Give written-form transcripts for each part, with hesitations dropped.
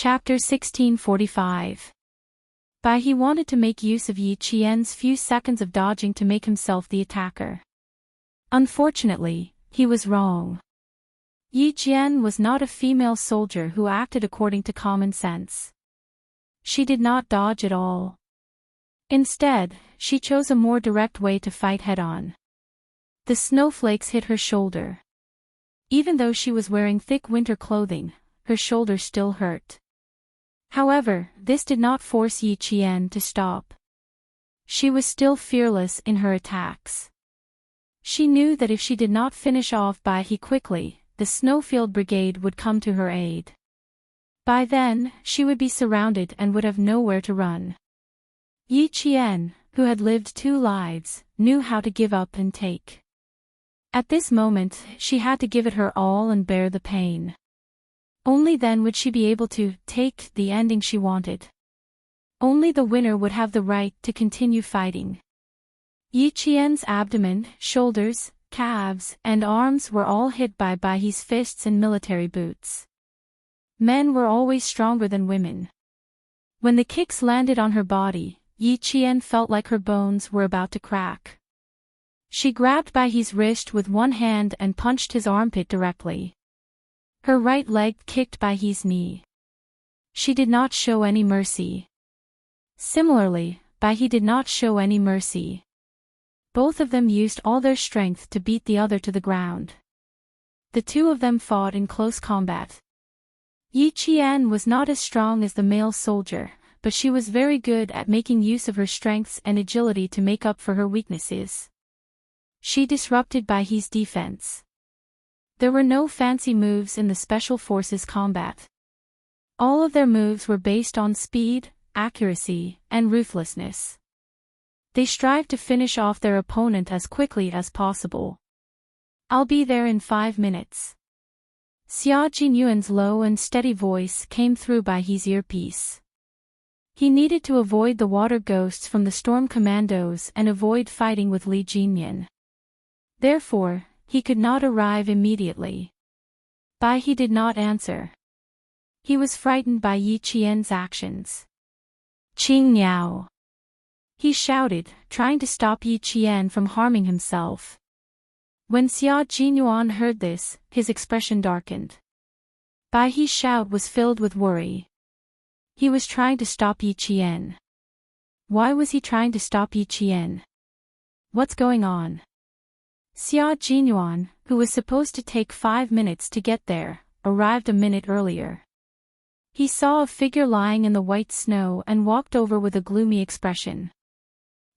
Chapter 1645. Bai He wanted to make use of Yi Qian's few seconds of dodging to make himself the attacker. Unfortunately, he was wrong. Yi Qian was not a female soldier who acted according to common sense. She did not dodge at all. Instead, she chose a more direct way to fight head-on. The snowflakes hit her shoulder. Even though she was wearing thick winter clothing, her shoulder still hurt. However, this did not force Yi Qian to stop. She was still fearless in her attacks. She knew that if she did not finish off Bai He quickly, the Snowfield Brigade would come to her aid. By then, she would be surrounded and would have nowhere to run. Yi Qian, who had lived 2 lives, knew how to give up and take. At this moment, she had to give it her all and bear the pain. Only then would she be able to take the ending she wanted. Only the winner would have the right to continue fighting. Yi Qian's abdomen, shoulders, calves, and arms were all hit by Bai He's fists and military boots. Men were always stronger than women. When the kicks landed on her body, Yi Qian felt like her bones were about to crack. She grabbed Bai He's wrist with one hand and punched his armpit directly. Her right leg kicked Bai He's knee. She did not show any mercy. Similarly, Bai He did not show any mercy. Both of them used all their strength to beat the other to the ground. The 2 of them fought in close combat. Yi Qian was not as strong as the male soldier, but she was very good at making use of her strengths and agility to make up for her weaknesses. She disrupted Bai He's defense. There were no fancy moves in the Special Forces combat. All of their moves were based on speed, accuracy, and ruthlessness. They strived to finish off their opponent as quickly as possible. "I'll be there in 5 minutes." Xia Jinyuan's low and steady voice came through Bai He's earpiece. He needed to avoid the water ghosts from the storm commandos and avoid fighting with Li Jinyan. Therefore, he could not arrive immediately. Bai He did not answer. He was frightened by Yi Qian's actions. "Qing Niao!" he shouted, trying to stop Yi Qian from harming himself. When Xia Jinyuan heard this, his expression darkened. Bai He's shout was filled with worry. He was trying to stop Yi Qian. Why was he trying to stop Yi Qian? What's going on? Xia Jinyuan, who was supposed to take 5 minutes to get there, arrived a minute earlier. He saw a figure lying in the white snow and walked over with a gloomy expression.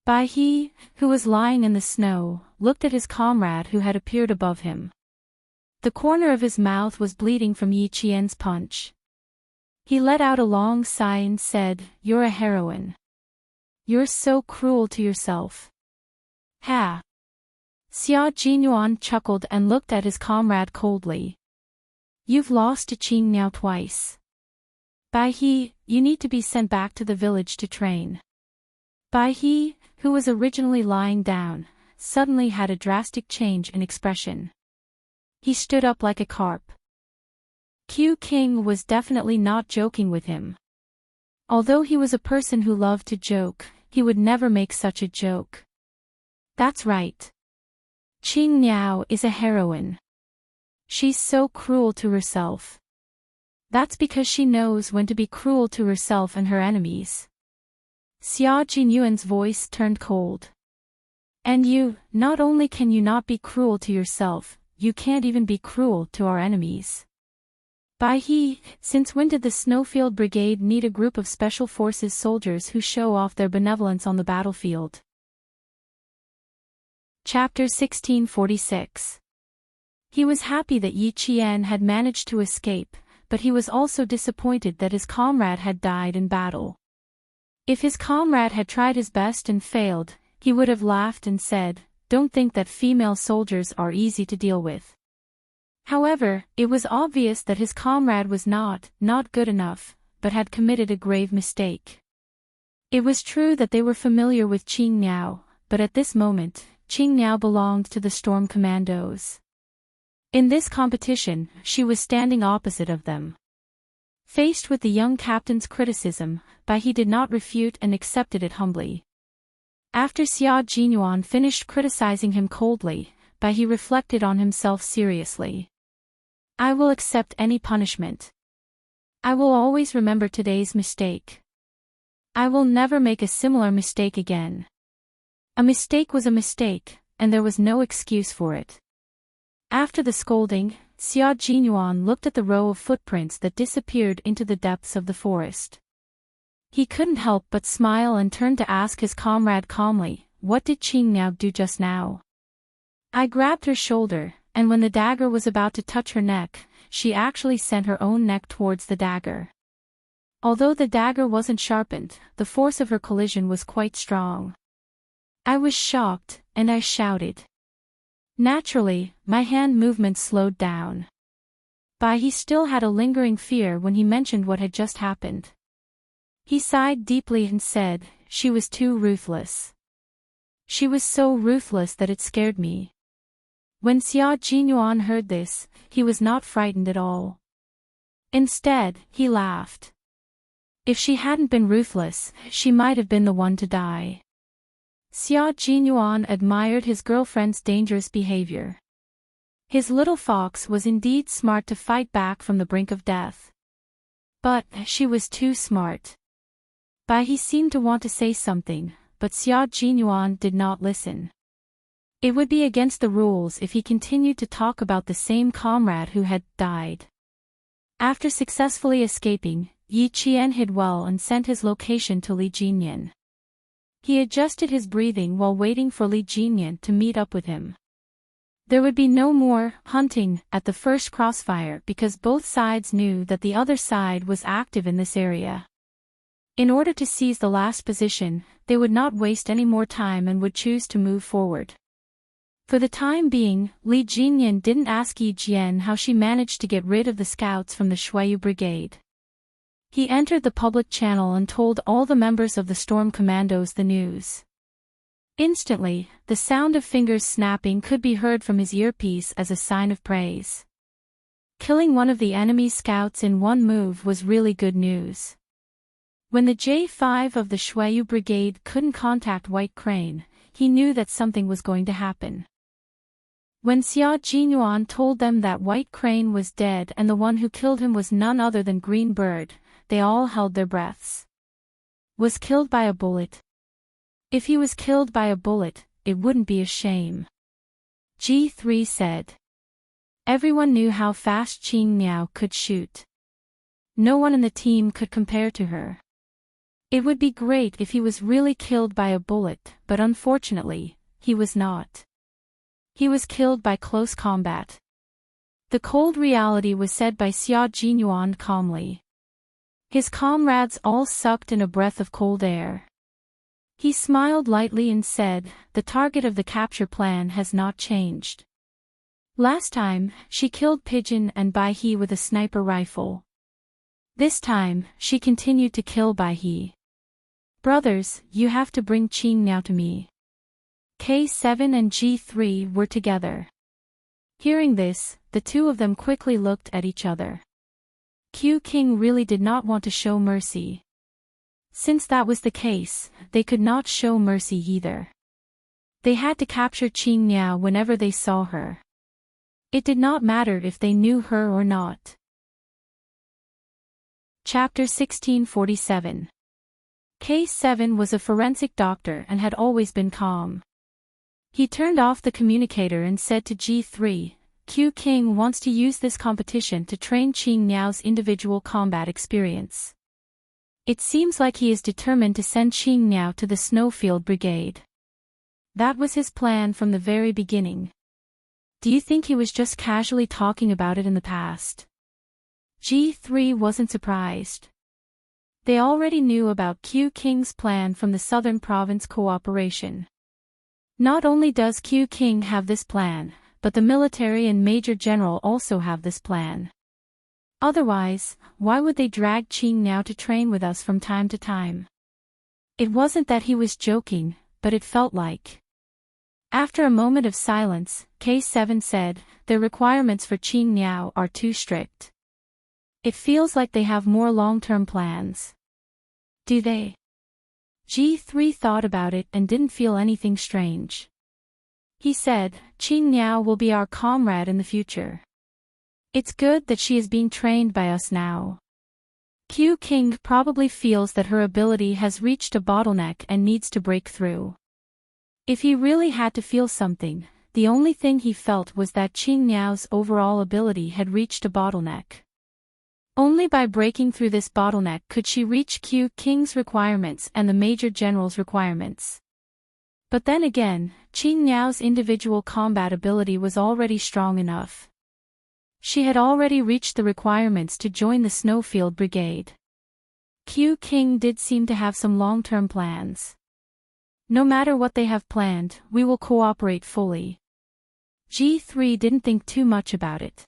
Bai He, who was lying in the snow, looked at his comrade who had appeared above him. The corner of his mouth was bleeding from Yi Qian's punch. He let out a long sigh and said, "You're a heroine. You're so cruel to yourself." "Ha!" Xia Jinyuan chuckled and looked at his comrade coldly. "You've lost to Qing Niao twice. Bai He, you need to be sent back to the village to train." Bai He, who was originally lying down, suddenly had a drastic change in expression. He stood up like a carp. Q King was definitely not joking with him. Although he was a person who loved to joke, he would never make such a joke. "That's right. Qing Niao is a heroine. She's so cruel to herself. That's because she knows when to be cruel to herself and her enemies." Xia Jinyuan's voice turned cold. "And you, not only can you not be cruel to yourself, you can't even be cruel to our enemies." Bai He, since when did the Snowfield Brigade need a group of Special Forces soldiers who show off their benevolence on the battlefield? Chapter 1646. He was happy that Yi Qian had managed to escape, but he was also disappointed that his comrade had died in battle. If his comrade had tried his best and failed, he would have laughed and said, "Don't think that female soldiers are easy to deal with." However, it was obvious that his comrade was not good enough, but had committed a grave mistake. It was true that they were familiar with Qing Niao, but at this moment, Qing Niao belonged to the Storm Commandos. In this competition, she was standing opposite of them. Faced with the young captain's criticism, Bai He did not refute and accepted it humbly. After Xia Jinyuan finished criticizing him coldly, Bai He reflected on himself seriously. I will accept any punishment. I will always remember today's mistake. I will never make a similar mistake again. A mistake was a mistake, and there was no excuse for it. After the scolding, Xia Jinyuan looked at the row of footprints that disappeared into the depths of the forest. He couldn't help but smile and turned to ask his comrade calmly, "What did Qing Niao do just now?" I grabbed her shoulder, and when the dagger was about to touch her neck, she actually sent her own neck towards the dagger. Although the dagger wasn't sharpened, the force of her collision was quite strong. I was shocked, and I shouted. Naturally, my hand movements slowed down. Bai He still had a lingering fear when he mentioned what had just happened. He sighed deeply and said, "She was too ruthless. She was so ruthless that it scared me." When Xia Jinyuan heard this, he was not frightened at all. Instead, he laughed. If she hadn't been ruthless, she might have been the one to die. Xia Jinyuan admired his girlfriend's dangerous behavior. His little fox was indeed smart to fight back from the brink of death. But she was too smart. Bai He seemed to want to say something, but Xia Jinyuan did not listen. It would be against the rules if he continued to talk about the same comrade who had died. After successfully escaping, Yi Qian hid well and sent his location to Li Jinyan. He adjusted his breathing while waiting for Li Jinyan to meet up with him. There would be no more hunting at the first crossfire because both sides knew that the other side was active in this area. In order to seize the last position, they would not waste any more time and would choose to move forward. For the time being, Li Jinyan didn't ask Yi Jian how she managed to get rid of the scouts from the Shuayu Brigade. He entered the public channel and told all the members of the Storm Commandos the news. Instantly, the sound of fingers snapping could be heard from his earpiece as a sign of praise. Killing one of the enemy's scouts in one move was really good news. When the J5 of the Shuayu Brigade couldn't contact White Crane, he knew that something was going to happen. When Xia Jinyuan told them that White Crane was dead and the one who killed him was none other than Green Bird, they all held their breaths. Was killed by a bullet? If he was killed by a bullet, it wouldn't be a shame. G3 said. Everyone knew how fast Qing Niao could shoot. No one in the team could compare to her. It would be great if he was really killed by a bullet, but unfortunately, he was not. He was killed by close combat. The cold reality was said by Xia Jinyuan calmly. His comrades all sucked in a breath of cold air. He smiled lightly and said, "The target of the capture plan has not changed. Last time, she killed Pigeon and Bai He with a sniper rifle. This time, she continued to kill Bai He. Brothers, you have to bring Qing Niao to me." K7 and G3 were together. Hearing this, the two of them quickly looked at each other. Q King really did not want to show mercy. Since that was the case, they could not show mercy either. They had to capture Qing Niao whenever they saw her. It did not matter if they knew her or not. Chapter 1647. K7 was a forensic doctor and had always been calm. He turned off the communicator and said to G3, "Q King wants to use this competition to train Qing Niao's individual combat experience. It seems like he is determined to send Qing Niao to the Snowfield Brigade. That was his plan from the very beginning. Do you think he was just casually talking about it in the past?" G3 wasn't surprised. They already knew about Q King's plan from the Southern Province cooperation. Not only does Q King have this plan, but the military and Major General also have this plan. Otherwise, why would they drag Qing Niao to train with us from time to time? It wasn't that he was joking, but it felt like. After a moment of silence, K7 said, "Their requirements for Qing Niao are too strict. It feels like they have more long-term plans. Do they? G3 thought about it and didn't feel anything strange. He said, Qing Niao will be our comrade in the future. It's good that she is being trained by us now. Q King probably feels that her ability has reached a bottleneck and needs to break through. If he really had to feel something, the only thing he felt was that Qing Niao's overall ability had reached a bottleneck. Only by breaking through this bottleneck could she reach Q King's requirements and the Major General's requirements. But then again, Qing Niao's individual combat ability was already strong enough. She had already reached the requirements to join the Snowfield Brigade. Q King did seem to have some long-term plans. No matter what they have planned, we will cooperate fully. G3 didn't think too much about it.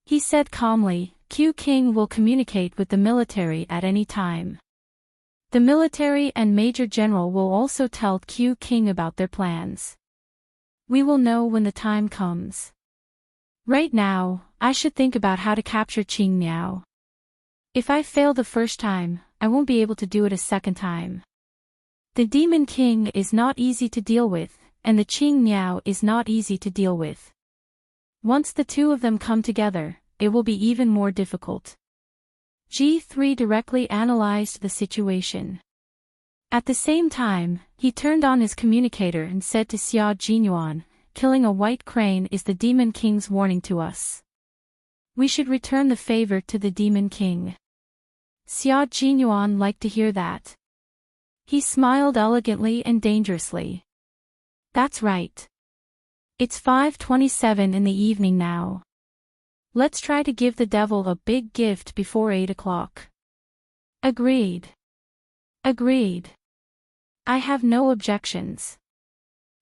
He said calmly, Q King will communicate with the military at any time. The military and Major General will also tell Q King about their plans. We will know when the time comes. Right now, I should think about how to capture Qing Niao. If I fail the first time, I won't be able to do it a second time. The Demon King is not easy to deal with, and the Qing Niao is not easy to deal with. Once the two of them come together, it will be even more difficult. G3 directly analyzed the situation. At the same time, he turned on his communicator and said to Xia Jinyuan, killing a white crane is the Demon King's warning to us. We should return the favor to the Demon King. Xia Jinyuan liked to hear that. He smiled elegantly and dangerously. That's right. It's 5:27 in the evening now. Let's try to give the devil a big gift before 8 o'clock. Agreed. Agreed. I have no objections.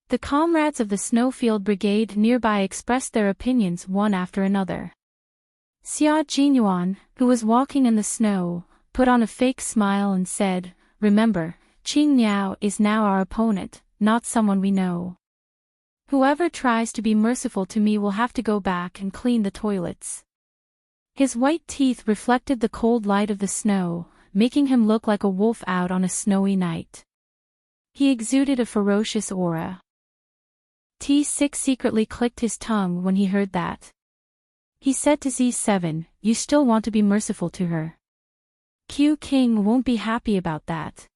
The comrades of the Snowfield Brigade nearby expressed their opinions one after another. Xia Jinyuan, who was walking in the snow, put on a fake smile and said, Remember, Qing Niao is now our opponent, not someone we know. Whoever tries to be merciful to me will have to go back and clean the toilets. His white teeth reflected the cold light of the snow, making him look like a wolf out on a snowy night. He exuded a ferocious aura. T6 secretly clicked his tongue when he heard that. He said to Z7, You still want to be merciful to her. Q King won't be happy about that.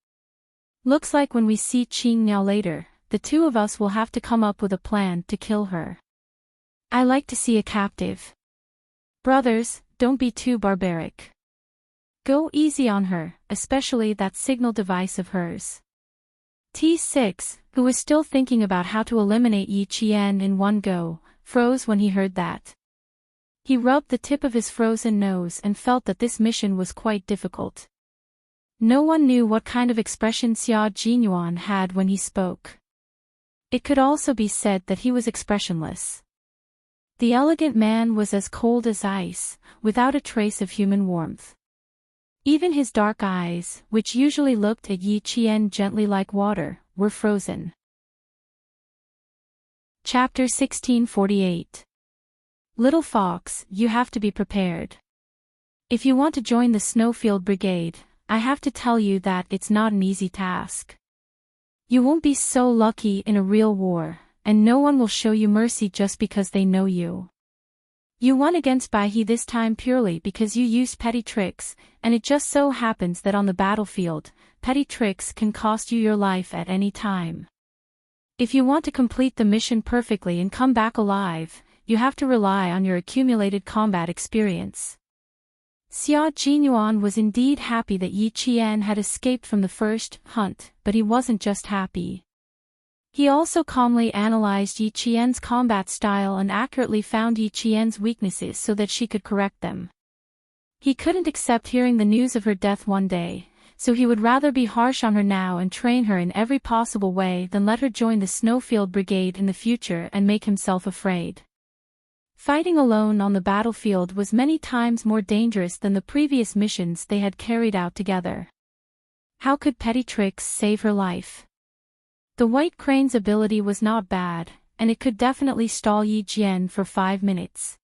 Looks like when we see Qing Niao later, the two of us will have to come up with a plan to kill her. I like to see a captive. Brothers, don't be too barbaric. Go easy on her, especially that signal device of hers. T6, who was still thinking about how to eliminate Yi Qian in one go, froze when he heard that. He rubbed the tip of his frozen nose and felt that this mission was quite difficult. No one knew what kind of expression Xia Jinyuan had when he spoke. It could also be said that he was expressionless. The elegant man was as cold as ice, without a trace of human warmth. Even his dark eyes, which usually looked at Yi Qian gently like water, were frozen. Chapter 1648. Little Fox, you have to be prepared. If you want to join the Snowfield Brigade, I have to tell you that it's not an easy task. You won't be so lucky in a real war, and no one will show you mercy just because they know you. You won against Baihe this time purely because you used petty tricks, and it just so happens that on the battlefield, petty tricks can cost you your life at any time. If you want to complete the mission perfectly and come back alive, you have to rely on your accumulated combat experience. Xia Jinyuan was indeed happy that Yi Qian had escaped from the first hunt, but he wasn't just happy. He also calmly analyzed Yi Qian's combat style and accurately found Yi Qian's weaknesses so that she could correct them. He couldn't accept hearing the news of her death one day, so he would rather be harsh on her now and train her in every possible way than let her join the Snowfield Brigade in the future and make himself afraid. Fighting alone on the battlefield was many times more dangerous than the previous missions they had carried out together. How could petty tricks save her life? The White Crane's ability was not bad, and it could definitely stall Yi Jian for 5 minutes.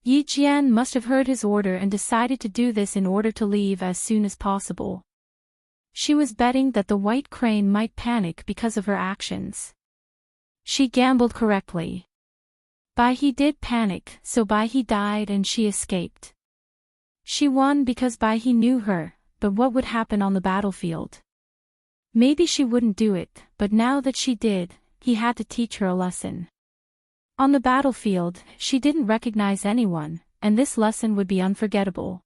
Yi Qian must have heard his order and decided to do this in order to leave as soon as possible. She was betting that the white crane might panic because of her actions. She gambled correctly. Bai He did panic, so Bai He died and she escaped. She won because Bai He knew her, but what would happen on the battlefield? Maybe she wouldn't do it, but now that she did, he had to teach her a lesson. On the battlefield, she didn't recognize anyone, and this lesson would be unforgettable.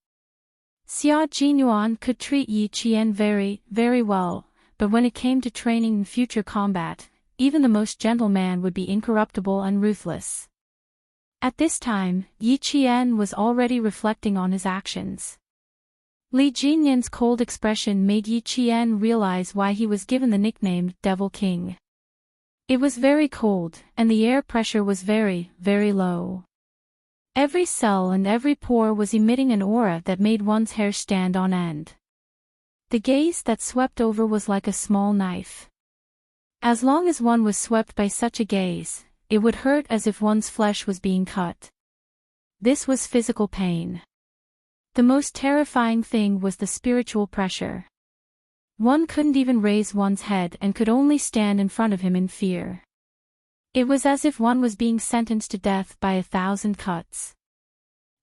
Xia Jinyuan could treat Yi Qian very, very well, but when it came to training in future combat, even the most gentle man would be incorruptible and ruthless. At this time, Yi Qian was already reflecting on his actions. Li Jinyan's cold expression made Yi Qian realize why he was given the nickname Devil King. It was very cold, and the air pressure was very, very low. Every cell and every pore was emitting an aura that made one's hair stand on end. The gaze that swept over was like a small knife. As long as one was swept by such a gaze, it would hurt as if one's flesh was being cut. This was physical pain. The most terrifying thing was the spiritual pressure. One couldn't even raise one's head and could only stand in front of him in fear. It was as if one was being sentenced to death by 1,000 cuts.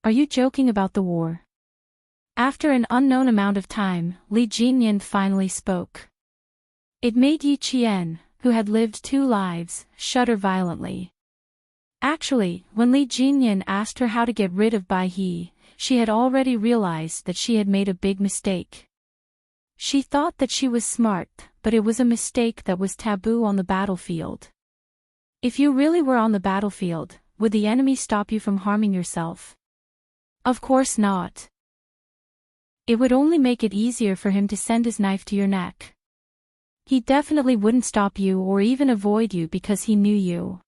Are you joking about the war? After an unknown amount of time, Li Jinyan finally spoke. It made Yi Qian, who had lived 2 lives, shudder violently. Actually, when Li Jinyan asked her how to get rid of Bai He, she had already realized that she had made a big mistake. She thought that she was smart, but it was a mistake that was taboo on the battlefield. If you really were on the battlefield, would the enemy stop you from harming yourself? Of course not. It would only make it easier for him to send his knife to your neck. He definitely wouldn't stop you or even avoid you because he knew you.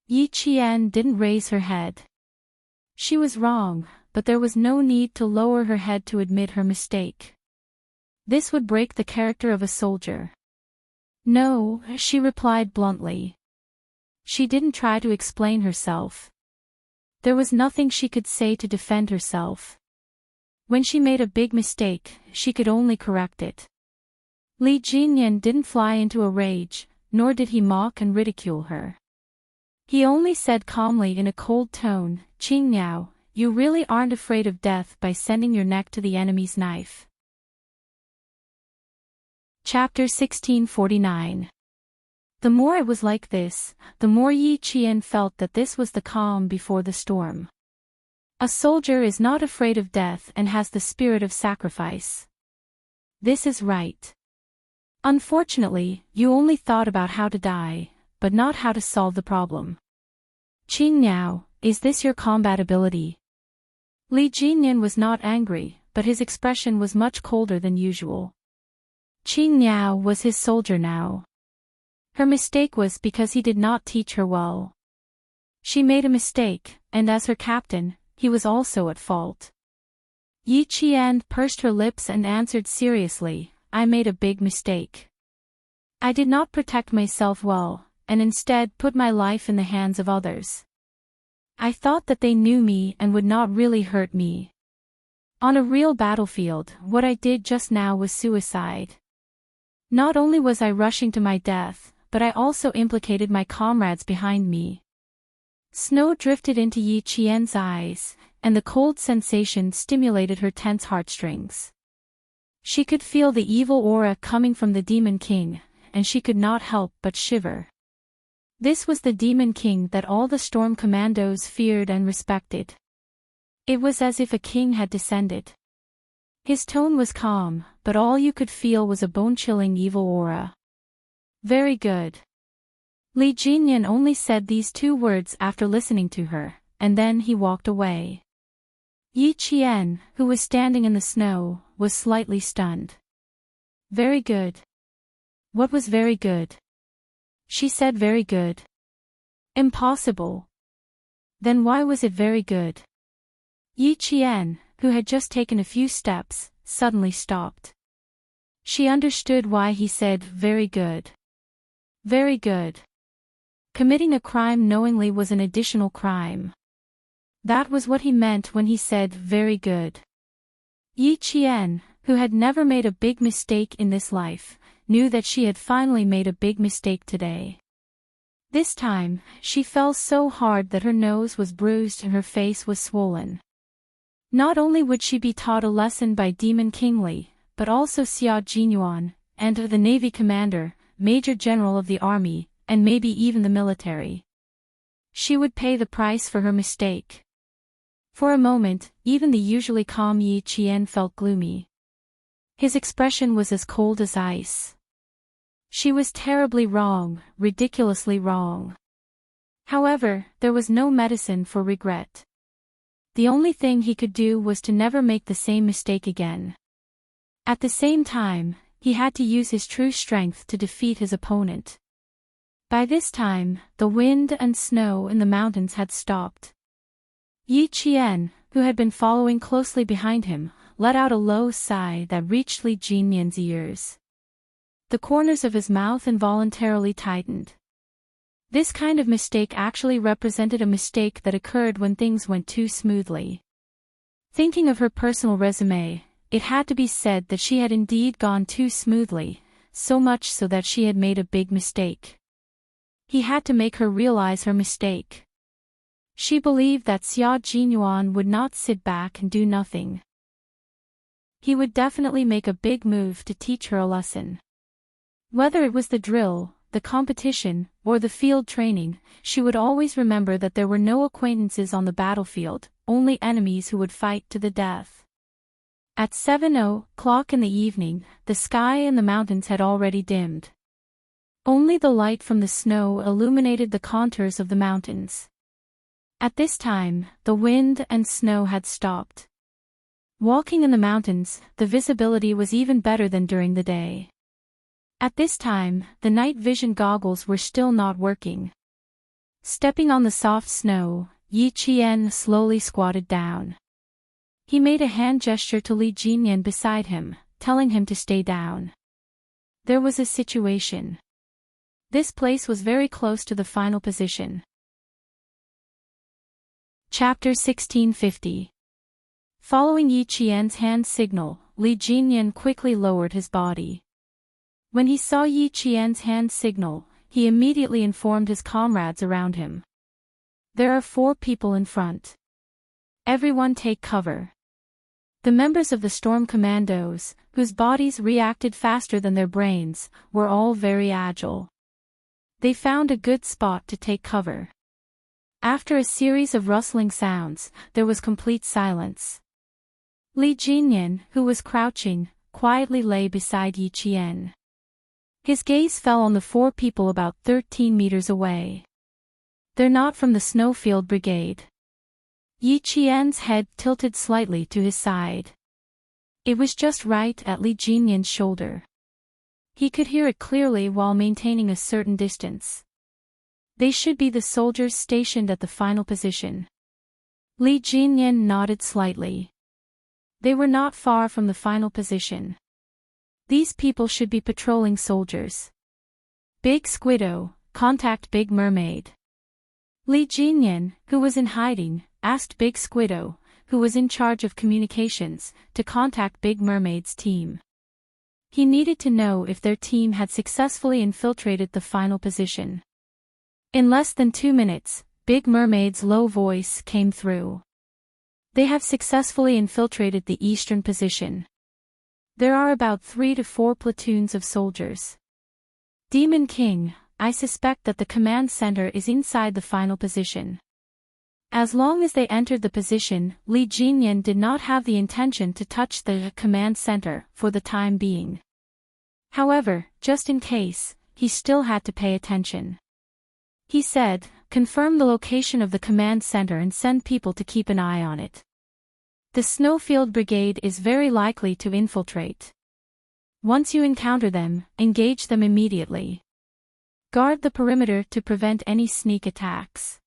Yi Qian didn't raise her head. She was wrong, but there was no need to lower her head to admit her mistake. This would break the character of a soldier. No, she replied bluntly. She didn't try to explain herself. There was nothing she could say to defend herself. When she made a big mistake, she could only correct it. Li Jinyan didn't fly into a rage, nor did he mock and ridicule her. He only said calmly in a cold tone, "Qing Niao, you really aren't afraid of death by sending your neck to the enemy's knife." Chapter 1649. The more it was like this, the more Yi Qian felt that this was the calm before the storm. A soldier is not afraid of death and has the spirit of sacrifice. This is right. Unfortunately, you only thought about how to die, but not how to solve the problem. Qing Niao, is this your combat ability? Li Jinyan was not angry, but his expression was much colder than usual. Qing Niao was his soldier now. Her mistake was because he did not teach her well. She made a mistake, and as her captain, he was also at fault. Yi Qian pursed her lips and answered seriously, "I made a big mistake. I did not protect myself well, and instead put my life in the hands of others. I thought that they knew me and would not really hurt me. On a real battlefield, what I did just now was suicide. Not only was I rushing to my death, but I also implicated my comrades behind me." Snow drifted into Yi Qian's eyes, and the cold sensation stimulated her tense heartstrings. She could feel the evil aura coming from the Demon King, and she could not help but shiver. This was the Demon King that all the Storm Commandos feared and respected. It was as if a king had descended. His tone was calm, but all you could feel was a bone-chilling evil aura. "Very good." Li Jinyan only said these 2 words after listening to her, and then he walked away. Yi Qian, who was standing in the snow, was slightly stunned. "Very good." What was very good? She said very good. Impossible. Then why was it very good? Yi Qian, who had just taken a few steps, suddenly stopped. She understood why he said very good. Very good. Committing a crime knowingly was an additional crime. That was what he meant when he said very good. Yi Qian, who had never made a big mistake in this life, knew that she had finally made a big mistake today. This time, she fell so hard that her nose was bruised and her face was swollen. Not only would she be taught a lesson by Demon King Li, but also Xia Jinyuan, and the Navy Commander, Major General of the Army, and maybe even the military. She would pay the price for her mistake. For a moment, even the usually calm Yi Qian felt gloomy. His expression was as cold as ice. She was terribly wrong, ridiculously wrong. However, there was no medicine for regret. The only thing he could do was to never make the same mistake again. At the same time, he had to use his true strength to defeat his opponent. By this time, the wind and snow in the mountains had stopped. Yi Qian, who had been following closely behind him, let out a low sigh that reached Li Jinyan's ears. The corners of his mouth involuntarily tightened. This kind of mistake actually represented a mistake that occurred when things went too smoothly. Thinking of her personal resume, it had to be said that she had indeed gone too smoothly, so much so that she had made a big mistake. He had to make her realize her mistake. She believed that Xia Jinyuan would not sit back and do nothing. He would definitely make a big move to teach her a lesson. Whether it was the drill, the competition, or the field training, she would always remember that there were no acquaintances on the battlefield, only enemies who would fight to the death. At 7:00 in the evening, the sky and the mountains had already dimmed. Only the light from the snow illuminated the contours of the mountains. At this time, the wind and snow had stopped. Walking in the mountains, the visibility was even better than during the day. At this time, the night vision goggles were still not working. Stepping on the soft snow, Yi Qian slowly squatted down. He made a hand gesture to Li Jinyan beside him, telling him to stay down. There was a situation. This place was very close to the final position. Chapter 1650. Following Yi Qian's hand signal, Li Jinyan quickly lowered his body. When he saw Yi Qian's hand signal, he immediately informed his comrades around him. There are 4 people in front. Everyone take cover. The members of the Storm Commandos, whose bodies reacted faster than their brains, were all very agile. They found a good spot to take cover. After a series of rustling sounds, there was complete silence. Li Jinyan, who was crouching, quietly lay beside Yi Qian. His gaze fell on the 4 people about 13 meters away. They're not from the Snowfield Brigade. Yi Qian's head tilted slightly to his side. It was just right at Li Jinyan's shoulder. He could hear it clearly while maintaining a certain distance. They should be the soldiers stationed at the final position. Li Jinyan nodded slightly. They were not far from the final position. These people should be patrolling soldiers. Big Squiddo, contact Big Mermaid. Li Jinyan, who was in hiding, asked Big Squiddo, who was in charge of communications, to contact Big Mermaid's team. He needed to know if their team had successfully infiltrated the final position. In less than 2 minutes, Big Mermaid's low voice came through. They have successfully infiltrated the eastern position. There are about 3 to 4 platoons of soldiers. Demon King, I suspect that the command center is inside the final position. As long as they entered the position, Li Jinyan did not have the intention to touch the command center for the time being. However, just in case, he still had to pay attention. He said, confirm the location of the command center and send people to keep an eye on it. The Snowfield Brigade is very likely to infiltrate. Once you encounter them, engage them immediately. Guard the perimeter to prevent any sneak attacks.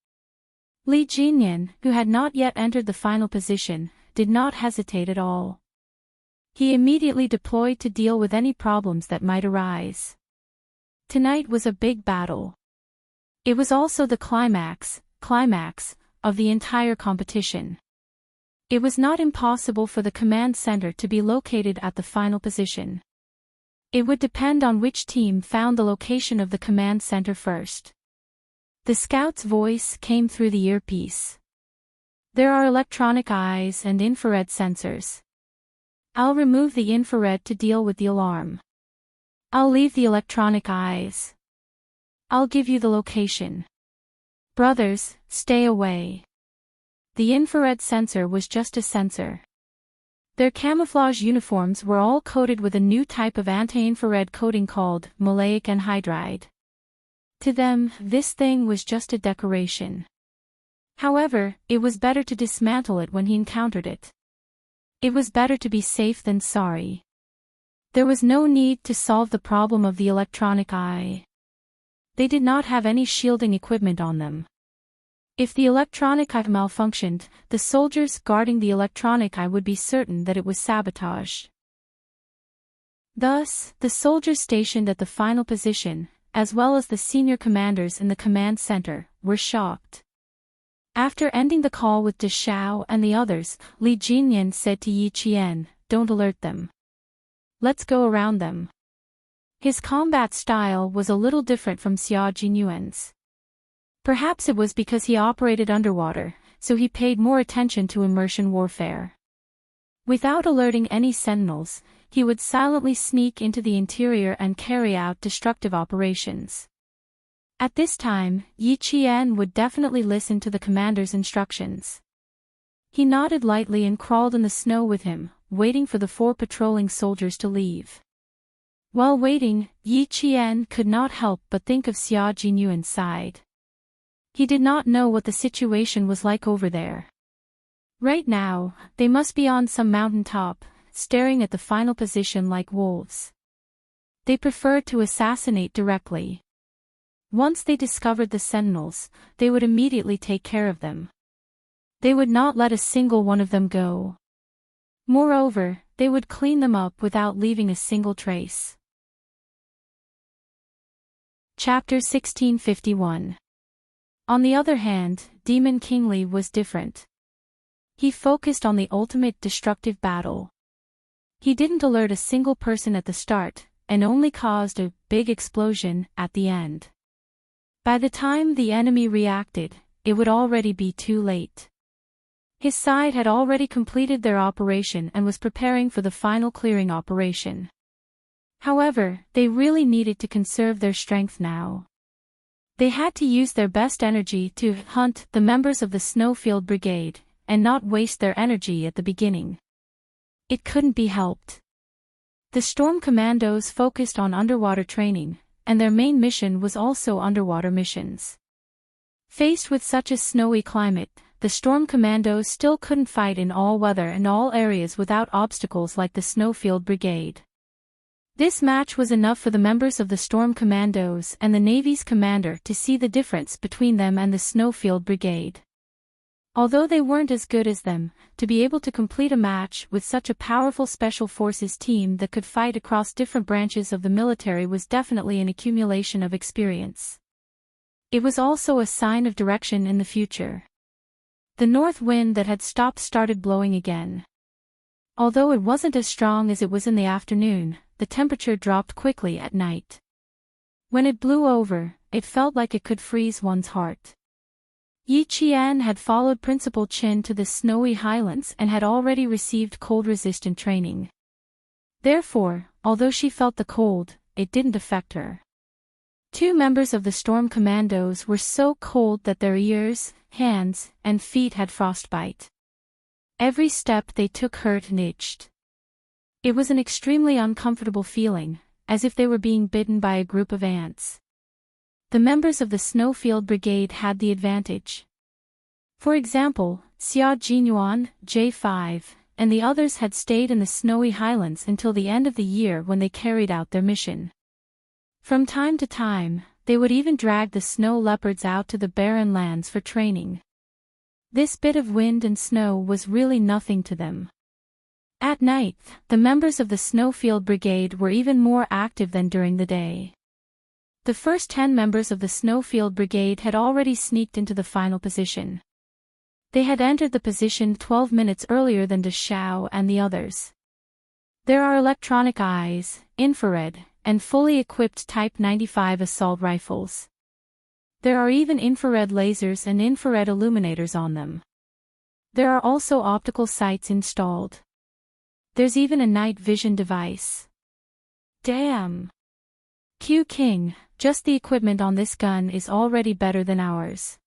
Li Jinyan, who had not yet entered the final position, did not hesitate at all. He immediately deployed to deal with any problems that might arise. Tonight was a big battle. It was also the climax, of the entire competition. It was not impossible for the command center to be located at the final position. It would depend on which team found the location of the command center first. The scout's voice came through the earpiece. There are electronic eyes and infrared sensors. I'll remove the infrared to deal with the alarm. I'll leave the electronic eyes. I'll give you the location. Brothers, stay away. The infrared sensor was just a sensor. Their camouflage uniforms were all coated with a new type of anti-infrared coating called maleic anhydride. To them, this thing was just a decoration. However, it was better to dismantle it when he encountered it. It was better to be safe than sorry. There was no need to solve the problem of the electronic eye. They did not have any shielding equipment on them. If the electronic eye malfunctioned, the soldiers guarding the electronic eye would be certain that it was sabotaged. Thus, the soldiers stationed at the final position, as well as the senior commanders in the command center, were shocked. After ending the call with Deshao and the others, Li Jinyan said to Yi Qian, "Don't alert them. Let's go around them." His combat style was a little different from Xia Jinyuan's. Perhaps it was because he operated underwater, so he paid more attention to immersion warfare. Without alerting any sentinels, he would silently sneak into the interior and carry out destructive operations. At this time, Yi Qian would definitely listen to the commander's instructions. He nodded lightly and crawled in the snow with him, waiting for the 4 patrolling soldiers to leave. While waiting, Yi Qian could not help but think of Xia Jinyuan's side. He did not know what the situation was like over there. Right now, they must be on some mountain top, staring at the final position like wolves. They preferred to assassinate directly. Once they discovered the sentinels, they would immediately take care of them. They would not let a single one of them go. Moreover, they would clean them up without leaving a single trace. Chapter 1651. On the other hand, Demon King Li was different. He focused on the ultimate destructive battle. He didn't alert a single person at the start, and only caused a big explosion at the end. By the time the enemy reacted, it would already be too late. His side had already completed their operation and was preparing for the final clearing operation. However, they really needed to conserve their strength now. They had to use their best energy to hunt the members of the Snowfield Brigade, and not waste their energy at the beginning. It couldn't be helped. The Storm Commandos focused on underwater training, and their main mission was also underwater missions. Faced with such a snowy climate, the Storm Commandos still couldn't fight in all weather and all areas without obstacles like the Snowfield Brigade. This match was enough for the members of the Storm Commandos and the Navy's commander to see the difference between them and the Snowfield Brigade. Although they weren't as good as them, to be able to complete a match with such a powerful Special Forces team that could fight across different branches of the military was definitely an accumulation of experience. It was also a sign of direction in the future. The north wind that had stopped started blowing again. Although it wasn't as strong as it was in the afternoon, the temperature dropped quickly at night. When it blew over, it felt like it could freeze one's heart. Yi Qian had followed Principal Qin to the snowy highlands and had already received cold-resistant training. Therefore, although she felt the cold, it didn't affect her. 2 members of the Storm Commandos were so cold that their ears, hands, and feet had frostbite. Every step they took hurt and itched. It was an extremely uncomfortable feeling, as if they were being bitten by a group of ants. The members of the Snowfield Brigade had the advantage. For example, Xia Jinyuan, J5, and the others had stayed in the snowy highlands until the end of the year when they carried out their mission. From time to time, they would even drag the snow leopards out to the barren lands for training. This bit of wind and snow was really nothing to them. At night, the members of the Snowfield Brigade were even more active than during the day. The first 10 members of the Snowfield Brigade had already sneaked into the final position. They had entered the position 12 minutes earlier than Xiao and the others. There are electronic eyes, infrared, and fully equipped Type 95 assault rifles. There are even infrared lasers and infrared illuminators on them. There are also optical sights installed. There's even a night vision device. Damn! Q King, just the equipment on this gun is already better than ours.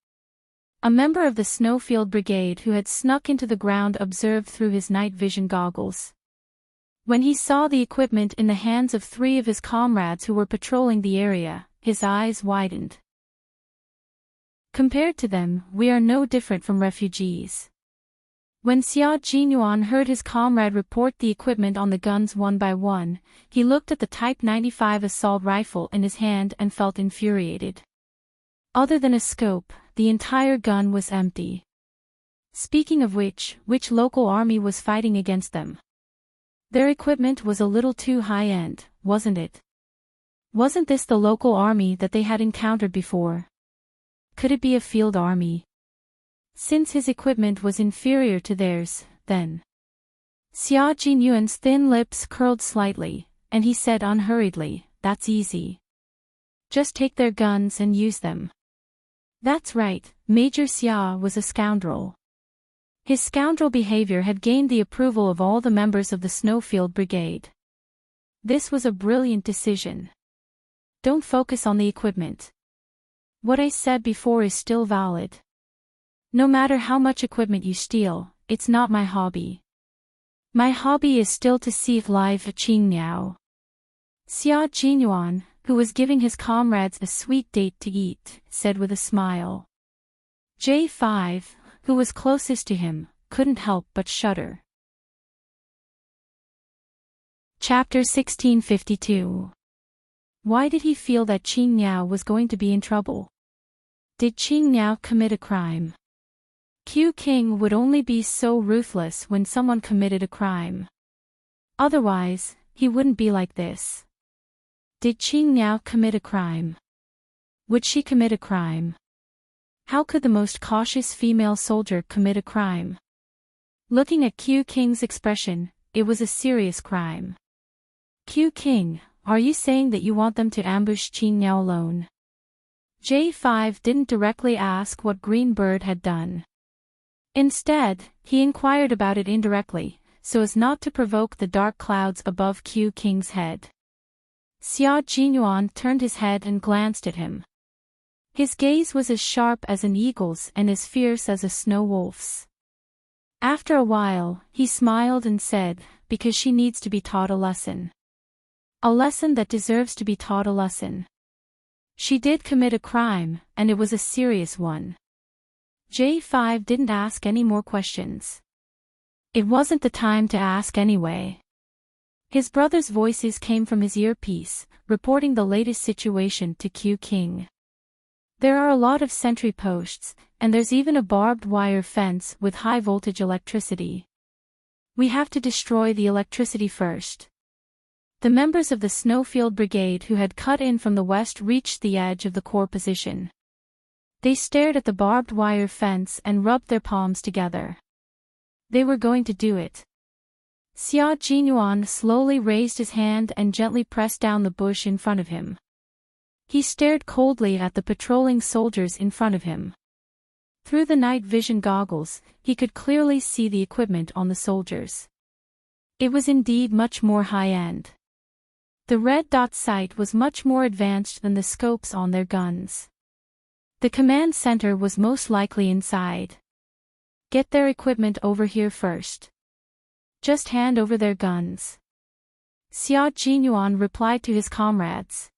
A member of the Snowfield Brigade who had snuck into the ground observed through his night vision goggles. When he saw the equipment in the hands of 3 of his comrades who were patrolling the area, his eyes widened. Compared to them, we are no different from refugees. When Xia Jinyuan heard his comrade report the equipment on the guns one by one, he looked at the Type 95 assault rifle in his hand and felt infuriated. Other than a scope, the entire gun was empty. Speaking of which local army was fighting against them? Their equipment was a little too high-end, wasn't it? Wasn't this the local army that they had encountered before? Could it be a field army? Since his equipment was inferior to theirs, then. Xia Jinyuan's thin lips curled slightly, and he said unhurriedly, "That's easy. Just take their guns and use them." That's right, Major Xia was a scoundrel. His scoundrel behavior had gained the approval of all the members of the Snowfield Brigade. This was a brilliant decision. Don't focus on the equipment. What I said before is still valid. No matter how much equipment you steal, it's not my hobby. My hobby is still to see live Qing Niao. Xia Jinyuan, who was giving his comrades a sweet date to eat, said with a smile. J5, who was closest to him, couldn't help but shudder. Chapter 1652. Why did he feel that Qing Niao was going to be in trouble? Did Qing Niao commit a crime? Q King would only be so ruthless when someone committed a crime. Otherwise, he wouldn't be like this. Did Qing Niao commit a crime? Would she commit a crime? How could the most cautious female soldier commit a crime? Looking at Q King's expression, it was a serious crime. Q King, are you saying that you want them to ambush Qing Niao alone? J5 didn't directly ask what Green Bird had done. Instead, he inquired about it indirectly, so as not to provoke the dark clouds above Q King's head. Xia Jinyuan turned his head and glanced at him. His gaze was as sharp as an eagle's and as fierce as a snow wolf's. After a while, he smiled and said, "Because she needs to be taught a lesson. A lesson that deserves to be taught a lesson. She did commit a crime, and it was a serious one." J5 didn't ask any more questions. It wasn't the time to ask anyway. His brother's voices came from his earpiece, reporting the latest situation to Q King. There are a lot of sentry posts, and there's even a barbed wire fence with high-voltage electricity. We have to destroy the electricity first. The members of the Snowfield Brigade who had cut in from the west reached the edge of the core position. They stared at the barbed wire fence and rubbed their palms together. They were going to do it. Xia Jinyuan slowly raised his hand and gently pressed down the bush in front of him. He stared coldly at the patrolling soldiers in front of him. Through the night vision goggles, he could clearly see the equipment on the soldiers. It was indeed much more high-end. The red dot sight was much more advanced than the scopes on their guns. The command center was most likely inside. Get their equipment over here first. Just hand over their guns. Xia Jinyuan replied to his comrades.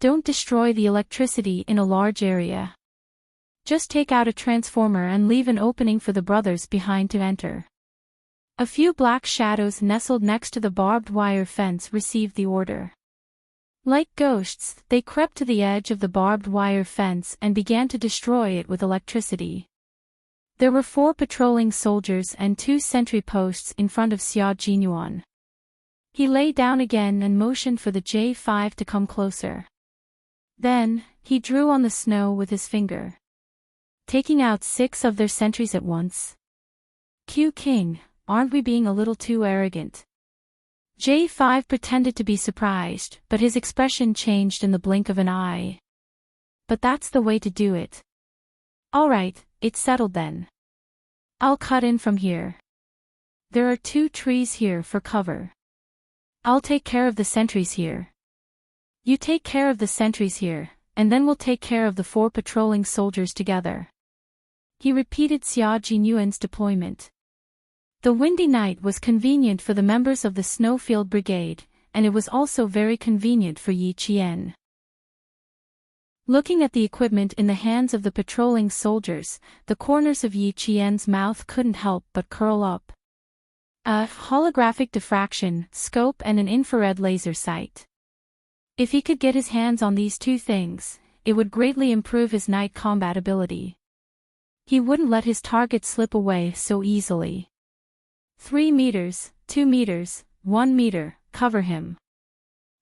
Don't destroy the electricity in a large area. Just take out a transformer and leave an opening for the brothers behind to enter. A few black shadows nestled next to the barbed wire fence received the order. Like ghosts, they crept to the edge of the barbed wire fence and began to destroy it with electricity. There were 4 patrolling soldiers and 2 sentry posts in front of Xia Jinyuan. He lay down again and motioned for the J5 to come closer. Then, he drew on the snow with his finger. taking out 6 of their sentries at once. Q King, aren't we being a little too arrogant? J5 pretended to be surprised, but his expression changed in the blink of an eye. But that's the way to do it. Alright, it's settled then. I'll cut in from here. There are 2 trees here for cover. I'll take care of the sentries here. You take care of the sentries here, and then we'll take care of the 4 patrolling soldiers together. He repeated Xia Jinyuan's deployment. The windy night was convenient for the members of the Snowfield Brigade, and it was also very convenient for Yi Qian. Looking at the equipment in the hands of the patrolling soldiers, the corners of Yi Qian's mouth couldn't help but curl up. A holographic diffraction scope and an infrared laser sight. If he could get his hands on these 2 things, it would greatly improve his night combat ability. He wouldn't let his target slip away so easily. 3 meters, 2 meters, 1 meter, cover him.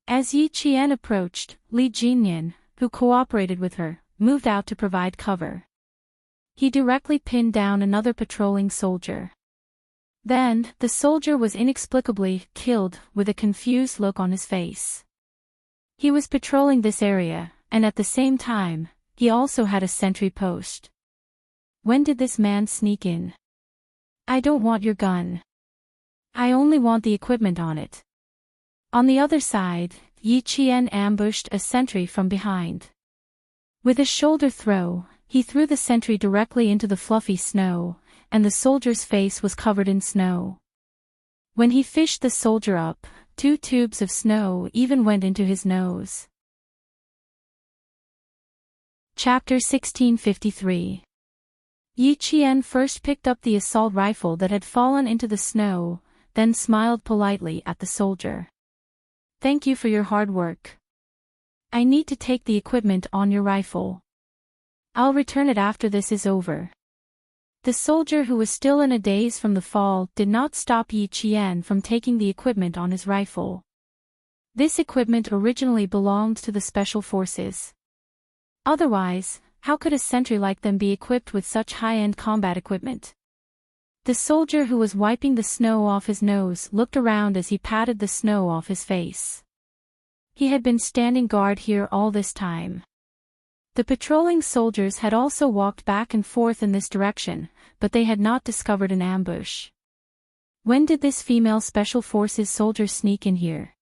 As Yi Qian approached, Li Jinyan, who cooperated with her, moved out to provide cover. He directly pinned down another patrolling soldier. Then, the soldier was inexplicably killed with a confused look on his face. He was patrolling this area, and at the same time, he also had a sentry post. When did this man sneak in? I don't want your gun. I only want the equipment on it. On the other side, Yi Qian ambushed a sentry from behind. With a shoulder throw, he threw the sentry directly into the fluffy snow, and the soldier's face was covered in snow. When he fished the soldier up, 2 tubes of snow even went into his nose. Chapter 1653. Yi Qian first picked up the assault rifle that had fallen into the snow, then smiled politely at the soldier. Thank you for your hard work. I need to take the equipment on your rifle. I'll return it after this is over. The soldier, who was still in a daze from the fall, did not stop Yi Qian from taking the equipment on his rifle. This equipment originally belonged to the special forces. Otherwise, how could a sentry like them be equipped with such high-end combat equipment? The soldier, who was wiping the snow off his nose, looked around as he patted the snow off his face. He had been standing guard here all this time. The patrolling soldiers had also walked back and forth in this direction, but they had not discovered an ambush. When did this female Special Forces soldier sneak in here?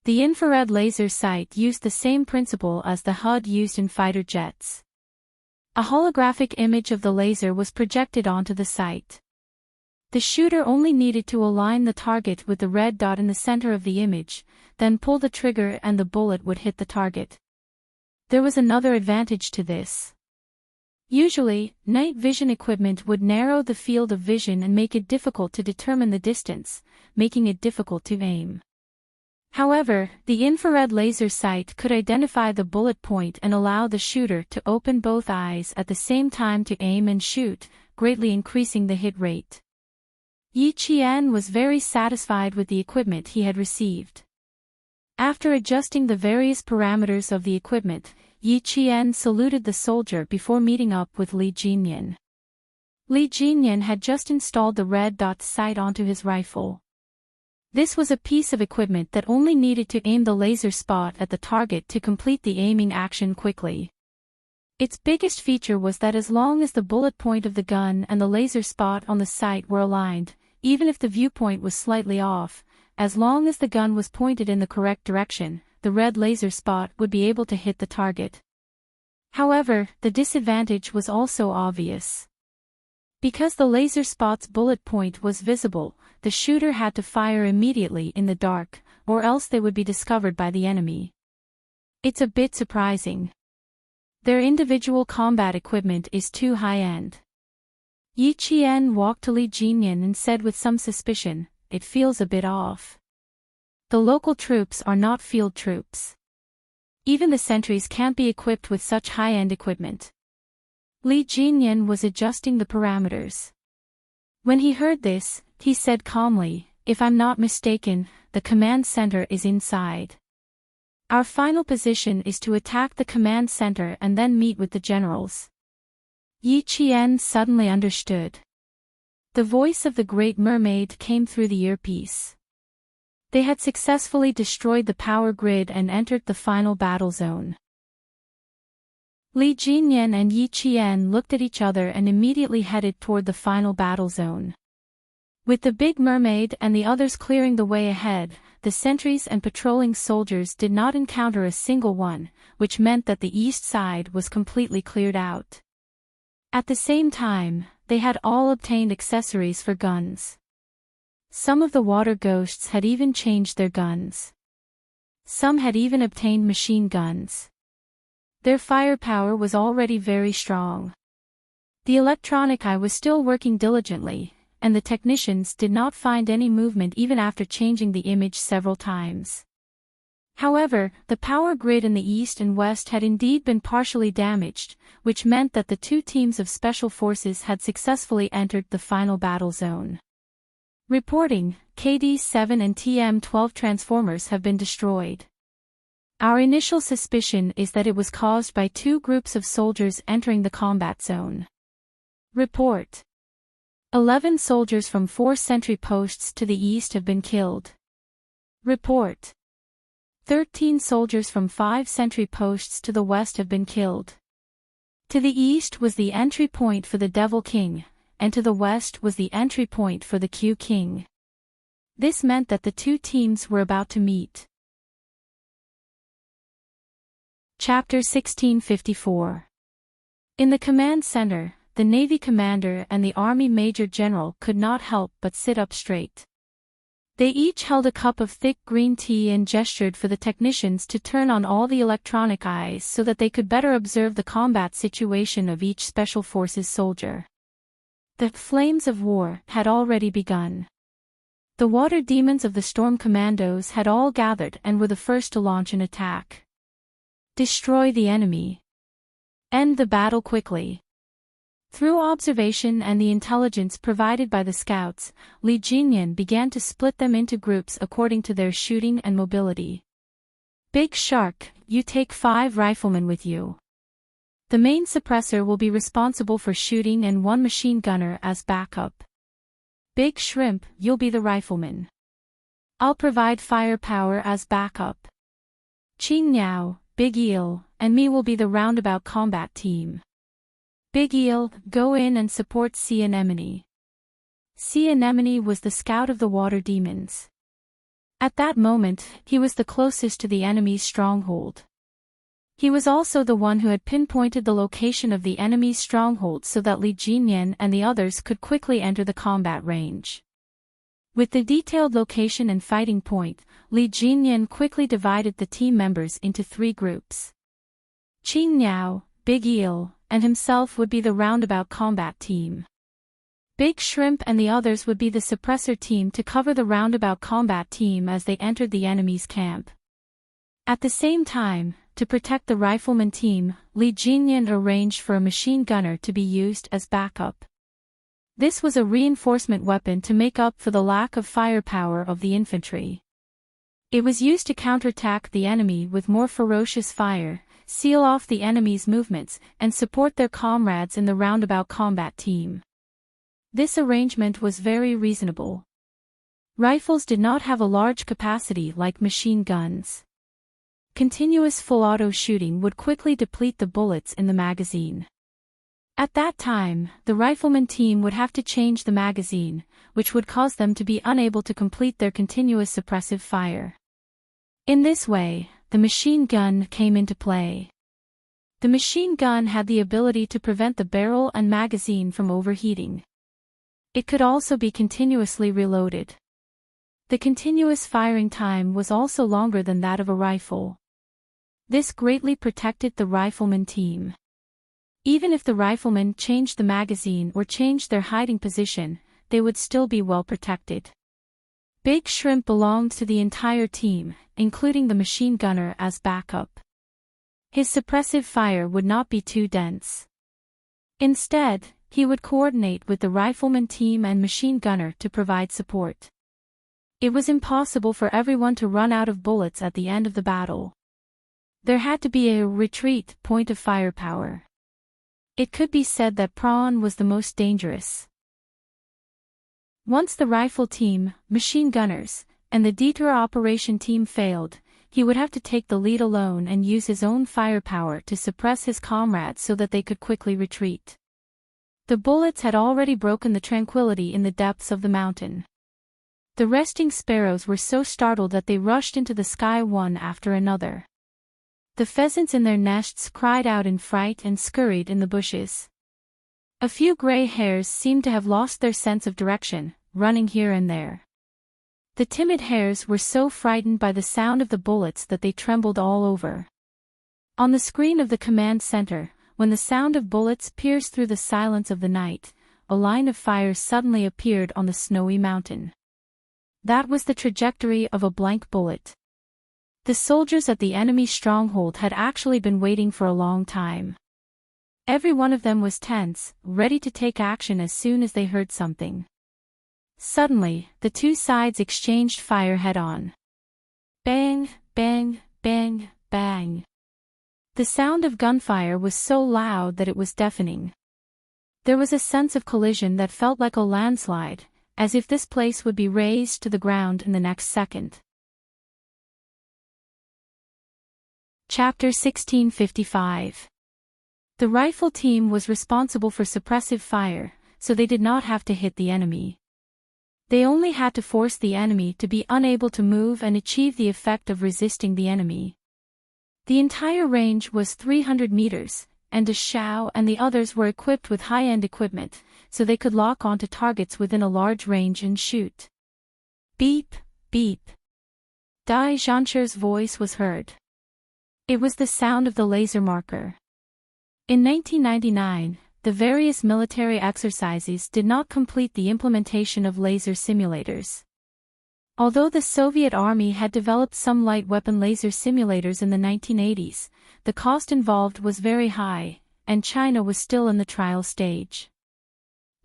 The infrared laser sight used the same principle as the HUD used in fighter jets. A holographic image of the laser was projected onto the sight. The shooter only needed to align the target with the red dot in the center of the image, then pull the trigger and the bullet would hit the target. There was another advantage to this. Usually, night vision equipment would narrow the field of vision and make it difficult to determine the distance, making it difficult to aim. However, the infrared laser sight could identify the bullet point and allow the shooter to open both eyes at the same time to aim and shoot, greatly increasing the hit rate. Yi Qian was very satisfied with the equipment he had received. After adjusting the various parameters of the equipment, Yi Qian saluted the soldier before meeting up with Li Jinyan. Li Jinyan had just installed the red dot sight onto his rifle. This was a piece of equipment that only needed to aim the laser spot at the target to complete the aiming action quickly. Its biggest feature was that as long as the bullet point of the gun and the laser spot on the sight were aligned, even if the viewpoint was slightly off, as long as the gun was pointed in the correct direction, the red laser spot would be able to hit the target. However, the disadvantage was also obvious. Because the laser spot's bullet point was visible, the shooter had to fire immediately in the dark, or else they would be discovered by the enemy. It's a bit surprising. Their individual combat equipment is too high-end. Yi Qian walked to Li Jinyan and said with some suspicion, "It feels a bit off. The local troops are not field troops. Even the sentries can't be equipped with such high-end equipment." Li Jinyan was adjusting the parameters. When he heard this, he said calmly, "If I'm not mistaken, the command center is inside. Our final position is to attack the command center and then meet with the generals." Yi Qian suddenly understood. The voice of the Great Mermaid came through the earpiece. They had successfully destroyed the power grid and entered the final battle zone. Li Jinyan and Yi Qian looked at each other and immediately headed toward the final battle zone. With the Big Mermaid and the others clearing the way ahead, the sentries and patrolling soldiers did not encounter a single one, which meant that the east side was completely cleared out. At the same time, they had all obtained accessories for guns. Some of the water ghosts had even changed their guns. Some had even obtained machine guns. Their firepower was already very strong. The electronic eye was still working diligently, and the technicians did not find any movement even after changing the image several times. However, the power grid in the east and west had indeed been partially damaged, which meant that the two teams of special forces had successfully entered the final battle zone. Reporting, KD-7 and TM-12 transformers have been destroyed. Our initial suspicion is that it was caused by two groups of soldiers entering the combat zone. Report. 11 soldiers from 4 sentry posts to the east have been killed. Report. 13 soldiers from 5 sentry posts to the west have been killed. To the east was the entry point for the Devil King, and to the west was the entry point for the Q King. This meant that the two teams were about to meet. Chapter 1654. In the command center, the Navy commander and the Army Major General could not help but sit up straight. They each held a cup of thick green tea and gestured for the technicians to turn on all the electronic eyes so that they could better observe the combat situation of each Special Forces soldier. The flames of war had already begun. The water demons of the Storm Commandos had all gathered and were the first to launch an attack. Destroy the enemy. End the battle quickly. Through observation and the intelligence provided by the scouts, Li Jinyan began to split them into groups according to their shooting and mobility. Big Shark, you take 5 riflemen with you. The main suppressor will be responsible for shooting and 1 machine gunner as backup. Big Shrimp, you'll be the rifleman. I'll provide firepower as backup. Qing Niao, Big Eel, and me will be the roundabout combat team. Big Eel, go in and support Sea Anemone. Sea Anemone was the scout of the water demons. At that moment, he was the closest to the enemy's stronghold. He was also the one who had pinpointed the location of the enemy's stronghold so that Li Jinyan and the others could quickly enter the combat range. With the detailed location and fighting point, Li Jinyan quickly divided the team members into 3 groups. Qing Niao, Big Eel, and himself would be the roundabout combat team. Big Shrimp and the others would be the suppressor team to cover the roundabout combat team as they entered the enemy's camp. At the same time, to protect the rifleman team, Li Jinyan arranged for a machine gunner to be used as backup. This was a reinforcement weapon to make up for the lack of firepower of the infantry. It was used to counterattack the enemy with more ferocious fire, seal off the enemy's movements, and support their comrades in the roundabout combat team. This arrangement was very reasonable. Rifles did not have a large capacity like machine guns. Continuous full-auto shooting would quickly deplete the bullets in the magazine. At that time, the rifleman team would have to change the magazine, which would cause them to be unable to complete their continuous suppressive fire. In this way, the machine gun came into play. The machine gun had the ability to prevent the barrel and magazine from overheating. It could also be continuously reloaded. The continuous firing time was also longer than that of a rifle. This greatly protected the rifleman team. Even if the riflemen changed the magazine or changed their hiding position, they would still be well protected. Big Shrimp belonged to the entire team, including the machine gunner as backup. His suppressive fire would not be too dense. Instead, he would coordinate with the rifleman team and machine gunner to provide support. It was impossible for everyone to run out of bullets at the end of the battle. There had to be a retreat point of firepower. It could be said that prawn was the most dangerous. Once the rifle team, machine gunners, and the detour operation team failed, he would have to take the lead alone and use his own firepower to suppress his comrades so that they could quickly retreat. The bullets had already broken the tranquility in the depths of the mountain. The resting sparrows were so startled that they rushed into the sky one after another. The pheasants in their nests cried out in fright and scurried in the bushes. A few gray hares seemed to have lost their sense of direction, running here and there. The timid hares were so frightened by the sound of the bullets that they trembled all over. On the screen of the command center, when the sound of bullets pierced through the silence of the night, a line of fire suddenly appeared on the snowy mountain. That was the trajectory of a blank bullet. The soldiers at the enemy stronghold had actually been waiting for a long time. Every one of them was tense, ready to take action as soon as they heard something. Suddenly, the two sides exchanged fire head-on. Bang, bang, bang, bang. The sound of gunfire was so loud that it was deafening. There was a sense of collision that felt like a landslide, as if this place would be razed to the ground in the next second. Chapter 1655. The rifle team was responsible for suppressive fire, so they did not have to hit the enemy. They only had to force the enemy to be unable to move and achieve the effect of resisting the enemy. The entire range was 300 meters, and Shao and the others were equipped with high-end equipment, so they could lock onto targets within a large range and shoot. Beep, beep. Dai Zhansher's voice was heard. It was the sound of the laser marker. In 1999, the various military exercises did not complete the implementation of laser simulators. Although the Soviet Army had developed some light weapon laser simulators in the 1980s, the cost involved was very high, and China was still in the trial stage.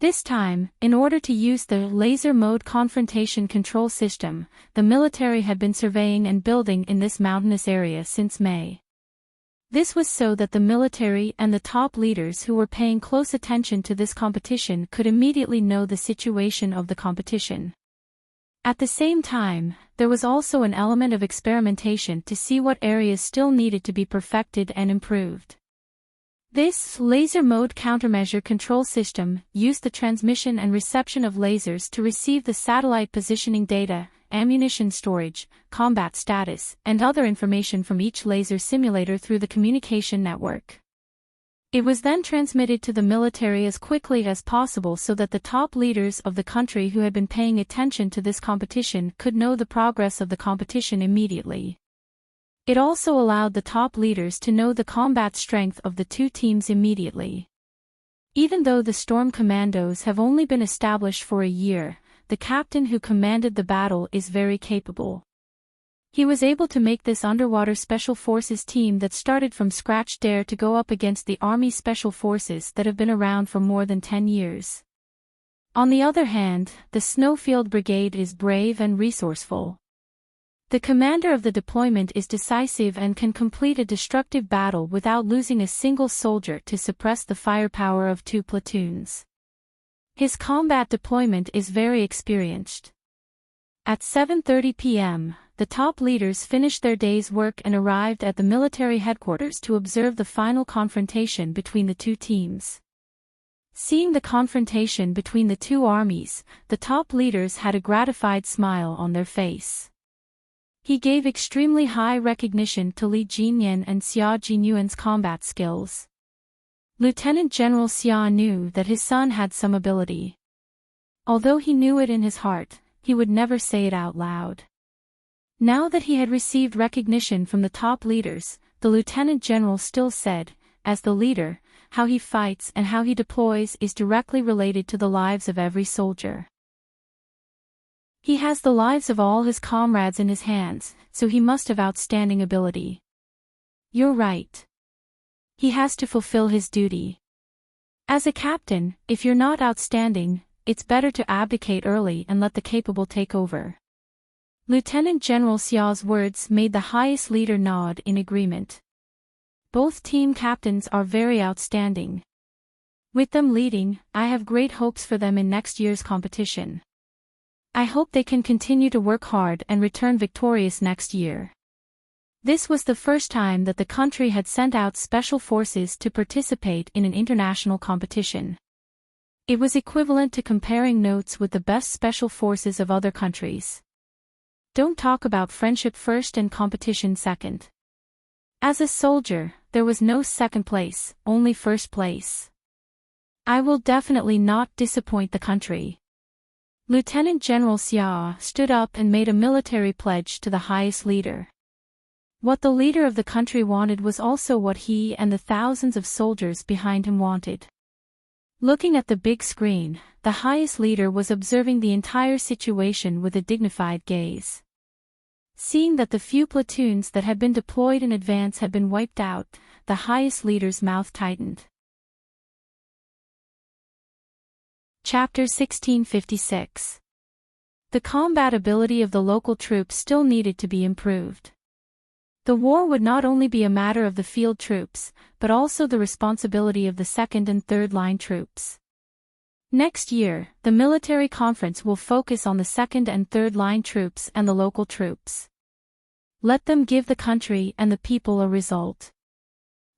This time, in order to use the laser mode confrontation control system, the military had been surveying and building in this mountainous area since May. This was so that the military and the top leaders who were paying close attention to this competition could immediately know the situation of the competition. At the same time, there was also an element of experimentation to see what areas still needed to be perfected and improved. This laser mode countermeasure control system used the transmission and reception of lasers to receive the satellite positioning data, ammunition storage, combat status, and other information from each laser simulator through the communication network. It was then transmitted to the military as quickly as possible so that the top leaders of the country who had been paying attention to this competition could know the progress of the competition immediately. It also allowed the top leaders to know the combat strength of the two teams immediately. Even though the Storm Commandos have only been established for a year, the captain who commanded the battle is very capable. He was able to make this underwater special forces team that started from scratch dare to go up against the Army Special Forces that have been around for more than 10 years. On the other hand, the Snowfield Brigade is brave and resourceful. The commander of the deployment is decisive and can complete a destructive battle without losing a single soldier to suppress the firepower of two platoons. His combat deployment is very experienced. At 7:30 p.m., the top leaders finished their day's work and arrived at the military headquarters to observe the final confrontation between the two teams. Seeing the confrontation between the two armies, the top leaders had a gratified smile on their face. He gave extremely high recognition to Li Jinyan and Xia Jinyuan's combat skills. Lieutenant General Xia knew that his son had some ability. Although he knew it in his heart, he would never say it out loud. Now that he had received recognition from the top leaders, the lieutenant general still said, as the leader, how he fights and how he deploys is directly related to the lives of every soldier. He has the lives of all his comrades in his hands, so he must have outstanding ability. You're right. He has to fulfill his duty. As a captain, if you're not outstanding, it's better to abdicate early and let the capable take over. Lieutenant General Xiao's words made the highest leader nod in agreement. Both team captains are very outstanding. With them leading, I have great hopes for them in next year's competition. I hope they can continue to work hard and return victorious next year. This was the first time that the country had sent out special forces to participate in an international competition. It was equivalent to comparing notes with the best special forces of other countries. Don't talk about friendship first and competition second. As a soldier, there was no second place, only first place. I will definitely not disappoint the country. Lieutenant General Xia stood up and made a military pledge to the highest leader. What the leader of the country wanted was also what he and the thousands of soldiers behind him wanted. Looking at the big screen, the highest leader was observing the entire situation with a dignified gaze. Seeing that the few platoons that had been deployed in advance had been wiped out, the highest leader's mouth tightened. Chapter 1656. The combat ability of the local troops still needed to be improved. The war would not only be a matter of the field troops, but also the responsibility of the second and third line troops. Next year, the military conference will focus on the second and third line troops and the local troops. Let them give the country and the people a result.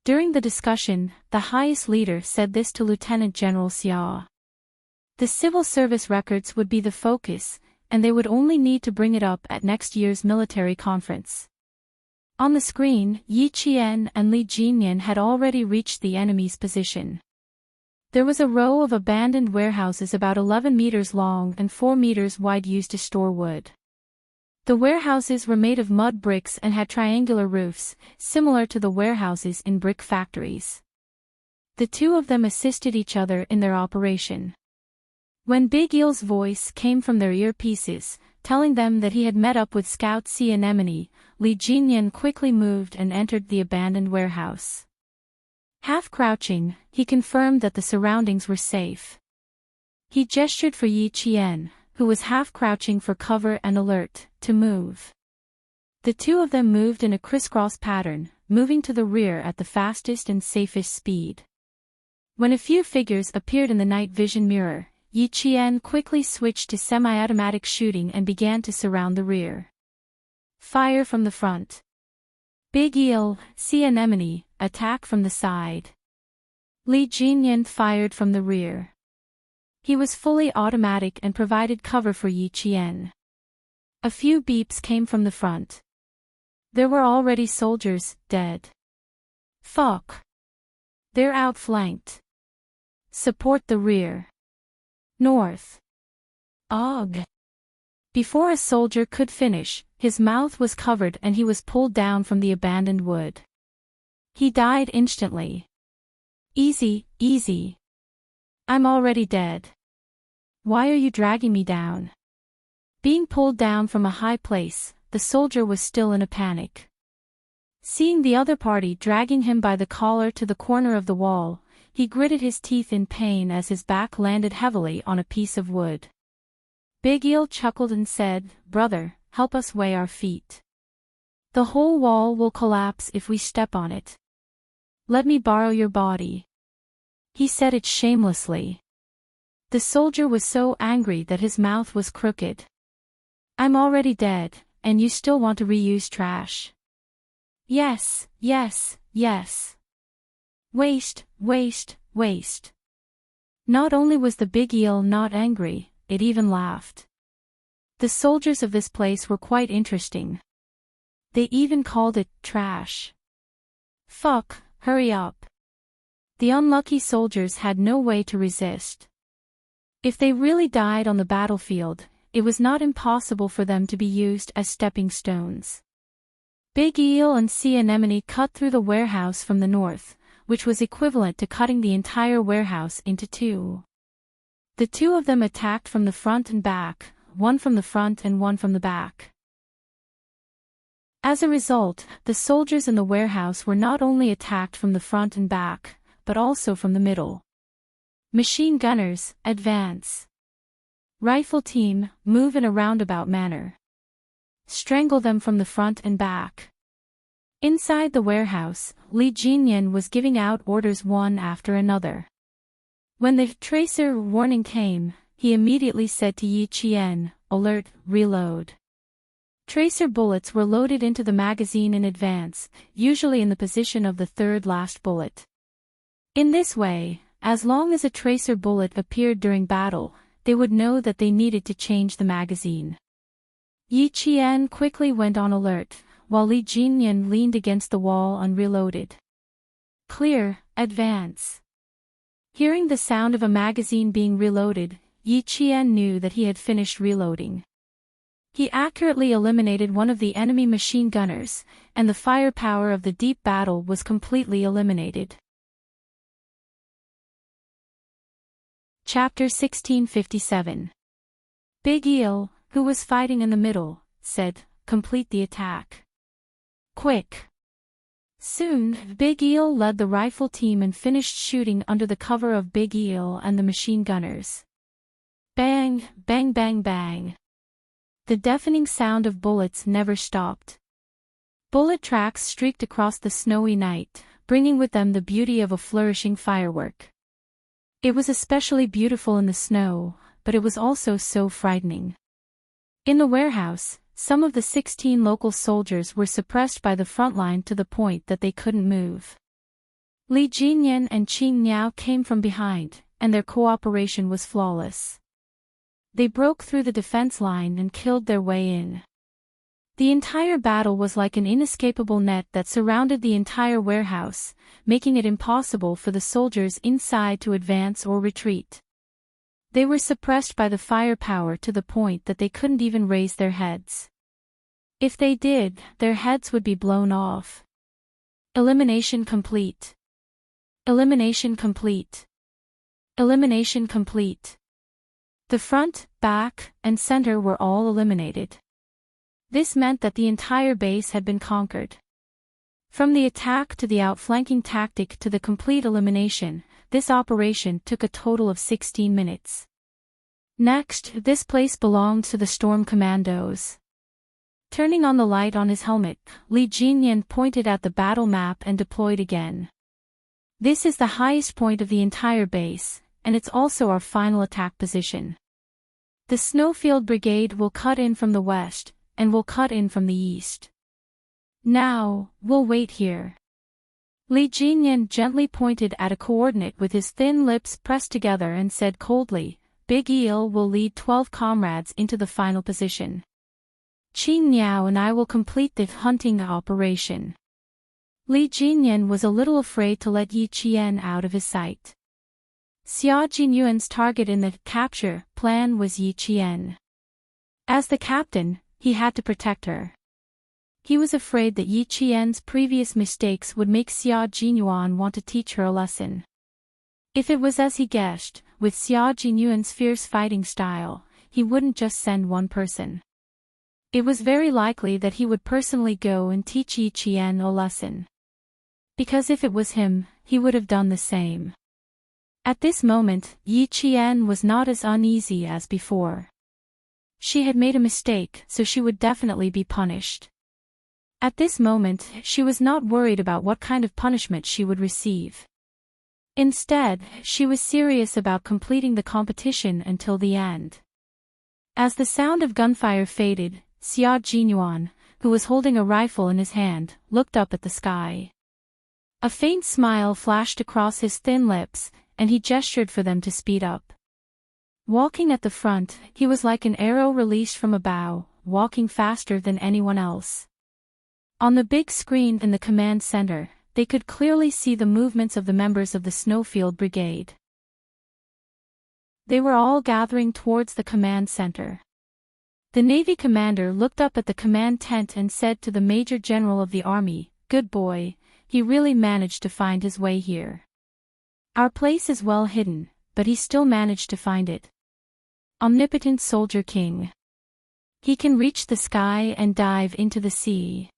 During the discussion, the highest leader said this to Lieutenant General Xia. The civil service records would be the focus, and they would only need to bring it up at next year's military conference. On the screen, Yi Qian and Li Jinyan had already reached the enemy's position. There was a row of abandoned warehouses about 11 meters long and 4 meters wide used to store wood. The warehouses were made of mud bricks and had triangular roofs, similar to the warehouses in brick factories. The two of them assisted each other in their operation. When Big Eel's voice came from their earpieces, telling them that he had met up with Scout Sea Anemone, Li Jinyan quickly moved and entered the abandoned warehouse. Half crouching, he confirmed that the surroundings were safe. He gestured for Yi Qian, who was half crouching for cover and alert, to move. The two of them moved in a crisscross pattern, moving to the rear at the fastest and safest speed. When a few figures appeared in the night vision mirror, Yi Qian quickly switched to semi-automatic shooting and began to surround the rear. Fire from the front. Big Eel, Sea Anemone, attack from the side. Li Jinyan fired from the rear. He was fully automatic and provided cover for Yi Qian. A few beeps came from the front. There were already soldiers, dead. Fuck. They're outflanked. Support the rear. North. Og. Before a soldier could finish, his mouth was covered and he was pulled down from the abandoned wood. He died instantly. Easy, easy. I'm already dead. Why are you dragging me down? Being pulled down from a high place, the soldier was still in a panic. Seeing the other party dragging him by the collar to the corner of the wall, he gritted his teeth in pain as his back landed heavily on a piece of wood. Big Eel chuckled and said, "Brother, help us weigh our feet. The whole wall will collapse if we step on it. Let me borrow your body." He said it shamelessly. The soldier was so angry that his mouth was crooked. "I'm already dead, and you still want to reuse trash?" "Yes, yes, yes. Waste, waste, waste." Not only was the Big Eel not angry, it even laughed. The soldiers of this place were quite interesting. They even called it trash. Fuck, hurry up. The unlucky soldiers had no way to resist. If they really died on the battlefield, it was not impossible for them to be used as stepping stones. Big Eel and Sea Anemone cut through the warehouse from the north, which was equivalent to cutting the entire warehouse into two. The two of them attacked from the front and back, one from the front and one from the back. As a result, the soldiers in the warehouse were not only attacked from the front and back, but also from the middle. Machine gunners, advance. Rifle team, move in a roundabout manner. Strangle them from the front and back. Inside the warehouse, Li Jinyan was giving out orders one after another. When the tracer warning came, he immediately said to Yi Qian, "Alert, reload." Tracer bullets were loaded into the magazine in advance, usually in the position of the third last bullet. In this way, as long as a tracer bullet appeared during battle, they would know that they needed to change the magazine. Yi Qian quickly went on alert, while Li Jinyan leaned against the wall unreloaded. Clear, advance. Hearing the sound of a magazine being reloaded, Yi Qian knew that he had finished reloading. He accurately eliminated one of the enemy machine gunners, and the firepower of the deep battle was completely eliminated. Chapter 1657. Big Eel, who was fighting in the middle, said, "Complete the attack. Quick." Soon, Big Eel led the rifle team and finished shooting under the cover of Big Eel and the machine gunners. Bang, bang, bang, bang. The deafening sound of bullets never stopped. Bullet tracks streaked across the snowy night, bringing with them the beauty of a flourishing firework. It was especially beautiful in the snow, but it was also so frightening. In the warehouse, some of the 16 local soldiers were suppressed by the front line to the point that they couldn't move. Li Jinyan and Qing Niao came from behind, and their cooperation was flawless. They broke through the defense line and killed their way in. The entire battle was like an inescapable net that surrounded the entire warehouse, making it impossible for the soldiers inside to advance or retreat. They were suppressed by the firepower to the point that they couldn't even raise their heads. If they did, their heads would be blown off. Elimination complete. Elimination complete. Elimination complete. The front, back, and center were all eliminated. This meant that the entire base had been conquered. From the attack to the outflanking tactic to the complete elimination, this operation took a total of 16 minutes. Next, this place belonged to the Storm Commandos. Turning on the light on his helmet, Li Jinyan pointed at the battle map and deployed again. This is the highest point of the entire base, and it's also our final attack position. The Snowfield Brigade will cut in from the west, and will cut in from the east. Now, we'll wait here. Li Jinyan gently pointed at a coordinate with his thin lips pressed together and said coldly, "Big Eel will lead 12 comrades into the final position. Qing Niao and I will complete the hunting operation." Li Jinyan was a little afraid to let Yi Qian out of his sight. Xia Jinyuan's target in the capture plan was Yi Qian. As the captain, he had to protect her. He was afraid that Yi Qian's previous mistakes would make Xia Jinyuan want to teach her a lesson. If it was as he guessed, with Xia Jinyuan's fierce fighting style, he wouldn't just send one person. It was very likely that he would personally go and teach Yi Qian a lesson. Because if it was him, he would have done the same. At this moment, Yi Qian was not as uneasy as before. She had made a mistake, so she would definitely be punished. At this moment, she was not worried about what kind of punishment she would receive. Instead, she was serious about completing the competition until the end. As the sound of gunfire faded, Xia Jinyuan, who was holding a rifle in his hand, looked up at the sky. A faint smile flashed across his thin lips, and he gestured for them to speed up. Walking at the front, he was like an arrow released from a bow, walking faster than anyone else. On the big screen in the command center, they could clearly see the movements of the members of the Snowfield Brigade. They were all gathering towards the command center. The Navy commander looked up at the command tent and said to the Major General of the Army, "Good boy, he really managed to find his way here. Our place is well hidden, but he still managed to find it. Omnipotent Soldier King. He can reach the sky and dive into the sea.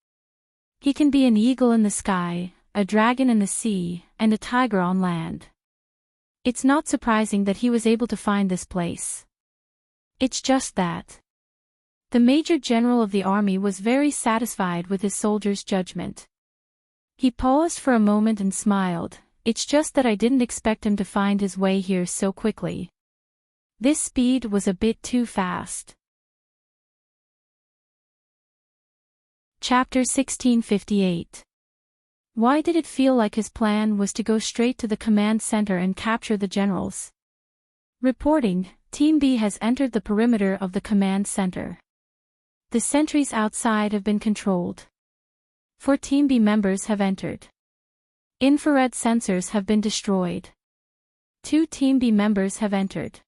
He can be an eagle in the sky, a dragon in the sea, and a tiger on land. It's not surprising that he was able to find this place. It's just that." The Major General of the Army was very satisfied with his soldier's judgment. He paused for a moment and smiled, it's just that I didn't expect him to find his way here so quickly. This speed was a bit too fast. Chapter 1658. Why did it feel like his plan was to go straight to the command center and capture the generals? Reporting, Team B has entered the perimeter of the command center. The sentries outside have been controlled. 4 Team B members have entered. Infrared sensors have been destroyed. 2 Team B members have entered.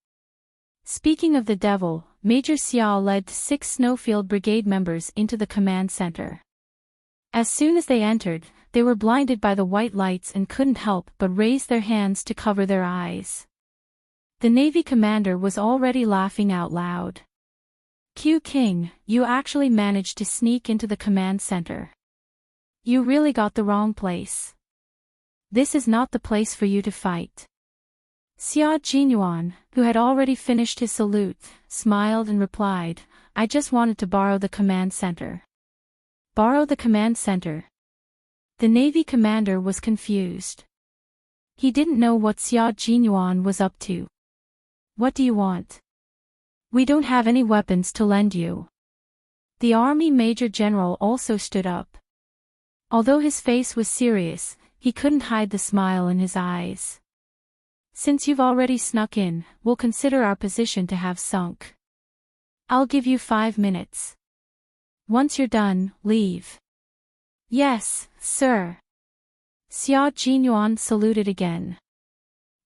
Speaking of the devil, Major Xiao led 6 Snowfield Brigade members into the command center. As soon as they entered, they were blinded by the white lights and couldn't help but raise their hands to cover their eyes. The Navy commander was already laughing out loud. Q King, you actually managed to sneak into the command center. You really got the wrong place. This is not the place for you to fight. Xia Jinyuan, who had already finished his salute, smiled and replied, I just wanted to borrow the command center. Borrow the command center? The Navy commander was confused. He didn't know what Xia Jinyuan was up to. What do you want? We don't have any weapons to lend you. The Army Major General also stood up. Although his face was serious, he couldn't hide the smile in his eyes. Since you've already snuck in, we'll consider our position to have sunk. I'll give you 5 minutes. Once you're done, leave. Yes, sir. Xia Jinyuan saluted again.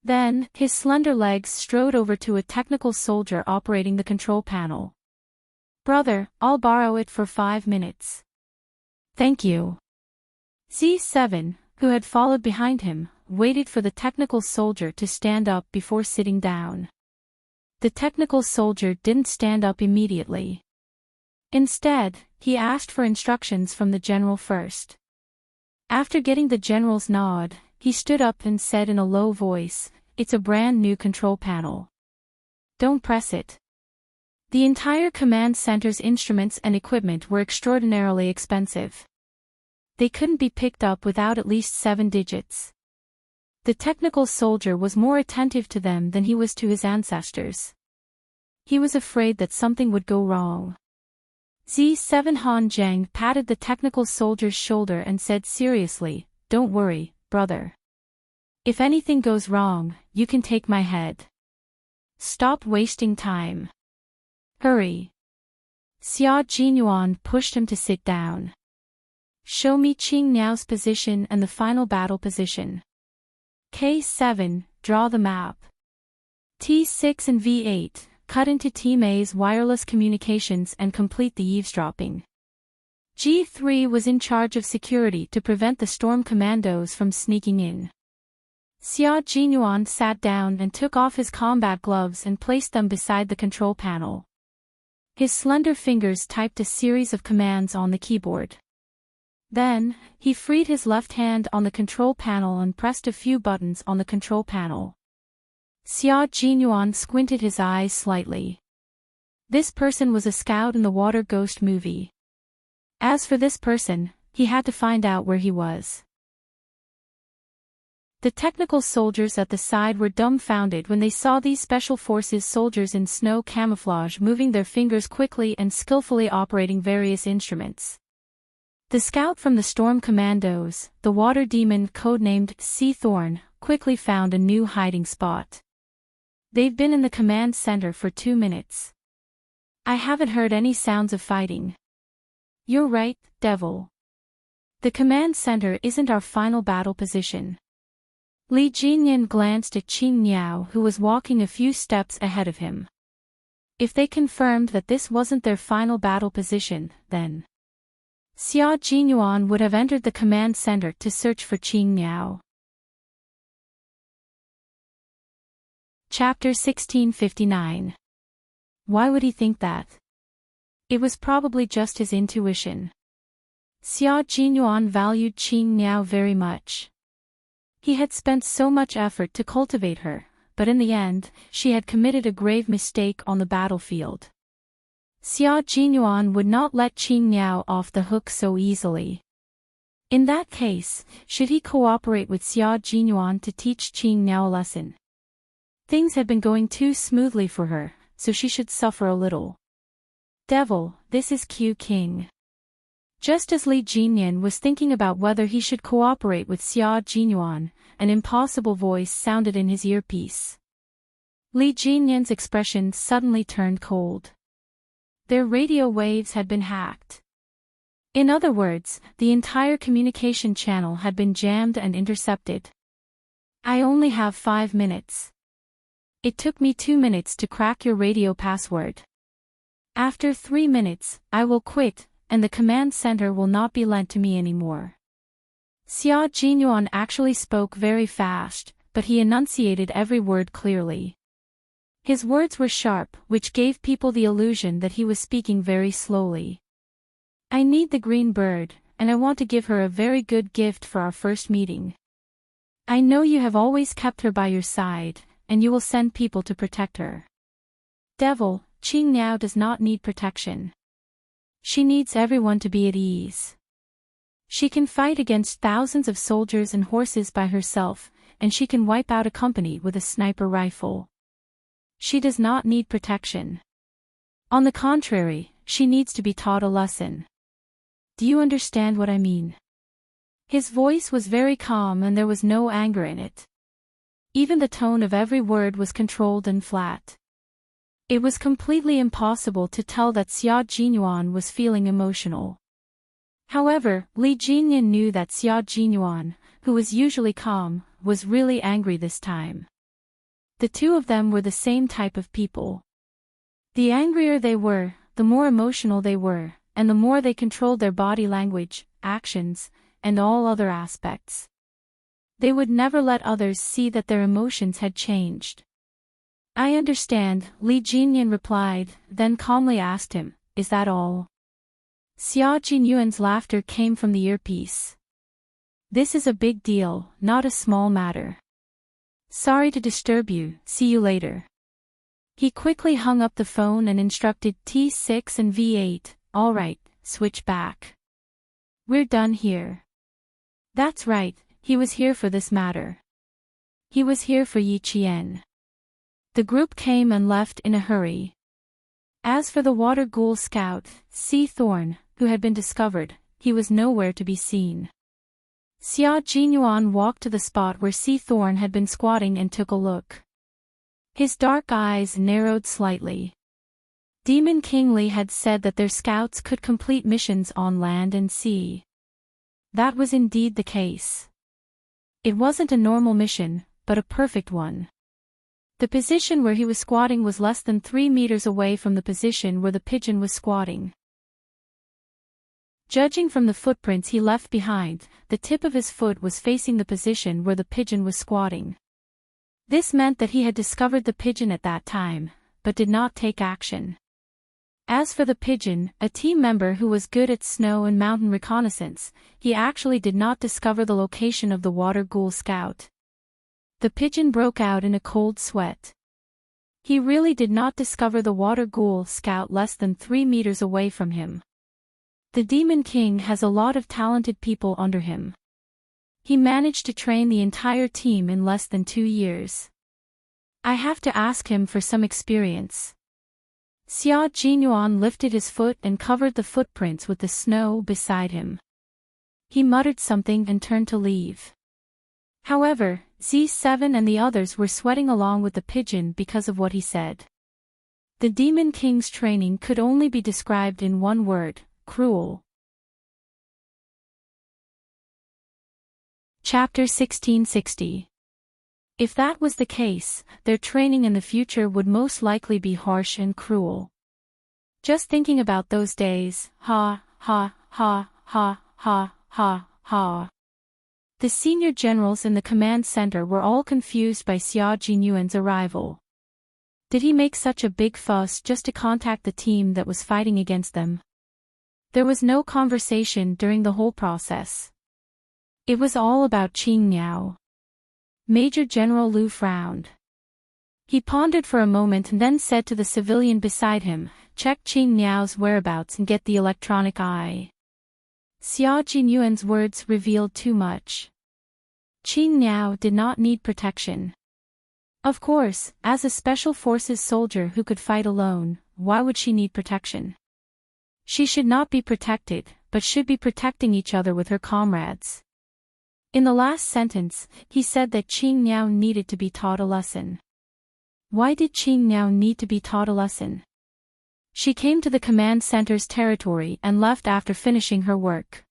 Then, his slender legs strode over to a technical soldier operating the control panel. Brother, I'll borrow it for 5 minutes. Thank you. Z7, who had followed behind him, waited for the technical soldier to stand up before sitting down. The technical soldier didn't stand up immediately. Instead, he asked for instructions from the general first. After getting the general's nod, he stood up and said in a low voice, It's a brand new control panel. Don't press it. The entire command center's instruments and equipment were extraordinarily expensive. They couldn't be picked up without at least 7 digits. The technical soldier was more attentive to them than he was to his ancestors. He was afraid that something would go wrong. Z7 Han Zheng patted the technical soldier's shoulder and said seriously, Don't worry, brother. If anything goes wrong, you can take my head. Stop wasting time. Hurry. Xia Jinyuan pushed him to sit down. Show me Qing Niao's position and the final battle position. K7, draw the map. T6 and V8, cut into Team A's wireless communications and complete the eavesdropping. G3 was in charge of security to prevent the storm commandos from sneaking in. Xia Jinyuan sat down and took off his combat gloves and placed them beside the control panel. His slender fingers typed a series of commands on the keyboard. Then, he freed his left hand on the control panel and pressed a few buttons on the control panel. Xia Jinyuan squinted his eyes slightly. This person was a scout in the Water Ghost movie. As for this person, he had to find out where he was. The technical soldiers at the side were dumbfounded when they saw these Special Forces soldiers in snow camouflage moving their fingers quickly and skillfully operating various instruments. The scout from the Storm Commandos, the water demon codenamed Sea Thorn, quickly found a new hiding spot. They've been in the command center for 2 minutes. I haven't heard any sounds of fighting. You're right, Devil. The command center isn't our final battle position. Li Jinyan glanced at Qing Niao, who was walking a few steps ahead of him. If they confirmed that this wasn't their final battle position, then Xia Jinyuan would have entered the command center to search for Qing Niao. Chapter 1659. Why would he think that? It was probably just his intuition. Xia Jinyuan valued Qing Niao very much. He had spent so much effort to cultivate her, but in the end, she had committed a grave mistake on the battlefield. Xia Jinyuan would not let Qing Niao off the hook so easily. In that case, should he cooperate with Xia Jinyuan to teach Qing Niao a lesson? Things had been going too smoothly for her, so she should suffer a little. Devil, this is Q King. Just as Li Jinyan was thinking about whether he should cooperate with Xia Jinyuan, an impossible voice sounded in his earpiece. Li Jinyan's expression suddenly turned cold. Their radio waves had been hacked. In other words, the entire communication channel had been jammed and intercepted. I only have 5 minutes. It took me 2 minutes to crack your radio password. After 3 minutes, I will quit, and the command center will not be lent to me anymore. Xia Jinyuan actually spoke very fast, but he enunciated every word clearly. His words were sharp, which gave people the illusion that he was speaking very slowly. I need the green bird, and I want to give her a very good gift for our first meeting. I know you have always kept her by your side, and you will send people to protect her. Devil, Qing Niao does not need protection. She needs everyone to be at ease. She can fight against thousands of soldiers and horses by herself, and she can wipe out a company with a sniper rifle. She does not need protection. On the contrary, she needs to be taught a lesson. Do you understand what I mean? His voice was very calm and there was no anger in it. Even the tone of every word was controlled and flat. It was completely impossible to tell that Xia Jinyuan was feeling emotional. However, Li Jinyan knew that Xia Jinyuan, who was usually calm, was really angry this time. The two of them were the same type of people. The angrier they were, the more emotional they were, and the more they controlled their body language, actions, and all other aspects. They would never let others see that their emotions had changed. I understand, Li Jinyan replied, then calmly asked him, is that all? Xia Jinyuan's laughter came from the earpiece. This is a big deal, not a small matter. Sorry to disturb you, see you later. He quickly hung up the phone and instructed T6 and V8, all right, switch back. We're done here. That's right, he was here for this matter. He was here for Yi Qian. The group came and left in a hurry. As for the water ghoul scout, Sea Thorn, who had been discovered, he was nowhere to be seen. Xia Jinyuan walked to the spot where Sea Thorn had been squatting and took a look. His dark eyes narrowed slightly. Demon King Li had said that their scouts could complete missions on land and sea. That was indeed the case. It wasn't a normal mission, but a perfect one. The position where he was squatting was less than 3 meters away from the position where the pigeon was squatting. Judging from the footprints he left behind, the tip of his foot was facing the position where the pigeon was squatting. This meant that he had discovered the pigeon at that time, but did not take action. As for the pigeon, a team member who was good at snow and mountain reconnaissance, he actually did not discover the location of the water ghoul scout. The pigeon broke out in a cold sweat. He really did not discover the water ghoul scout less than 3 meters away from him. The Demon King has a lot of talented people under him. He managed to train the entire team in less than 2 years. I have to ask him for some experience. Xia Jinyuan lifted his foot and covered the footprints with the snow beside him. He muttered something and turned to leave. However, Z7 and the others were sweating along with the pigeon because of what he said. The Demon King's training could only be described in one word: cruel. Chapter 1660. If that was the case, their training in the future would most likely be harsh and cruel. Just thinking about those days, ha, ha, ha, ha, ha, ha, ha. The senior generals in the command center were all confused by Xia Jinyuan's arrival. Did he make such a big fuss just to contact the team that was fighting against them? There was no conversation during the whole process. It was all about Qing Niao. Major General Lu frowned. He pondered for a moment and then said to the civilian beside him, check Qing Niao's whereabouts and get the electronic eye. Xia Jinyuan's words revealed too much. Qin Niao did not need protection. Of course, as a special forces soldier who could fight alone, why would she need protection? She should not be protected, but should be protecting each other with her comrades. In the last sentence, he said that Qin Niao needed to be taught a lesson. Why did Qin Niao need to be taught a lesson? She came to the command center's territory and left after finishing her work.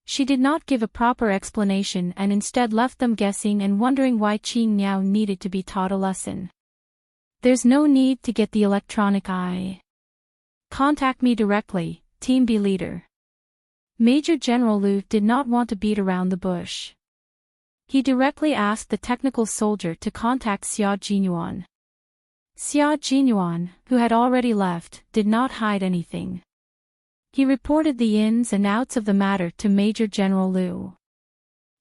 She did not give a proper explanation and instead left them guessing and wondering why Qin Niao needed to be taught a lesson. There's no need to get the electronic eye. Contact me directly, Team B leader. Major General Liu did not want to beat around the bush. He directly asked the technical soldier to contact Xia Jinyuan. Xia Jinyuan, who had already left, did not hide anything. He reported the ins and outs of the matter to Major General Liu.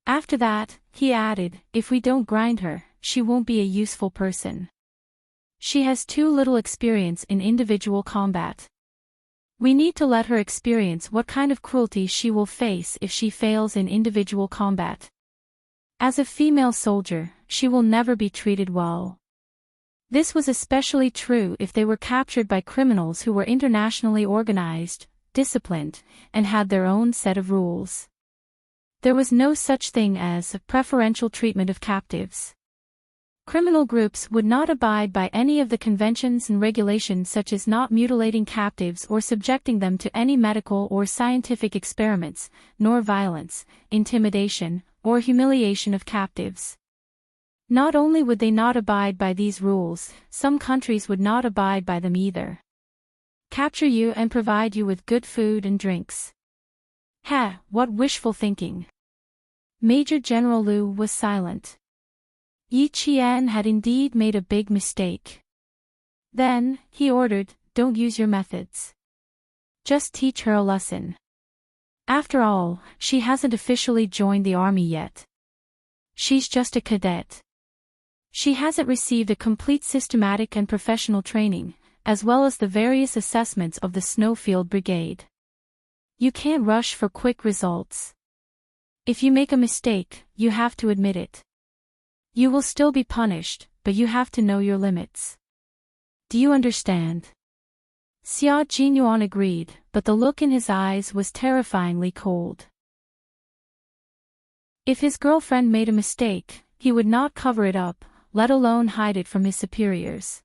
After that, he added, if we don't grind her, she won't be a useful person. She has too little experience in individual combat. We need to let her experience what kind of cruelty she will face if she fails in individual combat. As a female soldier, she will never be treated well. This was especially true if they were captured by criminals who were internationally organized, disciplined, and had their own set of rules. There was no such thing as preferential treatment of captives. Criminal groups would not abide by any of the conventions and regulations such as not mutilating captives or subjecting them to any medical or scientific experiments, nor violence, intimidation, or humiliation of captives. Not only would they not abide by these rules, some countries would not abide by them either. Capture you and provide you with good food and drinks. What wishful thinking. Major General Liu was silent. Yi Qian had indeed made a big mistake. Then, he ordered, don't use your methods. Just teach her a lesson. After all, she hasn't officially joined the army yet. She's just a cadet. She hasn't received a complete systematic and professional training, as well as the various assessments of the Snowfield Brigade. You can't rush for quick results. If you make a mistake, you have to admit it. You will still be punished, but you have to know your limits. Do you understand? Xia Jinyuan agreed, but the look in his eyes was terrifyingly cold. If his girlfriend made a mistake, he would not cover it up, let alone hide it from his superiors.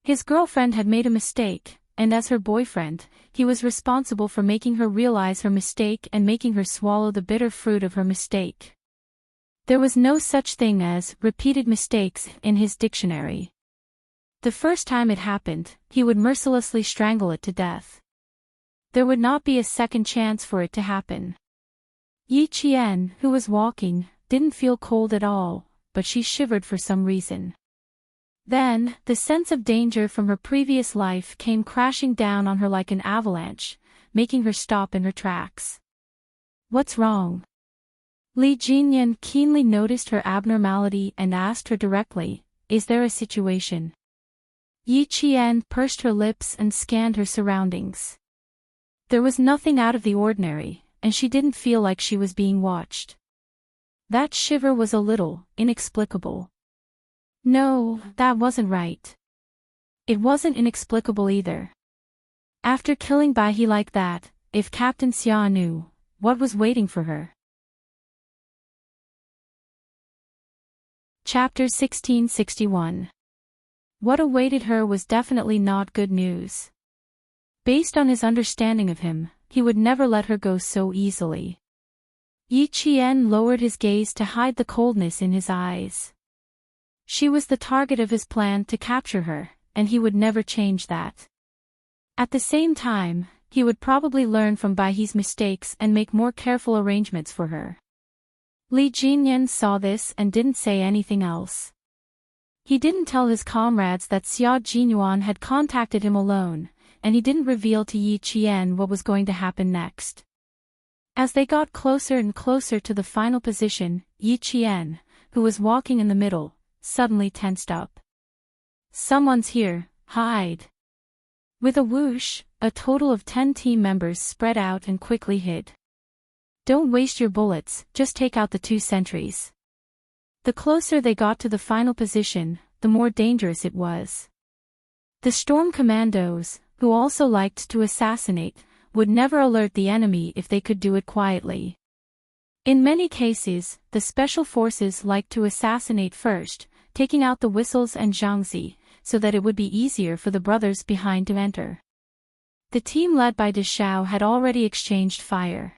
His girlfriend had made a mistake, and as her boyfriend, he was responsible for making her realize her mistake and making her swallow the bitter fruit of her mistake. There was no such thing as repeated mistakes in his dictionary. The first time it happened, he would mercilessly strangle it to death. There would not be a second chance for it to happen. Yi Qian, who was walking, didn't feel cold at all, but she shivered for some reason. Then, the sense of danger from her previous life came crashing down on her like an avalanche, making her stop in her tracks. What's wrong? Li Jinyan keenly noticed her abnormality and asked her directly, is there a situation? Yi Qian pursed her lips and scanned her surroundings. There was nothing out of the ordinary, and she didn't feel like she was being watched. That shiver was a little inexplicable. No, that wasn't right. It wasn't inexplicable either. After killing Bai He like that, if Captain Xia knew what was waiting for her. Chapter 1661. What awaited her was definitely not good news. Based on his understanding of him, he would never let her go so easily. Yi Qian lowered his gaze to hide the coldness in his eyes. She was the target of his plan to capture her, and he would never change that. At the same time, he would probably learn from Bai He's mistakes and make more careful arrangements for her. Li Jinyan saw this and didn't say anything else. He didn't tell his comrades that Xia Jinyuan had contacted him alone, and he didn't reveal to Yi Qian what was going to happen next. As they got closer and closer to the final position, Yi Qian, who was walking in the middle, suddenly tensed up. Someone's here, hide. With a whoosh, a total of 10 team members spread out and quickly hid. Don't waste your bullets, just take out the 2 sentries. The closer they got to the final position, the more dangerous it was. The storm commandos, who also liked to assassinate, would never alert the enemy if they could do it quietly. In many cases, the special forces liked to assassinate first, taking out the whistles and Jiangzi, so that it would be easier for the brothers behind to enter. The team led by Deshao had already exchanged fire.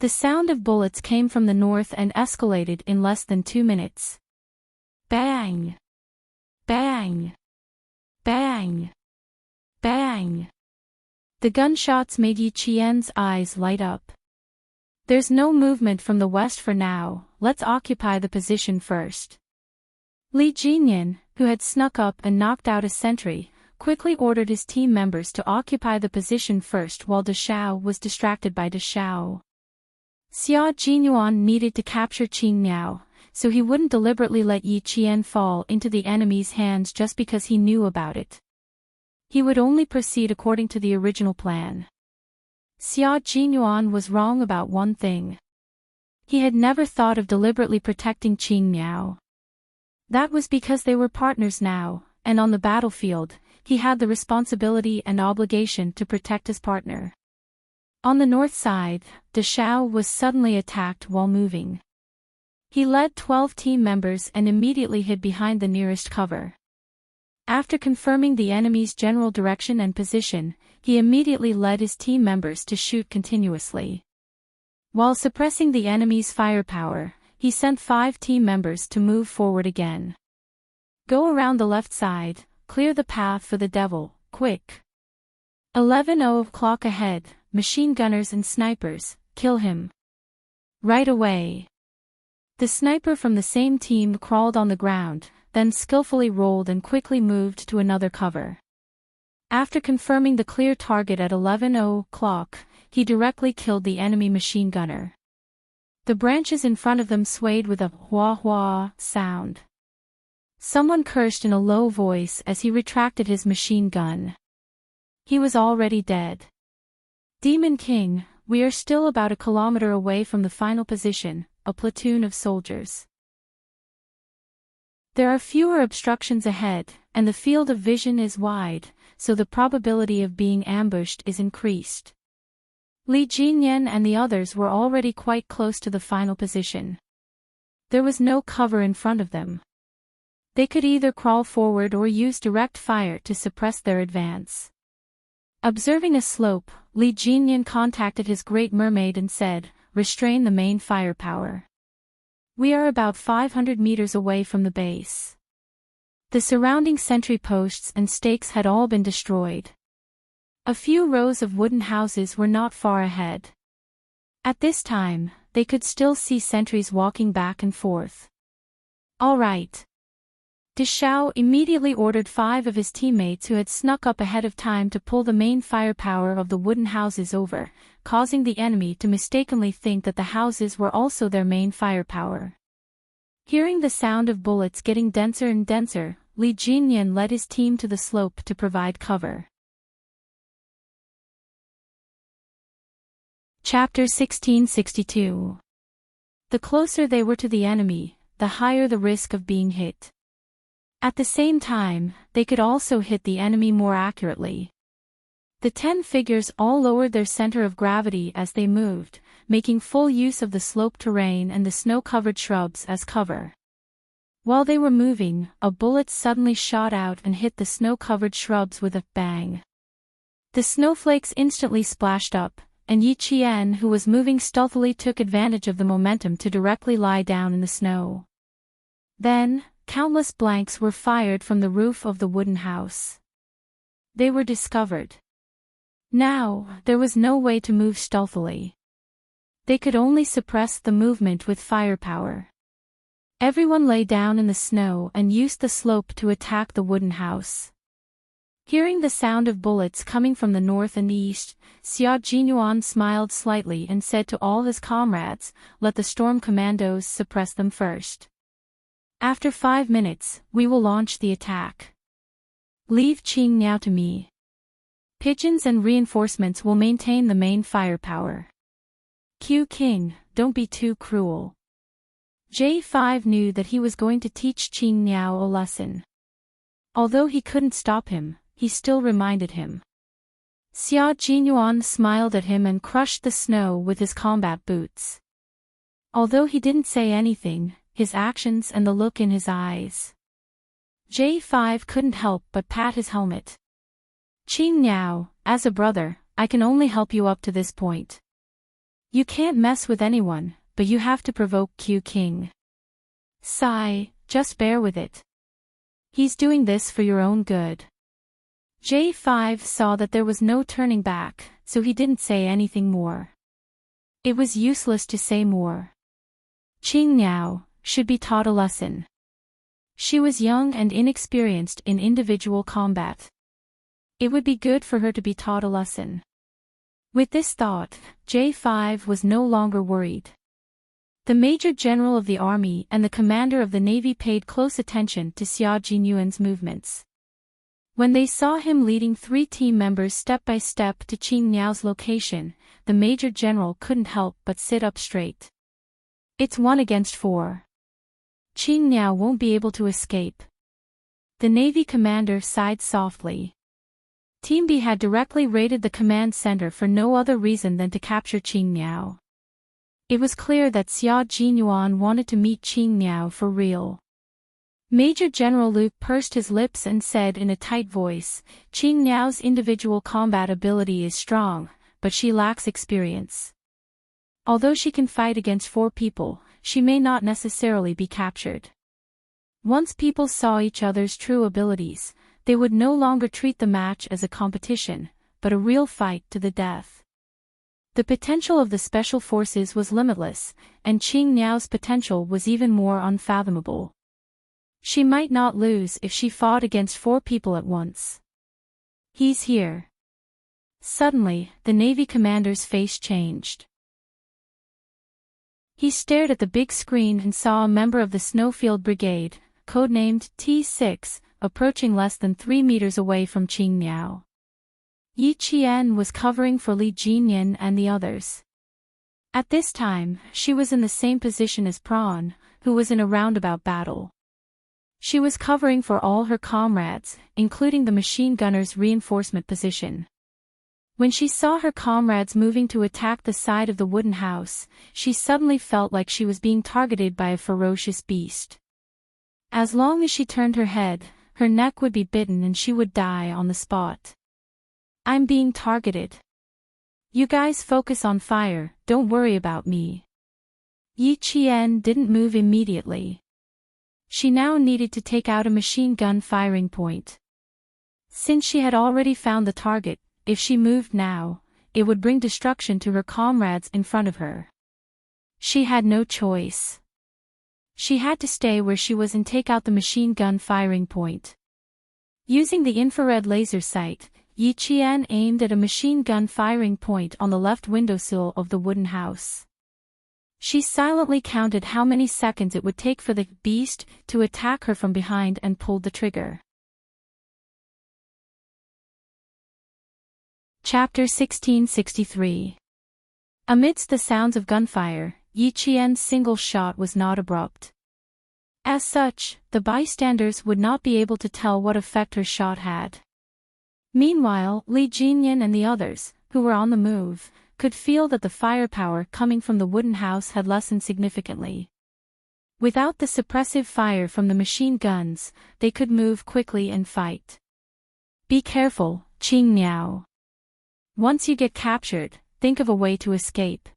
The sound of bullets came from the north and escalated in less than 2 minutes. Bang! Bang! Bang! Bang! The gunshots made Yi Qian's eyes light up. There's no movement from the west for now, let's occupy the position first. Li Jinyan, who had snuck up and knocked out a sentry, quickly ordered his team members to occupy the position first while Deshao was distracted by Deshao. Xia Jinyuan needed to capture Qing Miao, so he wouldn't deliberately let Yi Qian fall into the enemy's hands just because he knew about it. He would only proceed according to the original plan. Xia Jinyuan was wrong about one thing. He had never thought of deliberately protecting Qing Miao. That was because they were partners now, and on the battlefield, he had the responsibility and obligation to protect his partner. On the north side, Deshao was suddenly attacked while moving. He led 12 team members and immediately hid behind the nearest cover. After confirming the enemy's general direction and position, he immediately led his team members to shoot continuously. While suppressing the enemy's firepower, he sent 5 team members to move forward again. Go around the left side, clear the path for the devil, quick. 11:00 ahead, machine gunners and snipers, kill him. Right away. The sniper from the same team crawled on the ground, then skillfully rolled and quickly moved to another cover. After confirming the clear target at 11:00, he directly killed the enemy machine gunner. The branches in front of them swayed with a hua-hua sound. Someone cursed in a low voice as he retracted his machine gun. He was already dead. Demon King, we are still about a kilometer away from the final position, a platoon of soldiers. There are fewer obstructions ahead, and the field of vision is wide, so the probability of being ambushed is increased. Li Jinyan and the others were already quite close to the final position. There was no cover in front of them. They could either crawl forward or use direct fire to suppress their advance. Observing a slope, Li Jinyan contacted his Great Mermaid and said, "Restrain the main firepower. We are about 500 meters away from the base." The surrounding sentry posts and stakes had all been destroyed. A few rows of wooden houses were not far ahead. At this time, they could still see sentries walking back and forth. All right. Deshao immediately ordered 5 of his teammates who had snuck up ahead of time to pull the main firepower of the wooden houses over, causing the enemy to mistakenly think that the houses were also their main firepower. Hearing the sound of bullets getting denser and denser, Li Jinyan led his team to the slope to provide cover. Chapter 1662. The closer they were to the enemy, the higher the risk of being hit. At the same time, they could also hit the enemy more accurately. The 10 figures all lowered their center of gravity as they moved, making full use of the sloped terrain and the snow-covered shrubs as cover. While they were moving, a bullet suddenly shot out and hit the snow-covered shrubs with a bang. The snowflakes instantly splashed up, and Yi Qian, who was moving stealthily, took advantage of the momentum to directly lie down in the snow. Then, countless blanks were fired from the roof of the wooden house. They were discovered. Now, there was no way to move stealthily. They could only suppress the movement with firepower. Everyone lay down in the snow and used the slope to attack the wooden house. Hearing the sound of bullets coming from the north and east, Xia Jinyuan smiled slightly and said to all his comrades, "Let the storm commandos suppress them first. After 5 minutes, we will launch the attack. Leave Qing Miao to me. Pigeons and reinforcements will maintain the main firepower. Q King, don't be too cruel. J5 knew that he was going to teach Qing Niao a lesson. Although he couldn't stop him, he still reminded him. Xia Jinyuan smiled at him and crushed the snow with his combat boots. Although he didn't say anything, his actions and the look in his eyes. J5 couldn't help but pat his helmet. Qing Niao, as a brother, I can only help you up to this point. You can't mess with anyone, but you have to provoke Q King. Sigh, just bear with it. He's doing this for your own good. J5 saw that there was no turning back, so he didn't say anything more. It was useless to say more. Qing Niao should be taught a lesson. She was young and inexperienced in individual combat. It would be good for her to be taught a lesson. With this thought, J5 was no longer worried. The Major General of the Army and the Commander of the Navy paid close attention to Xia Jinyuan's movements. When they saw him leading 3 team members step by step to Qing Niao's location, the Major General couldn't help but sit up straight. It's 1 against 4. Qing Niao won't be able to escape. The Navy commander sighed softly. Team B had directly raided the command center for no other reason than to capture Qing Niao. It was clear that Xia Jinyuan wanted to meet Qing Niao for real. Major General Luke pursed his lips and said in a tight voice, Qing Niao's individual combat ability is strong, but she lacks experience. Although she can fight against 4 people, she may not necessarily be captured. Once people saw each other's true abilities, they would no longer treat the match as a competition, but a real fight to the death. The potential of the special forces was limitless, and Qing Niao's potential was even more unfathomable. She might not lose if she fought against 4 people at once. He's here. Suddenly, the Navy commander's face changed. He stared at the big screen and saw a member of the Snowfield Brigade, codenamed T6, approaching less than 3 meters away from Qing Niao. Yi Qian was covering for Li Jinyan and the others. At this time, she was in the same position as Prawn, who was in a roundabout battle. She was covering for all her comrades, including the machine gunner's reinforcement position. When she saw her comrades moving to attack the side of the wooden house, she suddenly felt like she was being targeted by a ferocious beast. As long as she turned her head, her neck would be bitten and she would die on the spot. I'm being targeted. You guys focus on fire, don't worry about me. Yi Qian didn't move immediately. She now needed to take out a machine gun firing point. Since she had already found the target, if she moved now, it would bring destruction to her comrades in front of her. She had no choice. She had to stay where she was and take out the machine gun firing point. Using the infrared laser sight, Yi Qian aimed at a machine gun firing point on the left windowsill of the wooden house. She silently counted how many seconds it would take for the beast to attack her from behind and pulled the trigger. Chapter 1663. Amidst the sounds of gunfire, Yi Qian's single shot was not abrupt. As such, the bystanders would not be able to tell what effect her shot had. Meanwhile, Li Jinyan and the others, who were on the move, could feel that the firepower coming from the wooden house had lessened significantly. Without the suppressive fire from the machine guns, they could move quickly and fight. Be careful, Qing Niao. Once you get captured, think of a way to escape.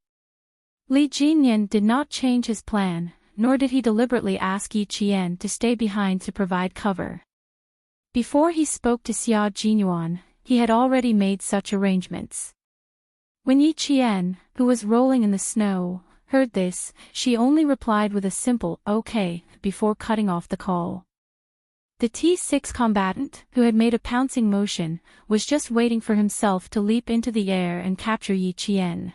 Li Jinyan did not change his plan, nor did he deliberately ask Yi Qian to stay behind to provide cover. Before he spoke to Xia Jinyuan, he had already made such arrangements. When Yi Qian, who was rolling in the snow, heard this, she only replied with a simple "okay" before cutting off the call. The T6 combatant, who had made a pouncing motion, was just waiting for himself to leap into the air and capture Yi Qian.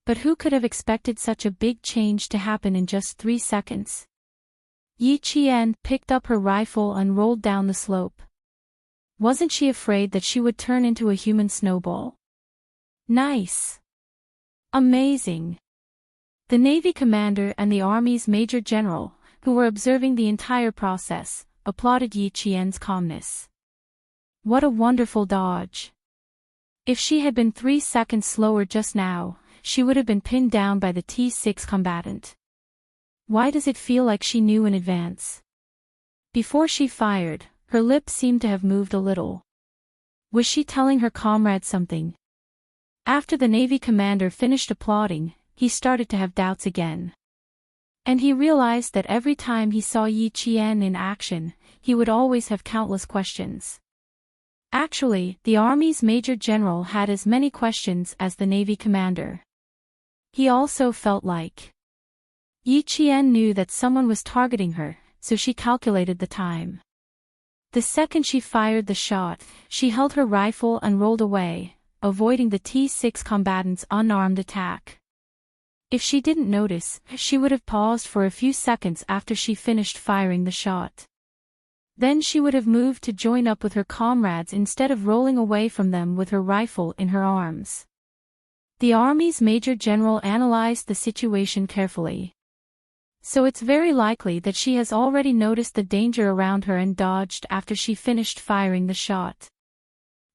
But who could have expected such a big change to happen in just 3 seconds? Yi Qian picked up her rifle and rolled down the slope. Wasn't she afraid that she would turn into a human snowball? Nice. Amazing. The Navy commander and the Army's Major General, who were observing the entire process, applauded Yi Qian's calmness. What a wonderful dodge. If she had been 3 seconds slower just now, she would have been pinned down by the T6 combatant. Why does it feel like she knew in advance? Before she fired, her lips seemed to have moved a little. Was she telling her comrade something? After the Navy commander finished applauding, he started to have doubts again. And he realized that every time he saw Yi Qian in action, he would always have countless questions. Actually, the Army's Major General had as many questions as the Navy commander. He also felt like Yi Qian knew that someone was targeting her, so she calculated the time. The second she fired the shot, she held her rifle and rolled away, avoiding the T6 combatant's unarmed attack. If she didn't notice, she would have paused for a few seconds after she finished firing the shot. Then she would have moved to join up with her comrades instead of rolling away from them with her rifle in her arms. The Army's Major General analyzed the situation carefully. So it's very likely that she has already noticed the danger around her and dodged after she finished firing the shot.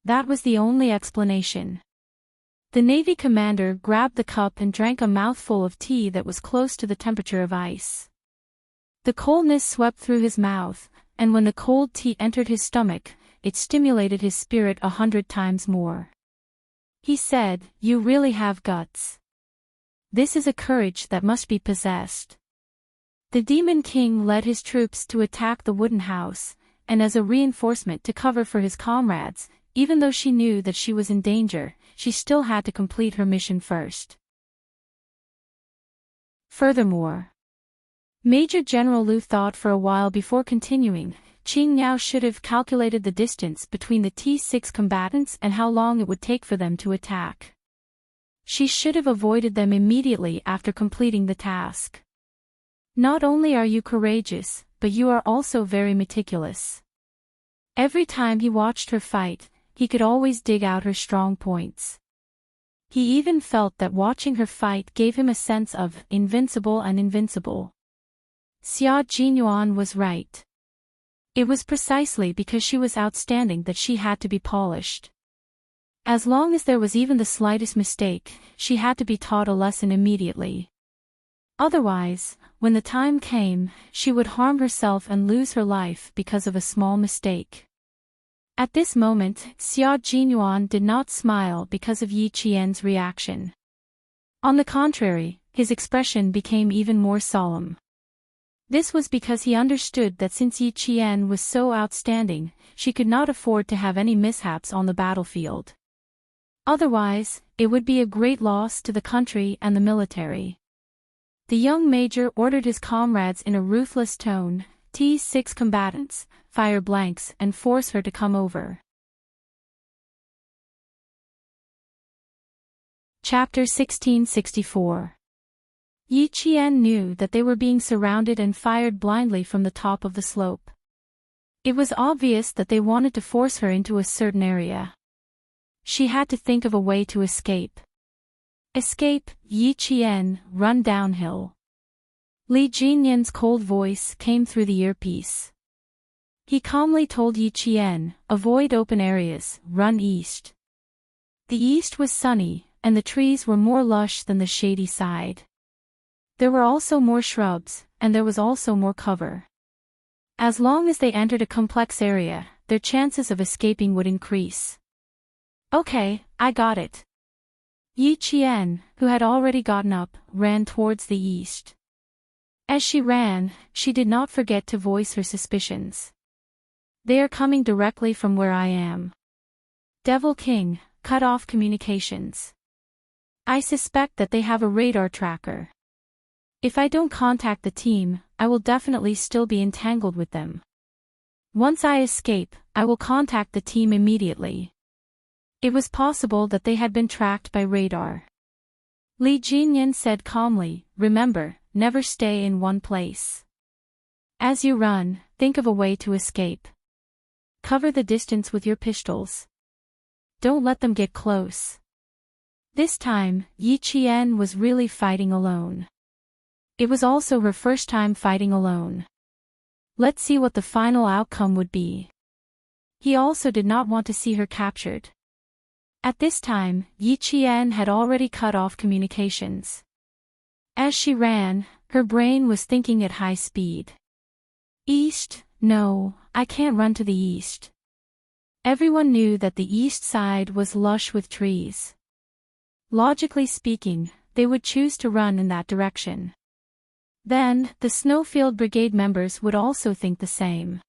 That was the only explanation. The Navy commander grabbed the cup and drank a mouthful of tea that was close to the temperature of ice. The coldness swept through his mouth, and when the cold tea entered his stomach, it stimulated his spirit 100 times more. He said, "You really have guts. This is a courage that must be possessed." The Demon King led his troops to attack the wooden house, and as a reinforcement to cover for his comrades, even though she knew that she was in danger, she still had to complete her mission first. Furthermore, Major General Liu thought for a while before continuing. Qing Niao should have calculated the distance between the T6 combatants and how long it would take for them to attack. She should have avoided them immediately after completing the task. Not only are you courageous, but you are also very meticulous. Every time he watched her fight, he could always dig out her strong points. He even felt that watching her fight gave him a sense of invincible and invincible. Xia Jinyuan was right. It was precisely because she was outstanding that she had to be polished. As long as there was even the slightest mistake, she had to be taught a lesson immediately. Otherwise, when the time came, she would harm herself and lose her life because of a small mistake. At this moment, Xia Jinyuan did not smile because of Yi Qian's reaction. On the contrary, his expression became even more solemn. This was because he understood that since Yi Qian was so outstanding, she could not afford to have any mishaps on the battlefield. Otherwise, it would be a great loss to the country and the military. The young major ordered his comrades in a ruthless tone, T6 combatants, fire blanks and force her to come over. Chapter 1664. Yi Qian knew that they were being surrounded and fired blindly from the top of the slope. It was obvious that they wanted to force her into a certain area. She had to think of a way to escape. Escape, Yi Qian, run downhill. Li Jinyan's cold voice came through the earpiece. He calmly told Yi Qian, avoid open areas, run east. The east was sunny, and the trees were more lush than the shady side. There were also more shrubs, and there was also more cover. As long as they entered a complex area, their chances of escaping would increase. Okay, I got it. Yi Qian, who had already gotten up, ran towards the east. As she ran, she did not forget to voice her suspicions. They are coming directly from where I am. Devil King, cut off communications. I suspect that they have a radar tracker. If I don't contact the team, I will definitely still be entangled with them. Once I escape, I will contact the team immediately. It was possible that they had been tracked by radar. Li Jinyan said calmly, remember, never stay in one place. As you run, think of a way to escape. Cover the distance with your pistols. Don't let them get close. This time, Yi Qian was really fighting alone. It was also her first time fighting alone. Let's see what the final outcome would be. He also did not want to see her captured. At this time, Yi Qian had already cut off communications. As she ran, her brain was thinking at high speed. East? No, I can't run to the east. Everyone knew that the east side was lush with trees. Logically speaking, they would choose to run in that direction. Then, the Snowfield Brigade members would also think the same.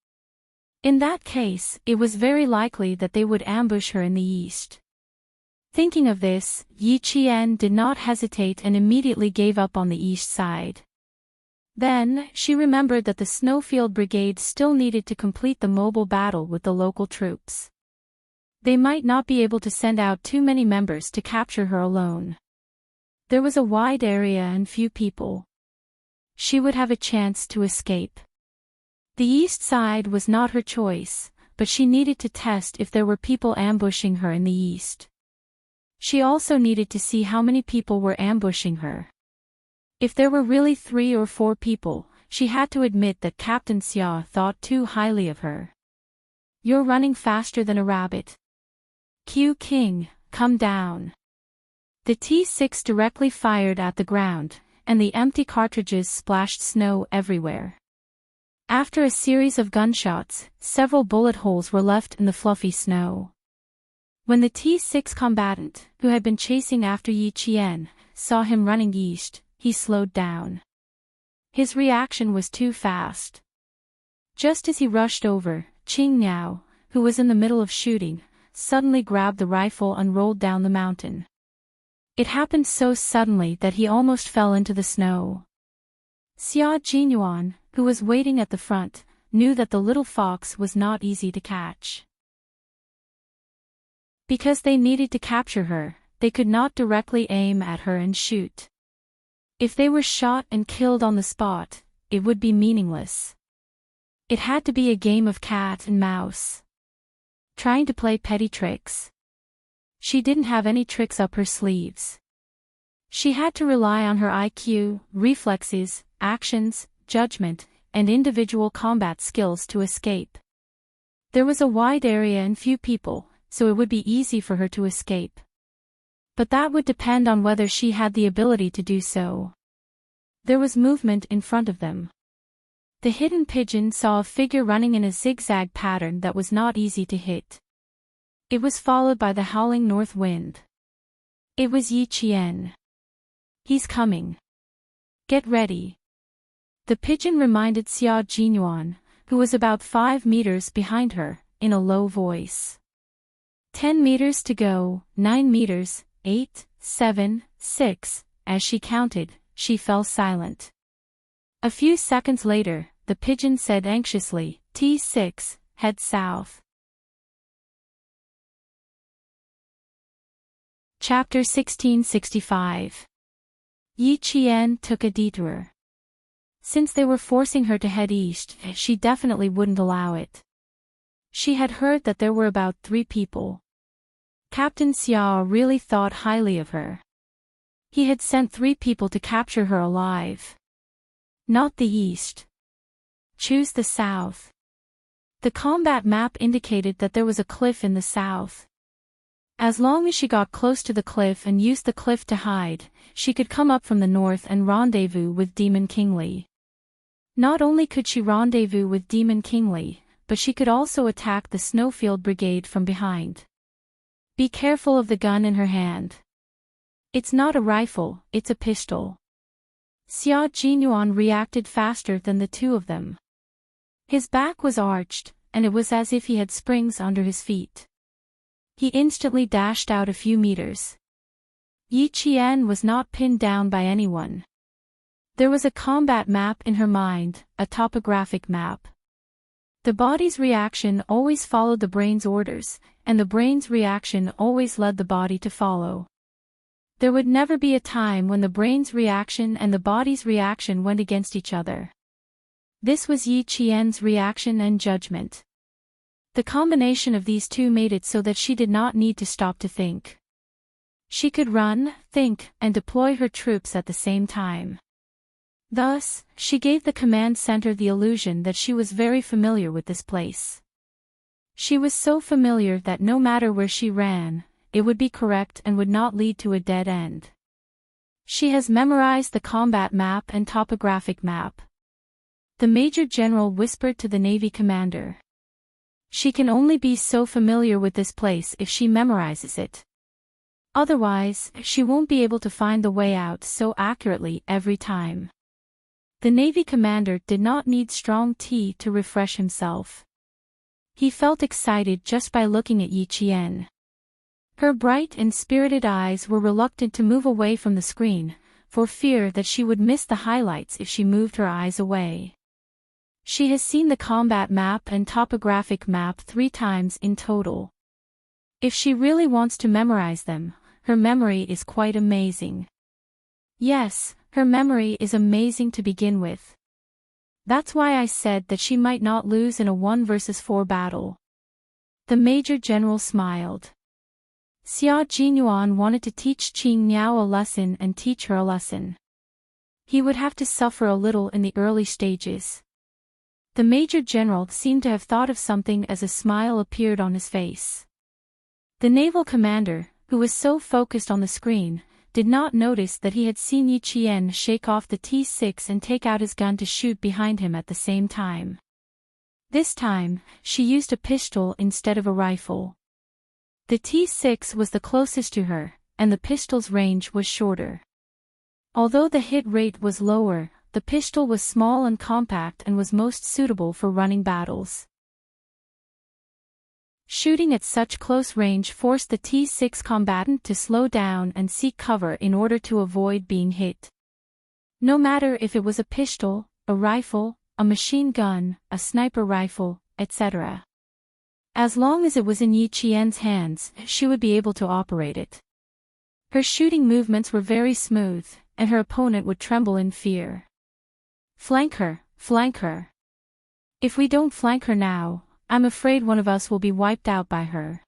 In that case, it was very likely that they would ambush her in the east. Thinking of this, Yi Qian did not hesitate and immediately gave up on the east side. Then, she remembered that the Snowfield Brigade still needed to complete the mobile battle with the local troops. They might not be able to send out too many members to capture her alone. There was a wide area and few people. She would have a chance to escape. The east side was not her choice, but she needed to test if there were people ambushing her in the east. She also needed to see how many people were ambushing her. If there were really 3 or 4 people, she had to admit that Captain Xia thought too highly of her. You're running faster than a rabbit. Q King, come down. The T6 directly fired at the ground, and the empty cartridges splashed snow everywhere. After a series of gunshots, several bullet holes were left in the fluffy snow. When the T6 combatant, who had been chasing after Yi Qian, saw him running east, he slowed down. His reaction was too fast. Just as he rushed over, Qing Niao, who was in the middle of shooting, suddenly grabbed the rifle and rolled down the mountain. It happened so suddenly that he almost fell into the snow. Xia Jinyuan, who was waiting at the front, knew that the little fox was not easy to catch. Because they needed to capture her, they could not directly aim at her and shoot. If they were shot and killed on the spot, it would be meaningless. It had to be a game of cat and mouse. Trying to play petty tricks. She didn't have any tricks up her sleeves. She had to rely on her IQ, reflexes, actions, judgment, and individual combat skills to escape. There was a wide area and few people, so it would be easy for her to escape. But that would depend on whether she had the ability to do so. There was movement in front of them. The hidden pigeon saw a figure running in a zigzag pattern that was not easy to hit. It was followed by the howling north wind. It was Yi Qian. He's coming. Get ready. The pigeon reminded Xia Jinyuan, who was about 5 meters behind her, in a low voice. 10 meters to go, 9 meters, 8, 7, 6, as she counted, she fell silent. A few seconds later, the pigeon said anxiously, T6, head south. Chapter 1665. Yi Qian took a detour. Since they were forcing her to head east, she definitely wouldn't allow it. She had heard that there were about 3 people. Captain Xia really thought highly of her. He had sent 3 people to capture her alive. Not the east. Choose the south. The combat map indicated that there was a cliff in the south. As long as she got close to the cliff and used the cliff to hide, she could come up from the north and rendezvous with Demon Kingly. Not only could she rendezvous with Demon Kingly, but she could also attack the Snowfield Brigade from behind. Be careful of the gun in her hand. It's not a rifle, it's a pistol. Xia Jinyuan reacted faster than the 2 of them. His back was arched, and it was as if he had springs under his feet. He instantly dashed out a few meters. Yi Qian was not pinned down by anyone. There was a combat map in her mind, a topographic map. The body's reaction always followed the brain's orders, and the brain's reaction always led the body to follow. There would never be a time when the brain's reaction and the body's reaction went against each other. This was Yi Qian's reaction and judgment. The combination of these 2 made it so that she did not need to stop to think. She could run, think, and deploy her troops at the same time. Thus, she gave the command center the illusion that she was very familiar with this place. She was so familiar that no matter where she ran, it would be correct and would not lead to a dead end. She has memorized the combat map and topographic map. The Major General whispered to the Navy commander. She can only be so familiar with this place if she memorizes it. Otherwise, she won't be able to find the way out so accurately every time. The Navy commander did not need strong tea to refresh himself. He felt excited just by looking at Yi Qian. Her bright and spirited eyes were reluctant to move away from the screen, for fear that she would miss the highlights if she moved her eyes away. She has seen the combat map and topographic map 3 times in total. If she really wants to memorize them, her memory is quite amazing. Yes, her memory is amazing to begin with. That's why I said that she might not lose in a 1 versus 4 battle. The Major General smiled. Xia Jinyuan wanted to teach Qing Miao a lesson and teach her a lesson. He would have to suffer a little in the early stages. The Major General seemed to have thought of something as a smile appeared on his face. The naval commander, who was so focused on the screen, did not notice that he had seen Yi Qian shake off the T6 and take out his gun to shoot behind him at the same time. This time, she used a pistol instead of a rifle. The T6 was the closest to her, and the pistol's range was shorter. Although the hit rate was lower, the pistol was small and compact and was most suitable for running battles. Shooting at such close range forced the T6 combatant to slow down and seek cover in order to avoid being hit. No matter if it was a pistol, a rifle, a machine gun, a sniper rifle, etc. As long as it was in Yi Qian's hands, she would be able to operate it. Her shooting movements were very smooth, and her opponent would tremble in fear. Flank her, flank her. If we don't flank her now, I'm afraid one of us will be wiped out by her.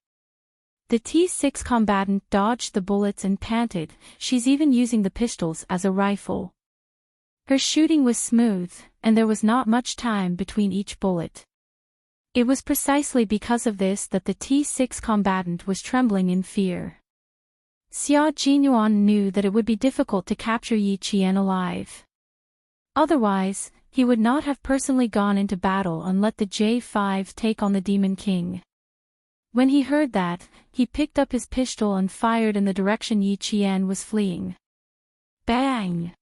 The T6 combatant dodged the bullets and panted, she's even using the pistols as a rifle. Her shooting was smooth, and there was not much time between each bullet. It was precisely because of this that the T6 combatant was trembling in fear. Xia Jinyuan knew that it would be difficult to capture Yi Qian alive. Otherwise, he would not have personally gone into battle and let the J5 take on the Demon King. When he heard that, he picked up his pistol and fired in the direction Yi Qian was fleeing. Bang!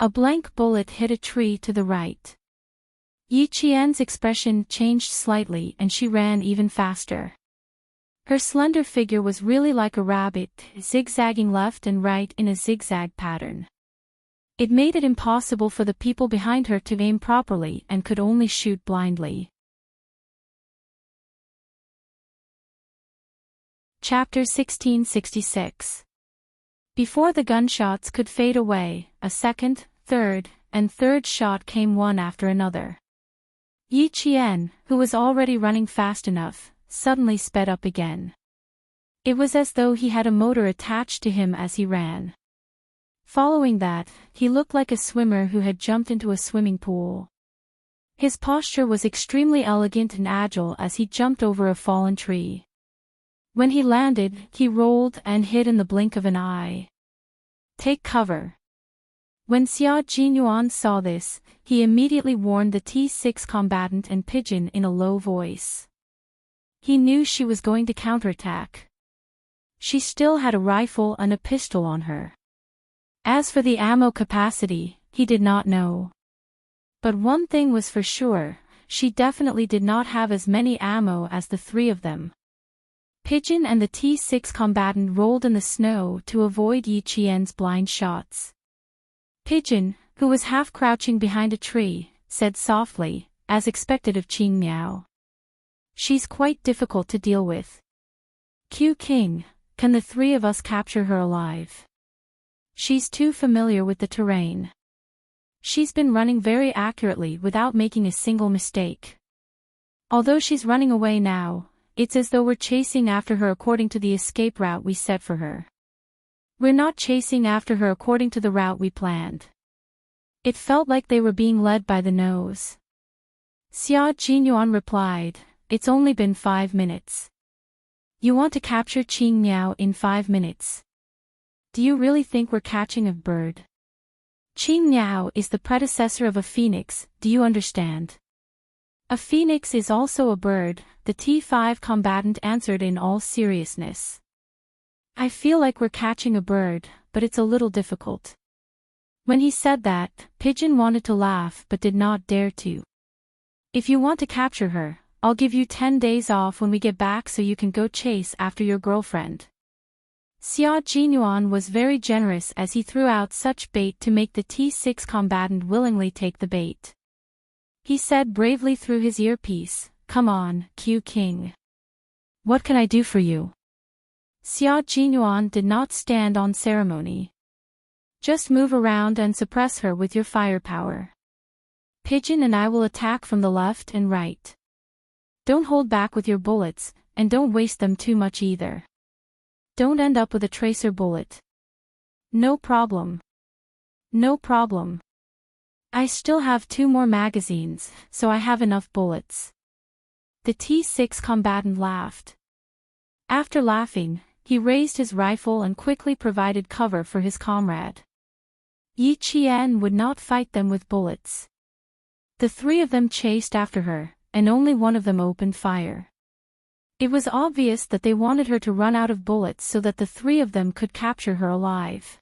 A blank bullet hit a tree to the right. Yi Qian's expression changed slightly and she ran even faster. Her slender figure was really like a rabbit, zigzagging left and right in a zigzag pattern. It made it impossible for the people behind her to aim properly and could only shoot blindly. Chapter 1666. Before the gunshots could fade away, a second, third, and third shot came one after another. Yi Qian, who was already running fast enough, suddenly sped up again. It was as though he had a motor attached to him as he ran. Following that, he looked like a swimmer who had jumped into a swimming pool. His posture was extremely elegant and agile as he jumped over a fallen tree. When he landed, he rolled and hid in the blink of an eye. Take cover. When Xia Jinyuan saw this, he immediately warned the T6 combatant and Pigeon in a low voice. He knew she was going to counterattack. She still had a rifle and a pistol on her. As for the ammo capacity, he did not know. But one thing was for sure, she definitely did not have as many ammo as the 3 of them. Pigeon and the T6 combatant rolled in the snow to avoid Yi Qian's blind shots. Pigeon, who was half crouching behind a tree, said softly, as expected of Qing Miao. She's quite difficult to deal with. Q King, can the 3 of us capture her alive? She's too familiar with the terrain. She's been running very accurately without making a single mistake. Although she's running away now, it's as though we're chasing after her according to the escape route we set for her. We're not chasing after her according to the route we planned. It felt like they were being led by the nose. Xia Jinyuan replied, it's only been 5 minutes. You want to capture Qing Miao in 5 minutes? Do you really think we're catching a bird? Qing Miao is the predecessor of a phoenix, do you understand? A phoenix is also a bird, the T5 combatant answered in all seriousness. I feel like we're catching a bird, but it's a little difficult. When he said that, Pigeon wanted to laugh but did not dare to. If you want to capture her, I'll give you 10 days off when we get back so you can go chase after your girlfriend. Xia Jinyuan was very generous as he threw out such bait to make the T6 combatant willingly take the bait. He said bravely through his earpiece, come on, Q King. What can I do for you? Xia Jinyuan did not stand on ceremony. Just move around and suppress her with your firepower. Pigeon and I will attack from the left and right. Don't hold back with your bullets, and don't waste them too much either. Don't end up with a tracer bullet. No problem. No problem. I still have 2 more magazines, so I have enough bullets. The T6 combatant laughed. After laughing, he raised his rifle and quickly provided cover for his comrade. Yi Qian would not fight them with bullets. The 3 of them chased after her, and only one of them opened fire. It was obvious that they wanted her to run out of bullets so that the 3 of them could capture her alive.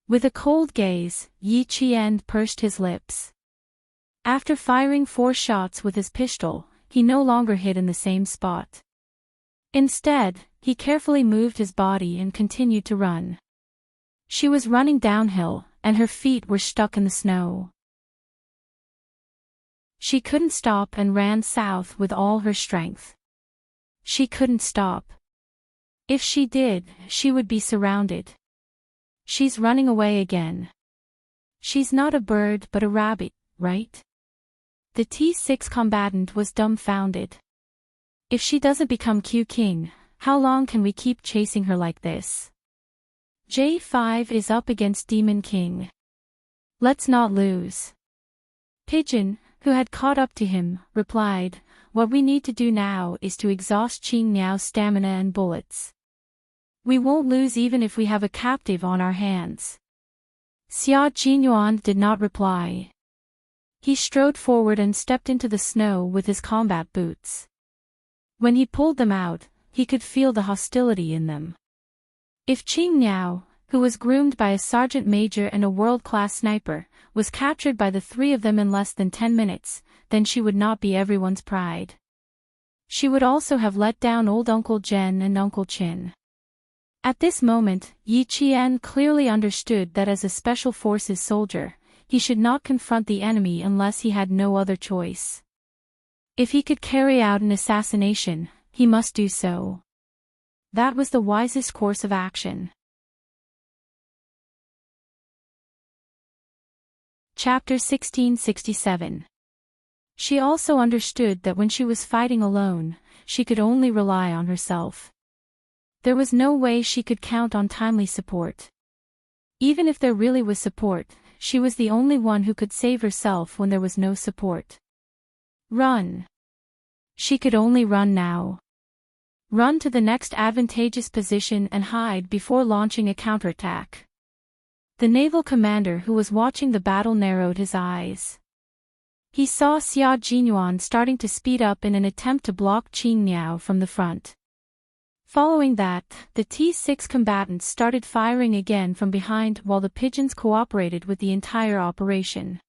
With a cold gaze, Yi Qian pursed his lips. After firing 4 shots with his pistol, he no longer hit in the same spot. Instead, he carefully moved his body and continued to run. She was running downhill, and her feet were stuck in the snow. She couldn't stop and ran south with all her strength. She couldn't stop. If she did, she would be surrounded. She's running away again. She's not a bird but a rabbit, right? The T6 combatant was dumbfounded. If she doesn't become Q King, how long can we keep chasing her like this? J5 is up against Demon King. Let's not lose. Pigeon, who had caught up to him, replied, what we need to do now is to exhaust Qing Miao's stamina and bullets. We won't lose even if we have a captive on our hands. Xia Jinyuan did not reply. He strode forward and stepped into the snow with his combat boots. When he pulled them out, he could feel the hostility in them. If Qing Miao, who was groomed by a sergeant major and a world-class sniper, was captured by the 3 of them in less than 10 minutes, then she would not be everyone's pride. She would also have let down old Uncle Jen and Uncle Chin. At this moment, Yi Qian clearly understood that as a Special Forces soldier, he should not confront the enemy unless he had no other choice. If he could carry out an assassination, he must do so. That was the wisest course of action. Chapter 1667. She also understood that when she was fighting alone, she could only rely on herself. There was no way she could count on timely support. Even if there really was support, she was the only one who could save herself when there was no support. Run. She could only run now. Run to the next advantageous position and hide before launching a counterattack. The naval commander who was watching the battle narrowed his eyes. He saw Xia Jinyuan starting to speed up in an attempt to block Qing Miao from the front. Following that, the T6 combatants started firing again from behind while the pigeons cooperated with the entire operation.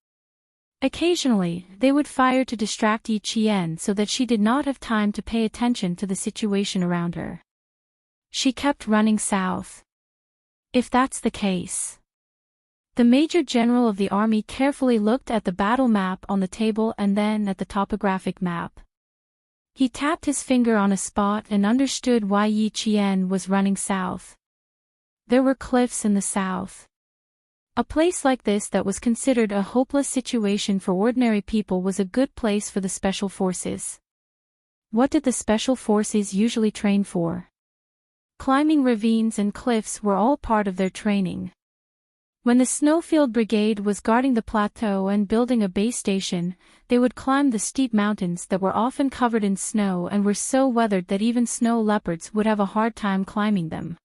Occasionally, they would fire to distract Yi Qian so that she did not have time to pay attention to the situation around her. She kept running south. If that's the case. The Major General of the Army carefully looked at the battle map on the table and then at the topographic map. He tapped his finger on a spot and understood why Yi Qian was running south. There were cliffs in the south. A place like this that was considered a hopeless situation for ordinary people was a good place for the Special Forces. What did the Special Forces usually train for? Climbing ravines and cliffs were all part of their training. When the Snowfield Brigade was guarding the plateau and building a base station, they would climb the steep mountains that were often covered in snow and were so weathered that even snow leopards would have a hard time climbing them.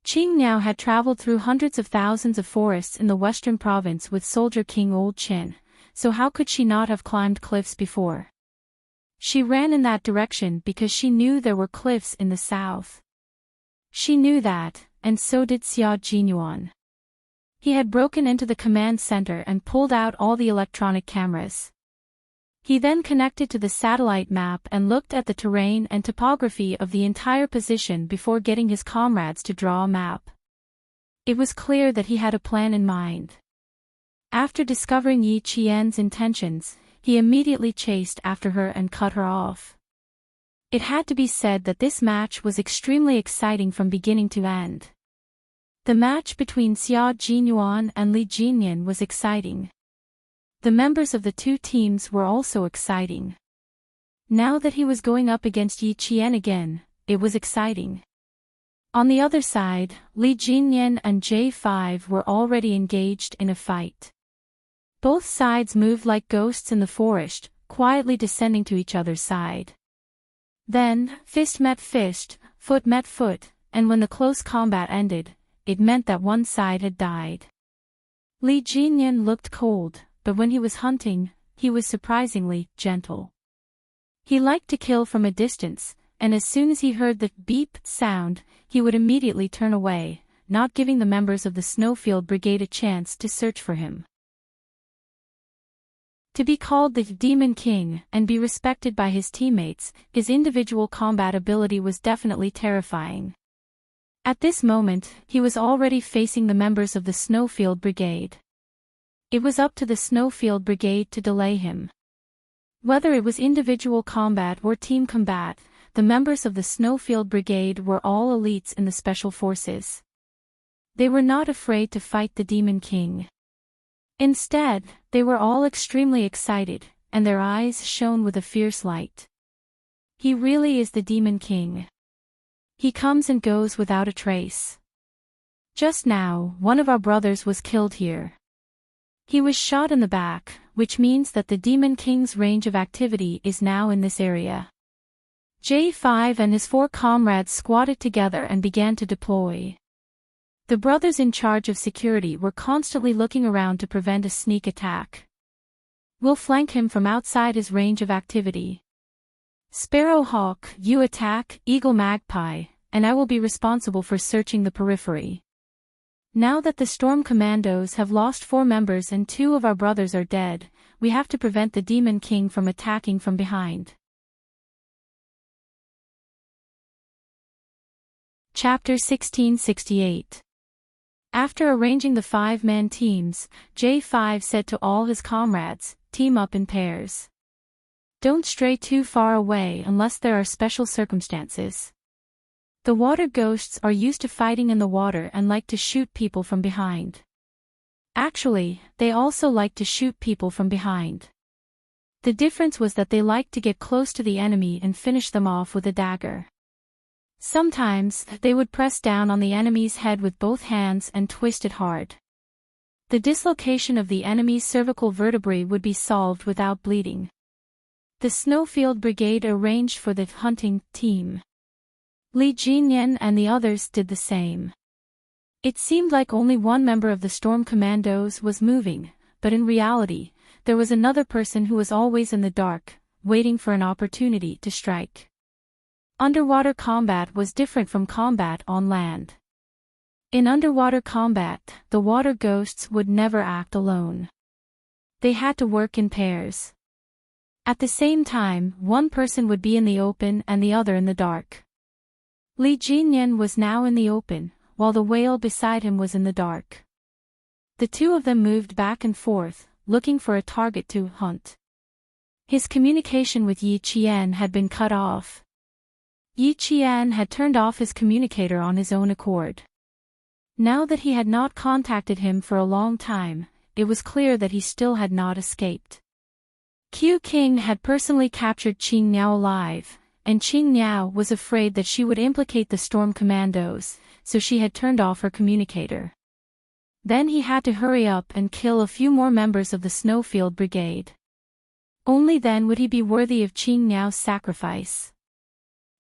Qing Niao had traveled through hundreds of thousands of forests in the western province with Soldier King Old Qin, so how could she not have climbed cliffs before? She ran in that direction because she knew there were cliffs in the south. She knew that, and so did Xia Jinyuan. He had broken into the command center and pulled out all the electronic cameras. He then connected to the satellite map and looked at the terrain and topography of the entire position before getting his comrades to draw a map. It was clear that he had a plan in mind. After discovering Yi Qian's intentions, he immediately chased after her and cut her off. It had to be said that this match was extremely exciting from beginning to end. The match between Xia Jinyuan and Li Jinyan was exciting. The members of the two teams were also exciting. Now that he was going up against Yi Qian again, it was exciting. On the other side, Li Jinyan and J5 were already engaged in a fight. Both sides moved like ghosts in the forest, quietly descending to each other's side. Then, fist met fist, foot met foot, and when the close combat ended, it meant that one side had died. Li Jinyan looked cold, but when he was hunting, he was surprisingly gentle. He liked to kill from a distance, and as soon as he heard the beep sound, he would immediately turn away, not giving the members of the Snowfield Brigade a chance to search for him. To be called the Demon King and be respected by his teammates, his individual combat ability was definitely terrifying. At this moment, he was already facing the members of the Snowfield Brigade. It was up to the Snowfield Brigade to delay him. Whether it was individual combat or team combat, the members of the Snowfield Brigade were all elites in the Special Forces. They were not afraid to fight the Demon King. Instead, they were all extremely excited, and their eyes shone with a fierce light. He really is the Demon King. He comes and goes without a trace. Just now, one of our brothers was killed here. He was shot in the back, which means that the Demon King's range of activity is now in this area. J5 and his 4 comrades squatted together and began to deploy. The brothers in charge of security were constantly looking around to prevent a sneak attack. We'll flank him from outside his range of activity. Sparrowhawk, you attack, Eagle Magpie, and I will be responsible for searching the periphery. Now that the Storm Commandos have lost 4 members and 2 of our brothers are dead, we have to prevent the Demon King from attacking from behind. Chapter 1668. After arranging the 5-man teams, J5 said to all his comrades, team up in pairs. Don't stray too far away unless there are special circumstances. The water ghosts are used to fighting in the water and like to shoot people from behind. Actually, they also like to shoot people from behind. The difference was that they liked to get close to the enemy and finish them off with a dagger. Sometimes, they would press down on the enemy's head with both hands and twist it hard. The dislocation of the enemy's cervical vertebrae would be solved without bleeding. The Snowfield Brigade arranged for the hunting team. Li Jinyan and the others did the same. It seemed like only one member of the Storm Commandos was moving, but in reality, there was another person who was always in the dark, waiting for an opportunity to strike. Underwater combat was different from combat on land. In underwater combat, the water ghosts would never act alone. They had to work in pairs. At the same time, one person would be in the open and the other in the dark. Li Jinyan was now in the open, while the whale beside him was in the dark. The two of them moved back and forth, looking for a target to hunt. His communication with Yi Qian had been cut off. Yi Qian had turned off his communicator on his own accord. Now that he had not contacted him for a long time, it was clear that he still had not escaped. Q King had personally captured Qing Niao alive, and Qing Niao was afraid that she would implicate the storm commandos, so she had turned off her communicator. Then he had to hurry up and kill a few more members of the Snowfield Brigade. Only then would he be worthy of Qing Niao's sacrifice.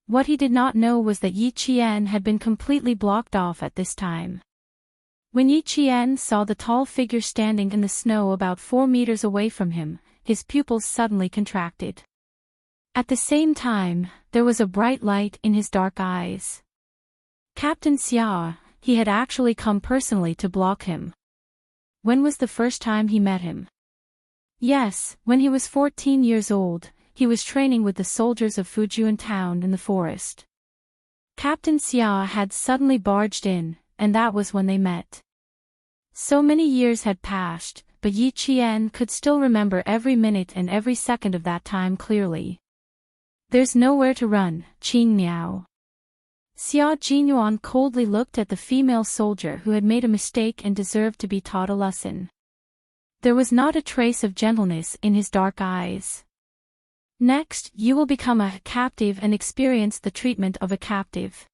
What he did not know was that Yi Qian had been completely blocked off at this time. When Yi Qian saw the tall figure standing in the snow about 4 meters away from him, his pupils suddenly contracted. At the same time, there was a bright light in his dark eyes. Captain Xia, he had actually come personally to block him. When was the first time he met him? Yes, when he was 14 years old, he was training with the soldiers of Fujian town in the forest. Captain Xia had suddenly barged in, and that was when they met. So many years had passed, but Yi Qian could still remember every minute and every second of that time clearly. There's nowhere to run, Qing Niao. Xia Jinyuan coldly looked at the female soldier who had made a mistake and deserved to be taught a lesson. There was not a trace of gentleness in his dark eyes. Next, you will become a captive and experience the treatment of a captive.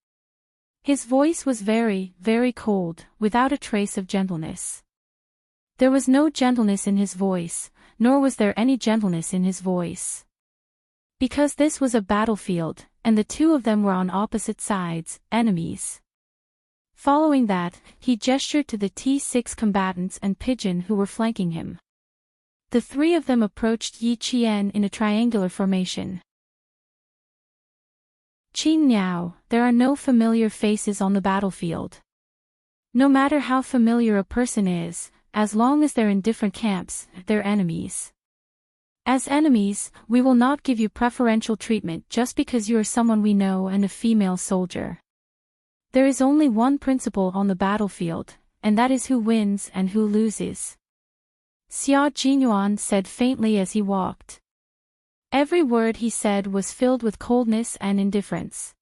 His voice was very, very cold, without a trace of gentleness. There was no gentleness in his voice, nor was there any gentleness in his voice. Because this was a battlefield, and the two of them were on opposite sides, enemies. Following that, he gestured to the T6 combatants and Pigeon who were flanking him. The three of them approached Yi Qian in a triangular formation. Qing Niao, there are no familiar faces on the battlefield. No matter how familiar a person is, as long as they're in different camps, they're enemies. As enemies, we will not give you preferential treatment just because you are someone we know and a female soldier. There is only one principle on the battlefield, and that is who wins and who loses. Xia Jinyuan said faintly as he walked. Every word he said was filled with coldness and indifference.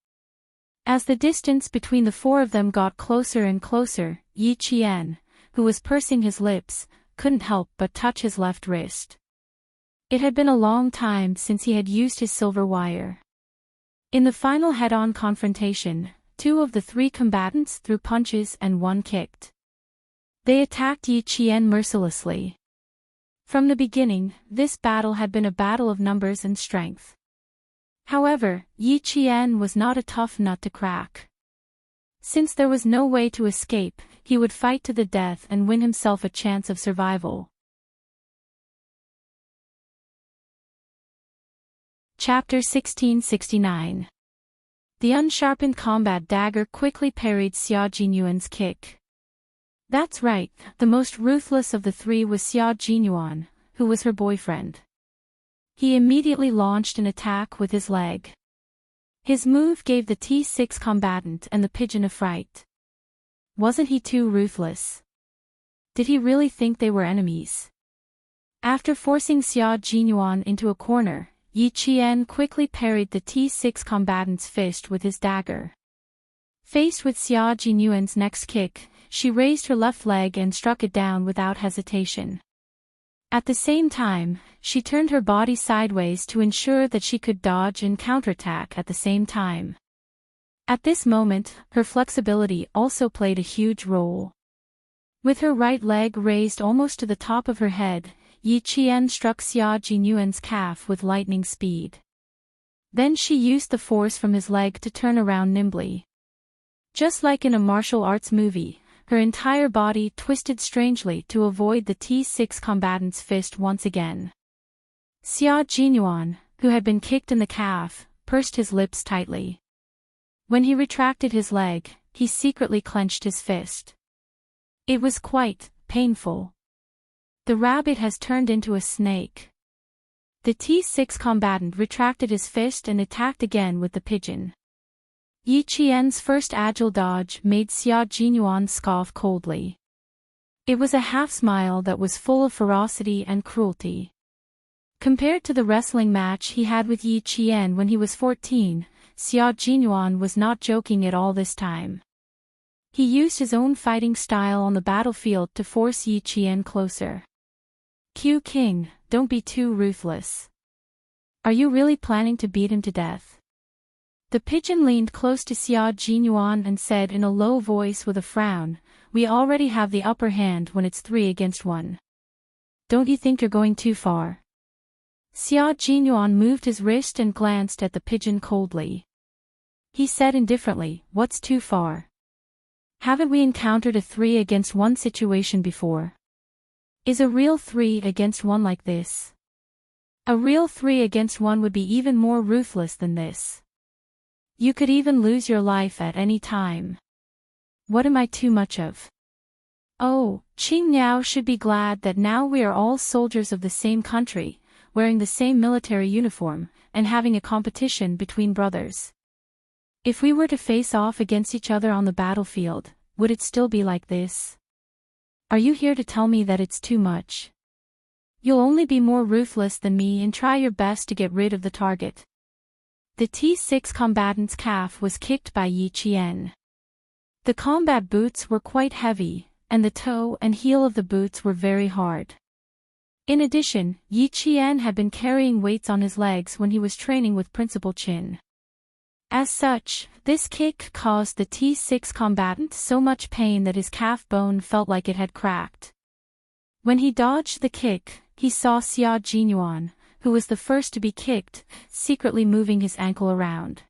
As the distance between the four of them got closer and closer, Yi Qian, who was pursing his lips, couldn't help but touch his left wrist. It had been a long time since he had used his silver wire. In the final head-on confrontation, 2 of the 3 combatants threw punches and 1 kicked. They attacked Yi Qian mercilessly. From the beginning, this battle had been a battle of numbers and strength. However, Yi Qian was not a tough nut to crack. Since there was no way to escape, he would fight to the death and win himself a chance of survival. Chapter 1669. The unsharpened combat dagger quickly parried Xia Jinyuan's kick. That's right, the most ruthless of the 3 was Xia Jinyuan, who was her boyfriend. He immediately launched an attack with his leg. His move gave the T6 combatant and the Pigeon a fright. Wasn't he too ruthless? Did he really think they were enemies? After forcing Xia Jinyuan into a corner, Yi Qian quickly parried the T6 combatant's fist with his dagger. Faced with Xia Jinyuan's next kick, she raised her left leg and struck it down without hesitation. At the same time, she turned her body sideways to ensure that she could dodge and counterattack at the same time. At this moment, her flexibility also played a huge role. With her right leg raised almost to the top of her head, Yi Qian struck Xia Jinyuan's calf with lightning speed. Then she used the force from his leg to turn around nimbly. Just like in a martial arts movie, her entire body twisted strangely to avoid the T6 combatant's fist once again. Xia Jinyuan, who had been kicked in the calf, pursed his lips tightly. When he retracted his leg, he secretly clenched his fist. It was quite painful. The rabbit has turned into a snake. The T6 combatant retracted his fist and attacked again with the pigeon. Yi Qian's first agile dodge made Xia Jinyuan scoff coldly. It was a half-smile that was full of ferocity and cruelty. Compared to the wrestling match he had with Yi Qian when he was 14, Xia Jinyuan was not joking at all this time. He used his own fighting style on the battlefield to force Yi Qian closer. Q King, don't be too ruthless. Are you really planning to beat him to death? The pigeon leaned close to Xia Jinyuan and said in a low voice with a frown, "We already have the upper hand when it's 3 against 1. Don't you think you're going too far?" Xia Jinyuan moved his wrist and glanced at the pigeon coldly. He said indifferently, "What's too far? Haven't we encountered a 3 against 1 situation before? Is a real 3 against 1 like this? A real 3 against 1 would be even more ruthless than this. You could even lose your life at any time. What am I too much of? Oh, Qing Niao should be glad that now we are all soldiers of the same country, wearing the same military uniform, and having a competition between brothers. If we were to face off against each other on the battlefield, would it still be like this? Are you here to tell me that it's too much? You'll only be more ruthless than me and try your best to get rid of the target." The T6 combatant's calf was kicked by Yi Qian. The combat boots were quite heavy, and the toe and heel of the boots were very hard. In addition, Yi Qian had been carrying weights on his legs when he was training with Principal Qin. As such, this kick caused the T6 combatant so much pain that his calf bone felt like it had cracked. When he dodged the kick, he saw Xia Jinyuan, who was the first to be kicked, secretly moving his ankle around.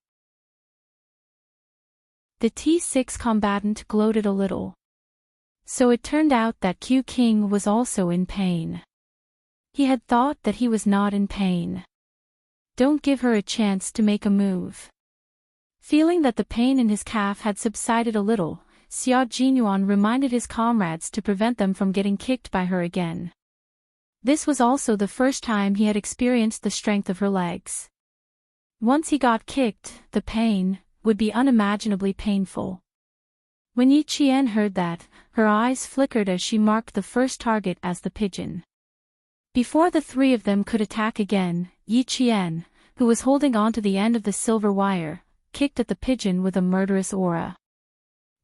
The T6 combatant gloated a little. So it turned out that Q King was also in pain. He had thought that he was not in pain. Don't give her a chance to make a move. Feeling that the pain in his calf had subsided a little, Xia Jinyuan reminded his comrades to prevent them from getting kicked by her again. This was also the first time he had experienced the strength of her legs. Once he got kicked, the pain would be unimaginably painful. When Yi Qian heard that, her eyes flickered as she marked the first target as the pigeon. Before the 3 of them could attack again, Yi Qian, who was holding on to the end of the silver wire, kicked at the pigeon with a murderous aura.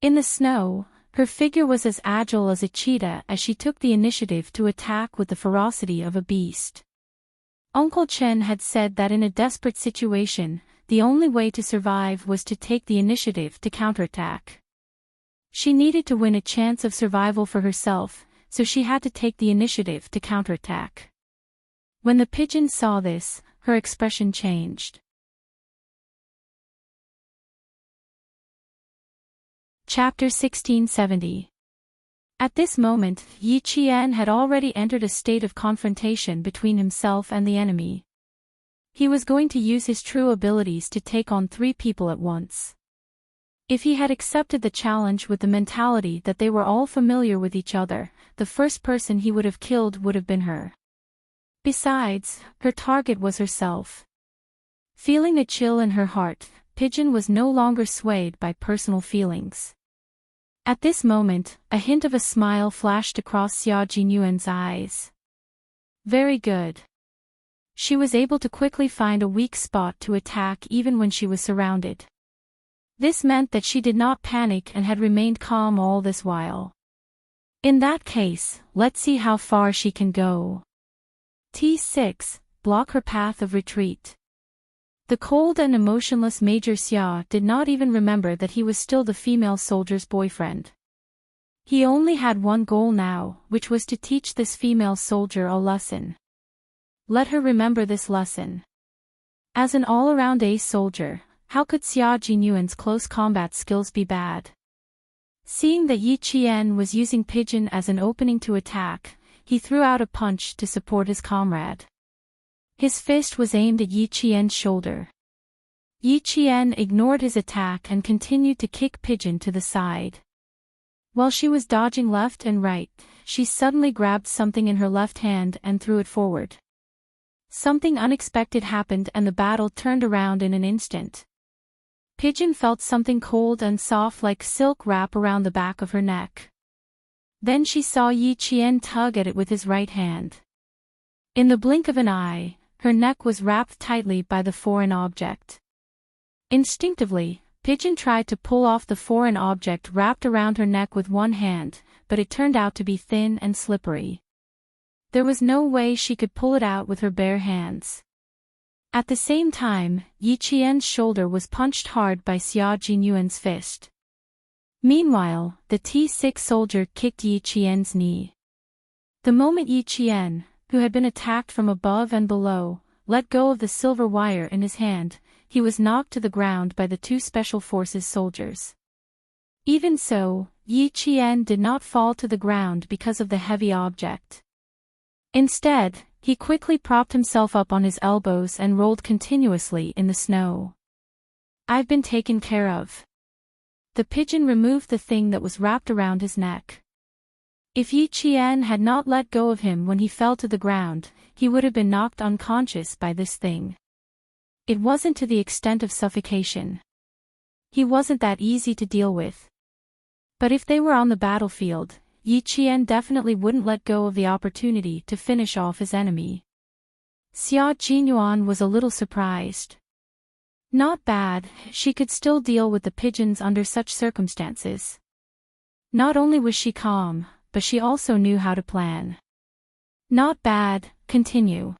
In the snow, her figure was as agile as a cheetah as she took the initiative to attack with the ferocity of a beast. Uncle Chen had said that in a desperate situation, the only way to survive was to take the initiative to counterattack. She needed to win a chance of survival for herself, so she had to take the initiative to counterattack. When the pigeon saw this, her expression changed. Chapter 1670. At this moment, Yi Qian had already entered a state of confrontation between himself and the enemy. He was going to use his true abilities to take on 3 people at once. If he had accepted the challenge with the mentality that they were all familiar with each other, the first person he would have killed would have been her. Besides, her target was herself. Feeling a chill in her heart, Pigeon was no longer swayed by personal feelings. At this moment, a hint of a smile flashed across Xia Jinyuan's eyes. Very good. She was able to quickly find a weak spot to attack even when she was surrounded. This meant that she did not panic and had remained calm all this while. In that case, let's see how far she can go. T6, block her path of retreat. The cold and emotionless Major Xia did not even remember that he was still the female soldier's boyfriend. He only had one goal now, which was to teach this female soldier a lesson. Let her remember this lesson. As an all-around ace soldier, how could Xia Jinyuan's close combat skills be bad? Seeing that Yi Qian was using Pigeon as an opening to attack, he threw out a punch to support his comrade. His fist was aimed at Yi Qian's shoulder. Yi Qian ignored his attack and continued to kick Pigeon to the side. While she was dodging left and right, she suddenly grabbed something in her left hand and threw it forward. Something unexpected happened and the battle turned around in an instant. Pigeon felt something cold and soft like silk wrap around the back of her neck. Then she saw Yi Qian tug at it with his right hand. In the blink of an eye, her neck was wrapped tightly by the foreign object. Instinctively, Pigeon tried to pull off the foreign object wrapped around her neck with one hand, but it turned out to be thin and slippery. There was no way she could pull it out with her bare hands. At the same time, Yi Qian's shoulder was punched hard by Xia Jinyuan's fist. Meanwhile, the T6 soldier kicked Yi Qian's knee. The moment Yi Qian, who had been attacked from above and below, let go of the silver wire in his hand, he was knocked to the ground by the two Special Forces soldiers. Even so, Yi Qian did not fall to the ground because of the heavy object. Instead, he quickly propped himself up on his elbows and rolled continuously in the snow. "I've been taken care of." The pigeon removed the thing that was wrapped around his neck. If Yi Qian had not let go of him when he fell to the ground, he would have been knocked unconscious by this thing. It wasn't to the extent of suffocation. He wasn't that easy to deal with. But if they were on the battlefield, Yi Qian definitely wouldn't let go of the opportunity to finish off his enemy. Xia Jinyuan was a little surprised. Not bad, she could still deal with the pigeons under such circumstances. Not only was she calm, but she also knew how to plan. "Not bad, continue,"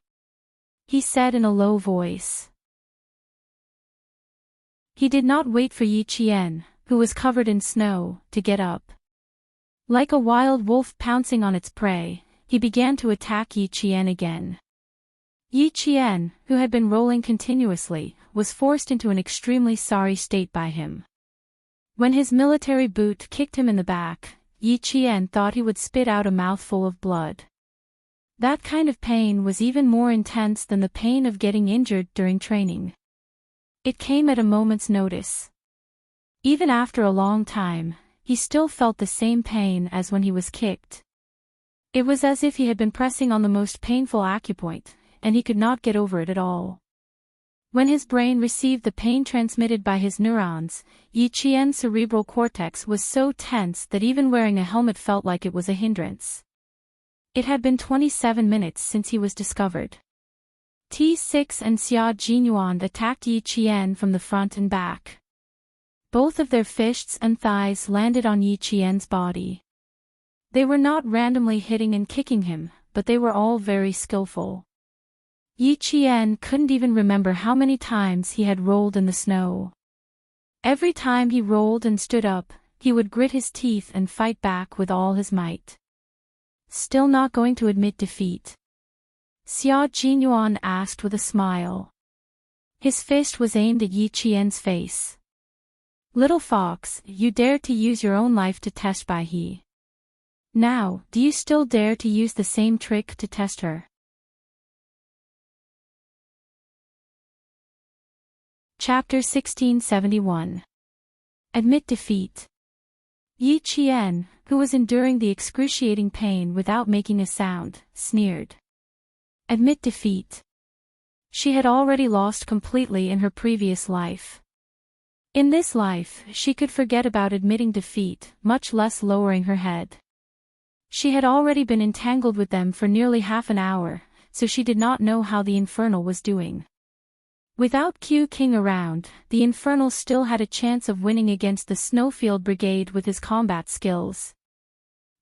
he said in a low voice. He did not wait for Yi Qian, who was covered in snow, to get up. Like a wild wolf pouncing on its prey, he began to attack Yi Qian again. Yi Qian, who had been rolling continuously, was forced into an extremely sorry state by him. When his military boot kicked him in the back, Yi Qian thought he would spit out a mouthful of blood. That kind of pain was even more intense than the pain of getting injured during training. It came at a moment's notice. Even after a long time, he still felt the same pain as when he was kicked. It was as if he had been pressing on the most painful acupoint, and he could not get over it at all. When his brain received the pain transmitted by his neurons, Yi Qian's cerebral cortex was so tense that even wearing a helmet felt like it was a hindrance. It had been 27 minutes since he was discovered. T6 and Xia Jinyuan attacked Yi Qian from the front and back. Both of their fists and thighs landed on Yi Qian's body. They were not randomly hitting and kicking him, but they were all very skillful. Yi Qian couldn't even remember how many times he had rolled in the snow. Every time he rolled and stood up, he would grit his teeth and fight back with all his might. "Still not going to admit defeat?" Xia Jinyuan asked with a smile. His fist was aimed at Yi Qian's face. "Little fox, you dared to use your own life to test Bai He. Now, do you still dare to use the same trick to test her?" Chapter 1671. Admit defeat. Yi Qian, who was enduring the excruciating pain without making a sound, sneered. Admit defeat. She had already lost completely in her previous life. In this life, she could forget about admitting defeat, much less lowering her head. She had already been entangled with them for nearly half an hour, so she did not know how the Infernal was doing. Without Q King around, the Infernal still had a chance of winning against the Snowfield Brigade with his combat skills.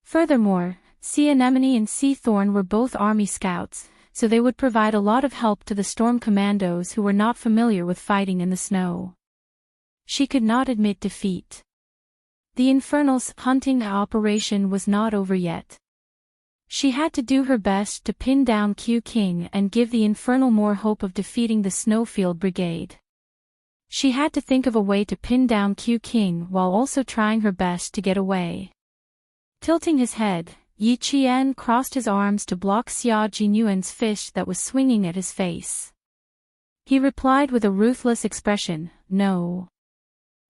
Furthermore, Sea Anemone and Sea Thorn were both army scouts, so they would provide a lot of help to the Storm Commandos who were not familiar with fighting in the snow. She could not admit defeat. The Infernal's hunting operation was not over yet. She had to do her best to pin down Q King and give the Infernal more hope of defeating the Snowfield Brigade. She had to think of a way to pin down Q King while also trying her best to get away. Tilting his head, Yi Qian crossed his arms to block Xia Jinyuan's fist that was swinging at his face. He replied with a ruthless expression, "No."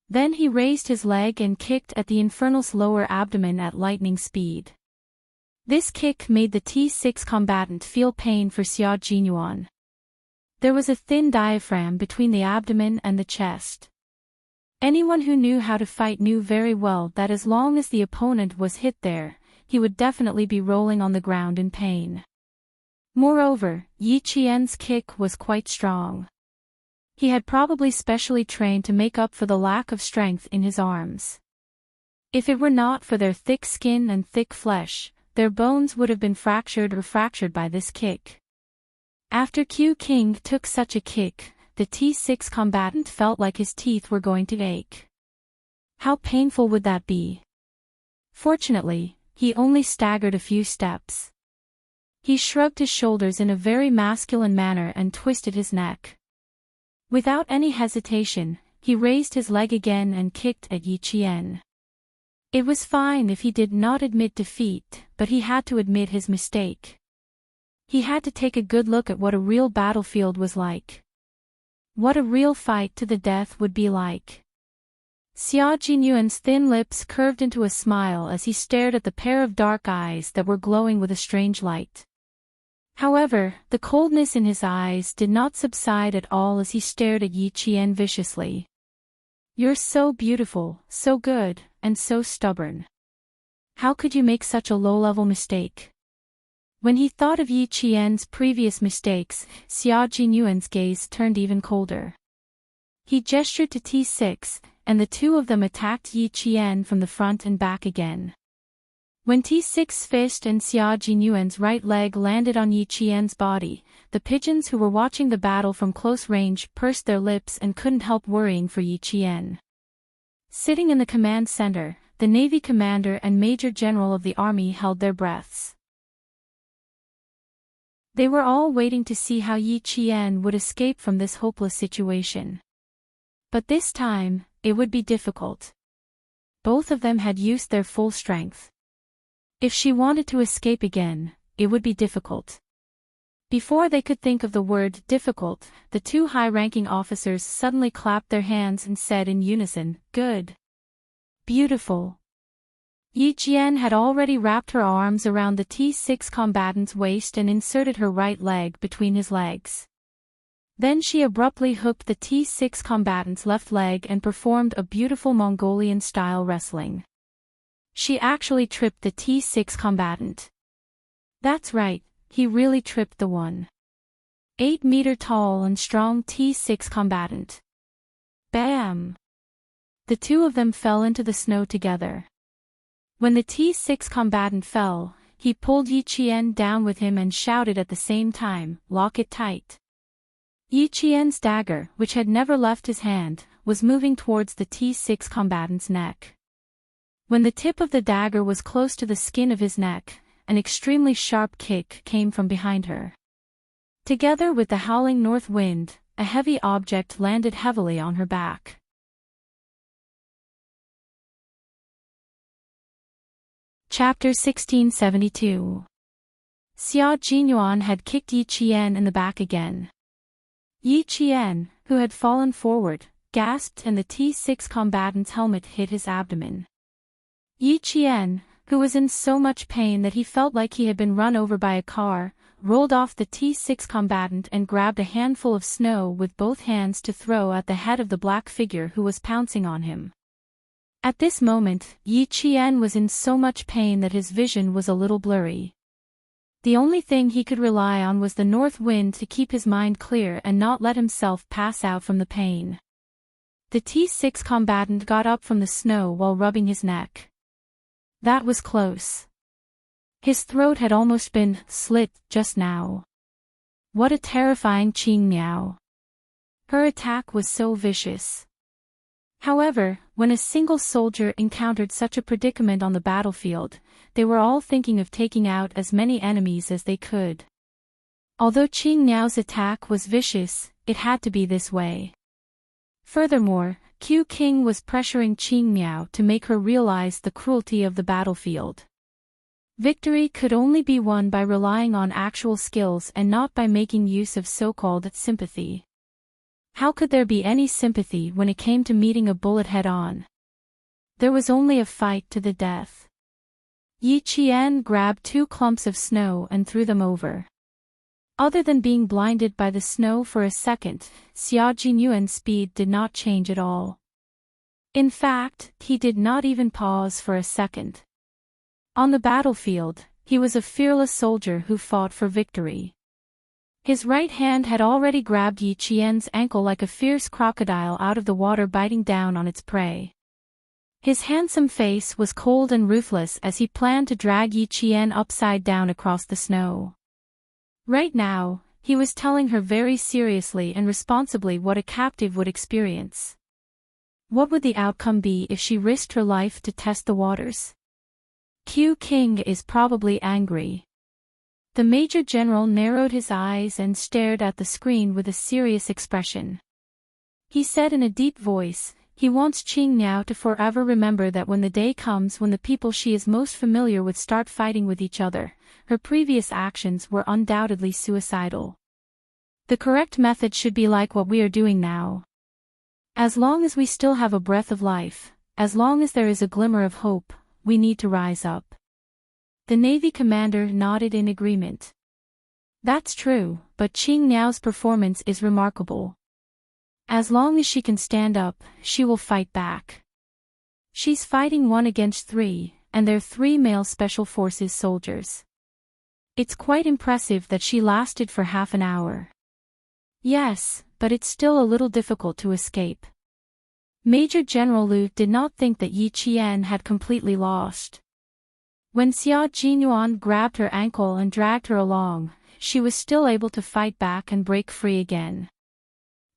Then he raised his leg and kicked at the Infernal's lower abdomen at lightning speed. This kick made the T6 combatant feel pain for Xia Jinyuan. There was a thin diaphragm between the abdomen and the chest. Anyone who knew how to fight knew very well that as long as the opponent was hit there, he would definitely be rolling on the ground in pain. Moreover, Yi Qian's kick was quite strong. He had probably specially trained to make up for the lack of strength in his arms. If it were not for their thick skin and thick flesh, their bones would have been fractured by this kick. After Q King took such a kick, the T6 combatant felt like his teeth were going to ache. How painful would that be? Fortunately, he only staggered a few steps. He shrugged his shoulders in a very masculine manner and twisted his neck. Without any hesitation, he raised his leg again and kicked at Yi Qian. It was fine if he did not admit defeat, but he had to admit his mistake. He had to take a good look at what a real battlefield was like. What a real fight to the death would be like. Xia Jinyuan's thin lips curved into a smile as he stared at the pair of dark eyes that were glowing with a strange light. However, the coldness in his eyes did not subside at all as he stared at Yi Qian viciously. "You're so beautiful, so good, and so stubborn. How could you make such a low-level mistake?" When he thought of Yi Qian's previous mistakes, Xia Jinyuan's gaze turned even colder. He gestured to T6, and the two of them attacked Yi Qian from the front and back again. When T6's fist and Xia Jinyuan's right leg landed on Yi Qian's body, the pigeons who were watching the battle from close range pursed their lips and couldn't help worrying for Yi Qian. Sitting in the command center, the Navy commander and Major General of the Army held their breaths. They were all waiting to see how Yi Qian would escape from this hopeless situation. But this time, it would be difficult. Both of them had used their full strength. If she wanted to escape again, it would be difficult. Before they could think of the word difficult, the two high-ranking officers suddenly clapped their hands and said in unison, "Good. Beautiful." Yi Qian had already wrapped her arms around the T6 combatant's waist and inserted her right leg between his legs. Then she abruptly hooked the T6 combatant's left leg and performed a beautiful Mongolian-style wrestling. She actually tripped the T6 combatant. That's right, he really tripped the 1.8-meter tall and strong T6 combatant. Bam! The two of them fell into the snow together. When the T6 combatant fell, he pulled Yi Qian down with him and shouted at the same time, "Lock it tight." Yi Qian's dagger, which had never left his hand, was moving towards the T6 combatant's neck. When the tip of the dagger was close to the skin of his neck, an extremely sharp kick came from behind her. Together with the howling north wind, a heavy object landed heavily on her back. Chapter 1672. Xia Jinyuan had kicked Yi Qian in the back again. Yi Qian, who had fallen forward, gasped and the T6 combatant's helmet hit his abdomen. Yi Qian, who was in so much pain that he felt like he had been run over by a car, rolled off the T6 combatant and grabbed a handful of snow with both hands to throw at the head of the black figure who was pouncing on him. At this moment, Yi Qian was in so much pain that his vision was a little blurry. The only thing he could rely on was the north wind to keep his mind clear and not let himself pass out from the pain. The T6 combatant got up from the snow while rubbing his neck. That was close. His throat had almost been slit just now. What a terrifying Qing Miao. Her attack was so vicious. However, when a single soldier encountered such a predicament on the battlefield, they were all thinking of taking out as many enemies as they could. Although Qing Miao's attack was vicious, it had to be this way. Furthermore, Q King was pressuring Qing Miao to make her realize the cruelty of the battlefield. Victory could only be won by relying on actual skills and not by making use of so-called sympathy. How could there be any sympathy when it came to meeting a bullet head-on? There was only a fight to the death. Yi Qian grabbed 2 clumps of snow and threw them over. Other than being blinded by the snow for a second, Xia Jinyuan's speed did not change at all. In fact, he did not even pause for a second. On the battlefield, he was a fearless soldier who fought for victory. His right hand had already grabbed Yi Qian's ankle like a fierce crocodile out of the water biting down on its prey. His handsome face was cold and ruthless as he planned to drag Yi Qian upside down across the snow. Right now, He was telling her very seriously and responsibly what a captive would experience. What would the outcome be if she risked her life to test the waters? King is probably angry. The Major General narrowed his eyes and stared at the screen with a serious expression. He said in a deep voice, he wants Qing Niao to forever remember that when the day comes when the people she is most familiar with start fighting with each other, her previous actions were undoubtedly suicidal. The correct method should be like what we are doing now. As long as we still have a breath of life, as long as there is a glimmer of hope, we need to rise up. The Navy commander nodded in agreement. That's true, but Qing Niao's performance is remarkable. As long as she can stand up, she will fight back. She's fighting 1 against 3, and they're 3 male Special Forces soldiers. It's quite impressive that she lasted for half an hour. Yes, but it's still a little difficult to escape. Major General Liu did not think that Yi Qian had completely lost. When Xia Jinyuan grabbed her ankle and dragged her along, she was still able to fight back and break free again.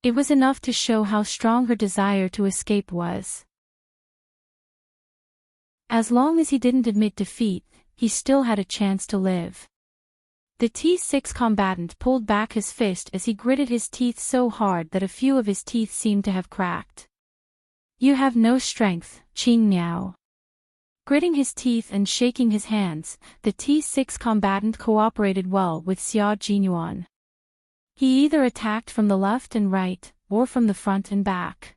It was enough to show how strong her desire to escape was. As long as he didn't admit defeat, he still had a chance to live. The T6 combatant pulled back his fist as he gritted his teeth so hard that a few of his teeth seemed to have cracked. You have no strength, Qing Niao. Gritting his teeth and shaking his hands, the T6 combatant cooperated well with Xia Jinyuan. He either attacked from the left and right, or from the front and back.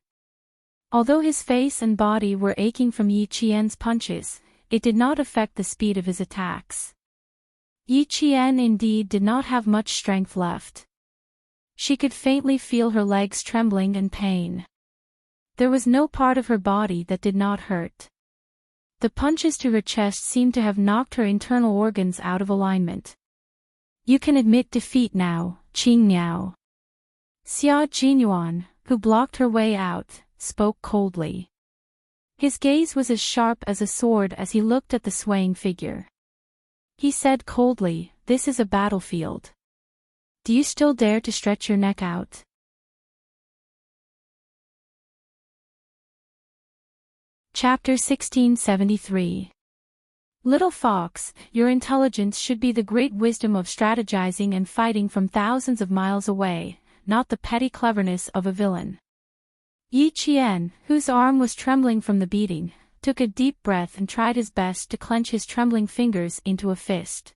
Although his face and body were aching from Yi Qian's punches, it did not affect the speed of his attacks. Yi Qian indeed did not have much strength left. She could faintly feel her legs trembling in pain. There was no part of her body that did not hurt. The punches to her chest seemed to have knocked her internal organs out of alignment. You can admit defeat now, Qing Niao. Xia Jinyuan, who blocked her way out, spoke coldly. His gaze was as sharp as a sword as he looked at the swaying figure. He said coldly, "This is a battlefield. Do you still dare to stretch your neck out?" Chapter 1673. Little fox, your intelligence should be the great wisdom of strategizing and fighting from thousands of miles away, not the petty cleverness of a villain. Yi Qian, whose arm was trembling from the beating, took a deep breath and tried his best to clench his trembling fingers into a fist.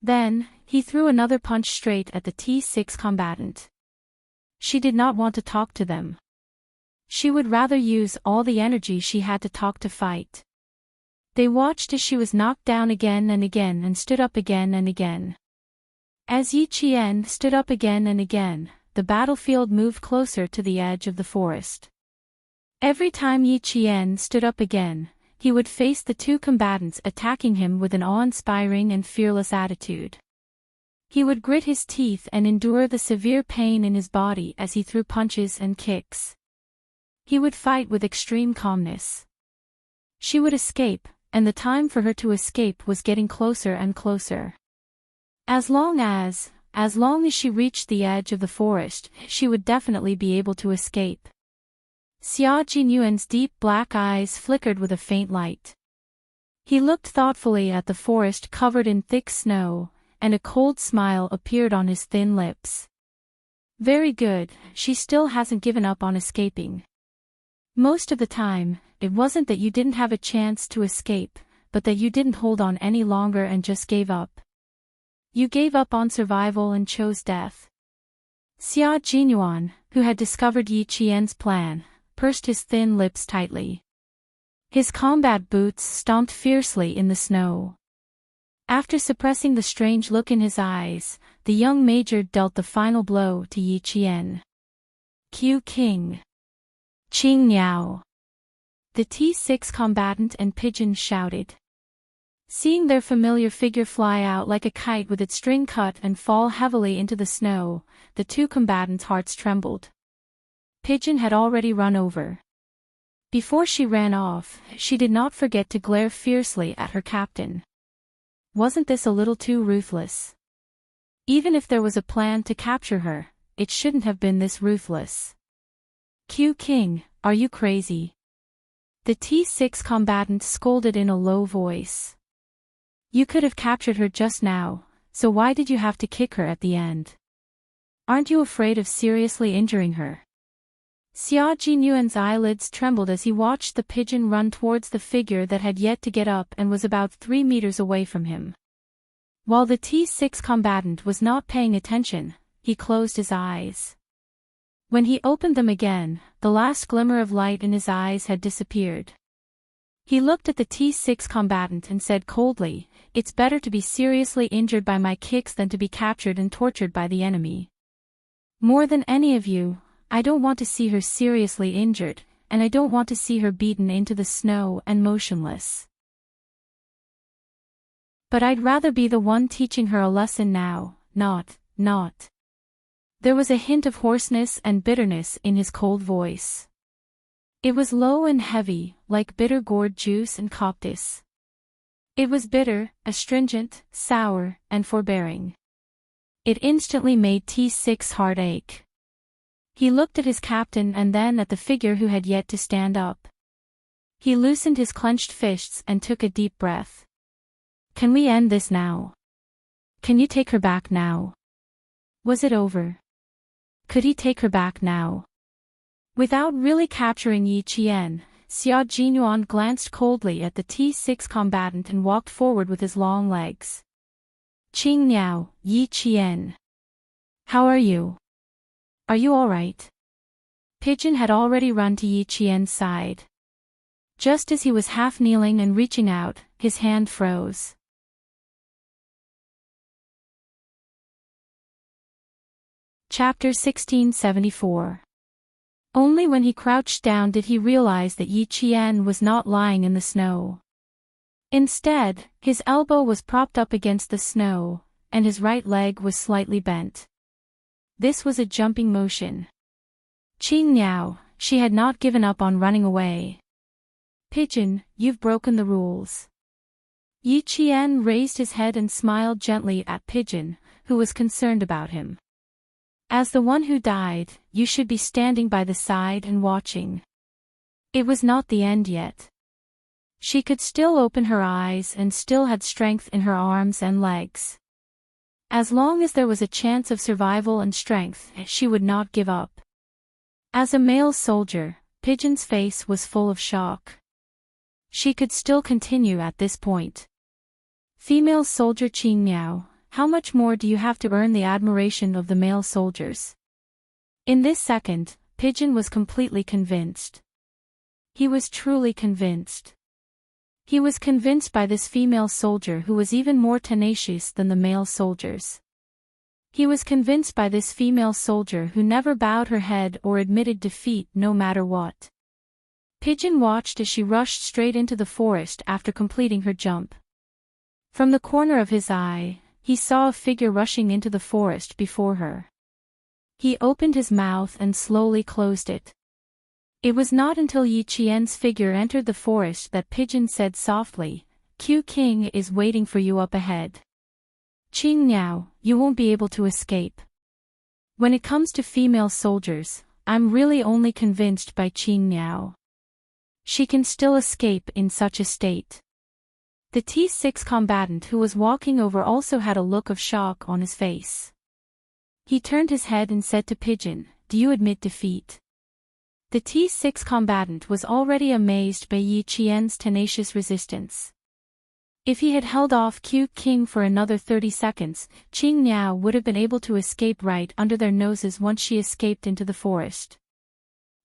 Then, he threw another punch straight at the T6 combatant. She did not want to talk to them. She would rather use all the energy she had to talk to fight. They watched as she was knocked down again and again and stood up again and again. As Yi Qian stood up again and again, the battlefield moved closer to the edge of the forest. Every time Yi Qian stood up again, he would face the 2 combatants attacking him with an awe-inspiring and fearless attitude. He would grit his teeth and endure the severe pain in his body as he threw punches and kicks. He would fight with extreme calmness. She would escape, and the time for her to escape was getting closer and closer. As long as she reached the edge of the forest, she would definitely be able to escape. Xia Jinyuan's deep black eyes flickered with a faint light. He looked thoughtfully at the forest covered in thick snow, and a cold smile appeared on his thin lips. Very good, she still hasn't given up on escaping. Most of the time, it wasn't that you didn't have a chance to escape, but that you didn't hold on any longer and just gave up. You gave up on survival and chose death. Xia Jinyuan, who had discovered Yi Qian's plan, pursed his thin lips tightly. His combat boots stomped fiercely in the snow. After suppressing the strange look in his eyes, the young major dealt the final blow to Yi Qian. King. Qing Niao. The T6 combatant and pigeon shouted. Seeing their familiar figure fly out like a kite with its string cut and fall heavily into the snow, the 2 combatants' hearts trembled. Pigeon had already run over. Before she ran off, she did not forget to glare fiercely at her captain. Wasn't this a little too ruthless? Even if there was a plan to capture her, it shouldn't have been this ruthless. Q King, are you crazy? The T6 combatant scolded in a low voice. You could have captured her just now, so why did you have to kick her at the end? Aren't you afraid of seriously injuring her? Xia Jinyuan's eyelids trembled as he watched the pigeon run towards the figure that had yet to get up and was about 3 meters away from him. While the T6 combatant was not paying attention, he closed his eyes. When he opened them again, the last glimmer of light in his eyes had disappeared. He looked at the T6 combatant and said coldly, "It's better to be seriously injured by my kicks than to be captured and tortured by the enemy. More than any of you, I don't want to see her seriously injured, and I don't want to see her beaten into the snow and motionless. But I'd rather be the one teaching her a lesson now, not. There was a hint of hoarseness and bitterness in his cold voice. It was low and heavy, like bitter gourd juice and coptis. It was bitter, astringent, sour, and forbearing. It instantly made T6's heart ache. He looked at his captain and then at the figure who had yet to stand up. He loosened his clenched fists and took a deep breath. Can we end this now? Can you take her back now? Was it over? Could he take her back now? Without really capturing Yi Qian, Xia Jinyuan glanced coldly at the T6 combatant and walked forward with his long legs. Qing Niao, Yi Qian. How are you? Are you all right? Pigeon had already run to Yi Qian's side. Just as he was half kneeling and reaching out, his hand froze. Chapter 1674. Only when he crouched down did he realize that Yi Qian was not lying in the snow. Instead, his elbow was propped up against the snow, and his right leg was slightly bent. This was a jumping motion. Qing Niao, she had not given up on running away. Pigeon, you've broken the rules. Yi Qian raised his head and smiled gently at Pigeon, who was concerned about him. As the one who died, you should be standing by the side and watching. It was not the end yet. She could still open her eyes and still had strength in her arms and legs. As long as there was a chance of survival and strength, she would not give up. As a male soldier, Pigeon's face was full of shock. She could still continue at this point. Female soldier Qing Miao, how much more do you have to earn the admiration of the male soldiers? In this second, Pigeon was completely convinced. He was truly convinced. He was convinced by this female soldier who was even more tenacious than the male soldiers. He was convinced by this female soldier who never bowed her head or admitted defeat no matter what. Pigeon watched as she rushed straight into the forest after completing her jump. From the corner of his eye, he saw a figure rushing into the forest before her. He opened his mouth and slowly closed it. It was not until Yi Qian's figure entered the forest that Pigeon said softly, Q King is waiting for you up ahead. Qing Niao, you won't be able to escape. When it comes to female soldiers, I'm really only convinced by Qing Niao. She can still escape in such a state. The T6 combatant who was walking over also had a look of shock on his face. He turned his head and said to Pigeon, do you admit defeat? The T6 combatant was already amazed by Yi Qian's tenacious resistance. If he had held off Q King for another 30 seconds, Qing Niao would have been able to escape right under their noses once she escaped into the forest.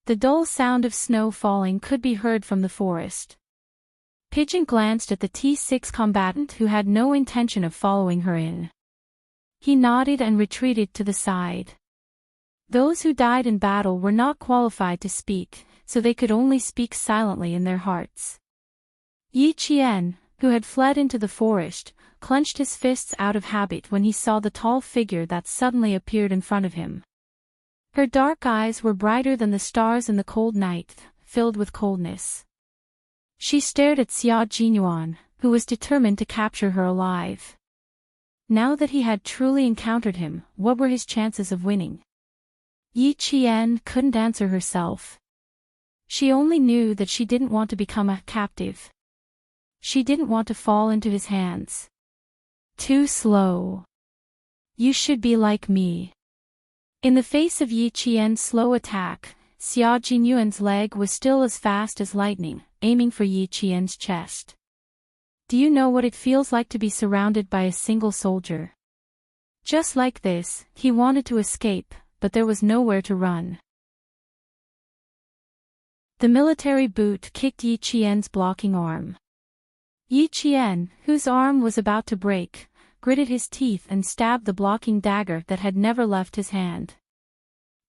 The dull sound of snow falling could be heard from the forest. Pigeon glanced at the T6 combatant who had no intention of following her in. He nodded and retreated to the side. Those who died in battle were not qualified to speak, so they could only speak silently in their hearts. Yi Qian, who had fled into the forest, clenched his fists out of habit when he saw the tall figure that suddenly appeared in front of him. Her dark eyes were brighter than the stars in the cold night, filled with coldness. She stared at Xia Jinyuan, who was determined to capture her alive. Now that he had truly encountered him, what were his chances of winning? Yi Qian couldn't answer herself. She only knew that she didn't want to become a captive. She didn't want to fall into his hands. Too slow. You should be like me. In the face of Yi Qian's slow attack, Xia Jinyuan's leg was still as fast as lightning, aiming for Yi Qian's chest. Do you know what it feels like to be surrounded by a single soldier? Just like this, he wanted to escape, but there was nowhere to run. The military boot kicked Yi Qian's blocking arm. Yi Qian, whose arm was about to break, gritted his teeth and stabbed the blocking dagger that had never left his hand.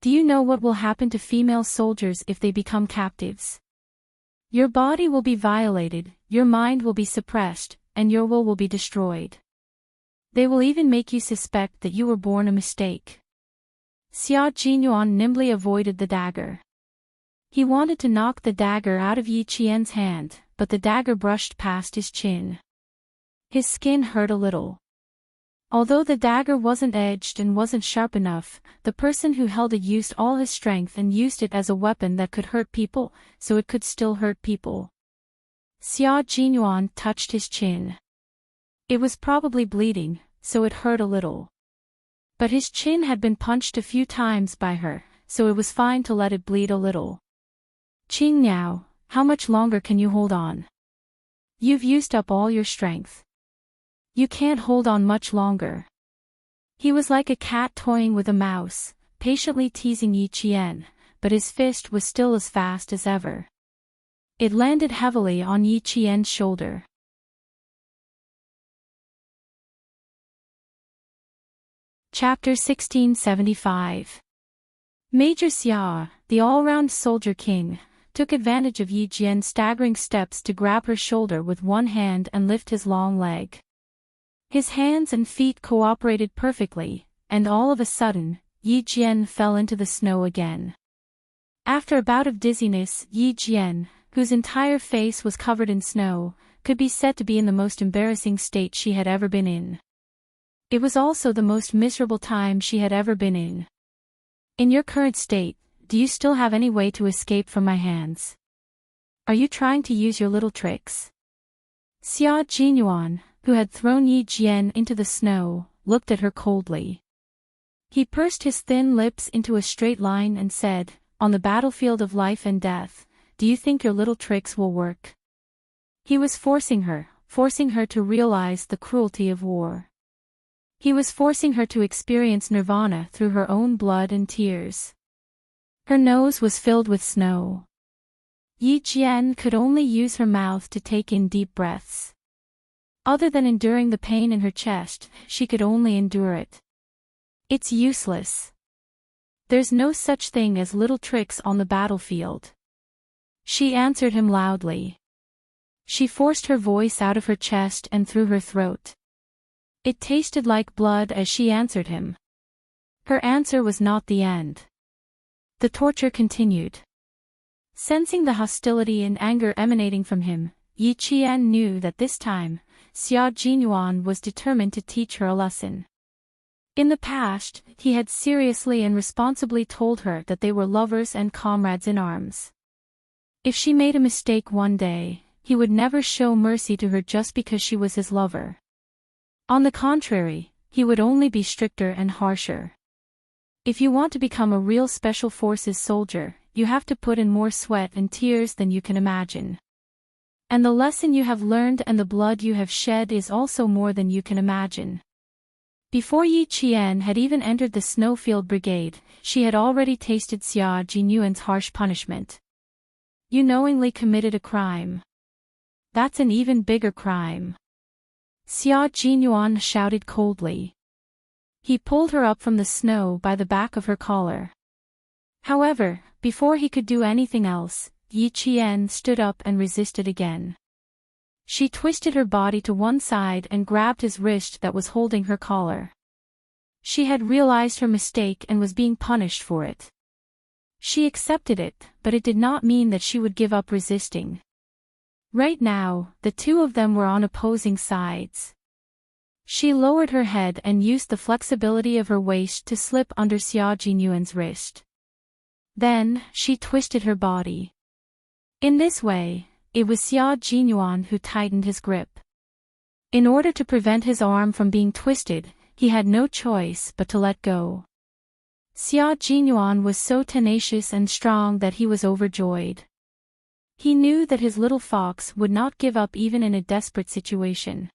Do you know what will happen to female soldiers if they become captives? Your body will be violated, your mind will be suppressed, and your will be destroyed. They will even make you suspect that you were born a mistake. Xia Jinyuan nimbly avoided the dagger. He wanted to knock the dagger out of Yi Qian's hand, but the dagger brushed past his chin. His skin hurt a little. Although the dagger wasn't edged and wasn't sharp enough, the person who held it used all his strength and used it as a weapon that could hurt people, so it could still hurt people. Xia Jinyuan touched his chin. It was probably bleeding, so it hurt a little. But his chin had been punched a few times by her, so it was fine to let it bleed a little. Qing Niao, how much longer can you hold on? You've used up all your strength. You can't hold on much longer. He was like a cat toying with a mouse, patiently teasing Yi Qian, but his fist was still as fast as ever. It landed heavily on Yi Qian's shoulder. Chapter 1675. Major Xia, the all-round soldier king, took advantage of Yi Qian's staggering steps to grab her shoulder with one hand and lift his long leg. His hands and feet cooperated perfectly, and all of a sudden, Yi Qian fell into the snow again. After a bout of dizziness, Yi Qian, whose entire face was covered in snow, could be said to be in the most embarrassing state she had ever been in. It was also the most miserable time she had ever been in. In your current state, do you still have any way to escape from my hands? Are you trying to use your little tricks? Xia Jinyuan, who had thrown Yi Qian into the snow, looked at her coldly. He pursed his thin lips into a straight line and said, "On the battlefield of life and death, do you think your little tricks will work?" He was forcing her to realize the cruelty of war. He was forcing her to experience nirvana through her own blood and tears. Her nose was filled with snow. Yi Qian could only use her mouth to take in deep breaths. Other than enduring the pain in her chest, she could only endure it. It's useless. There's no such thing as little tricks on the battlefield. She answered him loudly. She forced her voice out of her chest and through her throat. It tasted like blood as she answered him. Her answer was not the end. The torture continued. Sensing the hostility and anger emanating from him, Yi Qian knew that this time, Xia Jinyuan was determined to teach her a lesson. In the past, he had seriously and responsibly told her that they were lovers and comrades in arms. If she made a mistake one day, he would never show mercy to her just because she was his lover. On the contrary, he would only be stricter and harsher. If you want to become a real special forces soldier, you have to put in more sweat and tears than you can imagine. And the lesson you have learned and the blood you have shed is also more than you can imagine. Before Yi Qian had even entered the Snowfield Brigade, she had already tasted Xia Jinyuan's harsh punishment. You knowingly committed a crime. That's an even bigger crime. Xia Jinyuan shouted coldly. He pulled her up from the snow by the back of her collar. However, before he could do anything else, Yi Qian stood up and resisted again. She twisted her body to one side and grabbed his wrist that was holding her collar. She had realized her mistake and was being punished for it. She accepted it, but it did not mean that she would give up resisting. Right now, the two of them were on opposing sides. She lowered her head and used the flexibility of her waist to slip under Xia Jinyuan's wrist. Then, she twisted her body. In this way, it was Xia Jinyuan who tightened his grip. In order to prevent his arm from being twisted, he had no choice but to let go. Xia Jinyuan was so tenacious and strong that he was overjoyed. He knew that his little fox would not give up even in a desperate situation.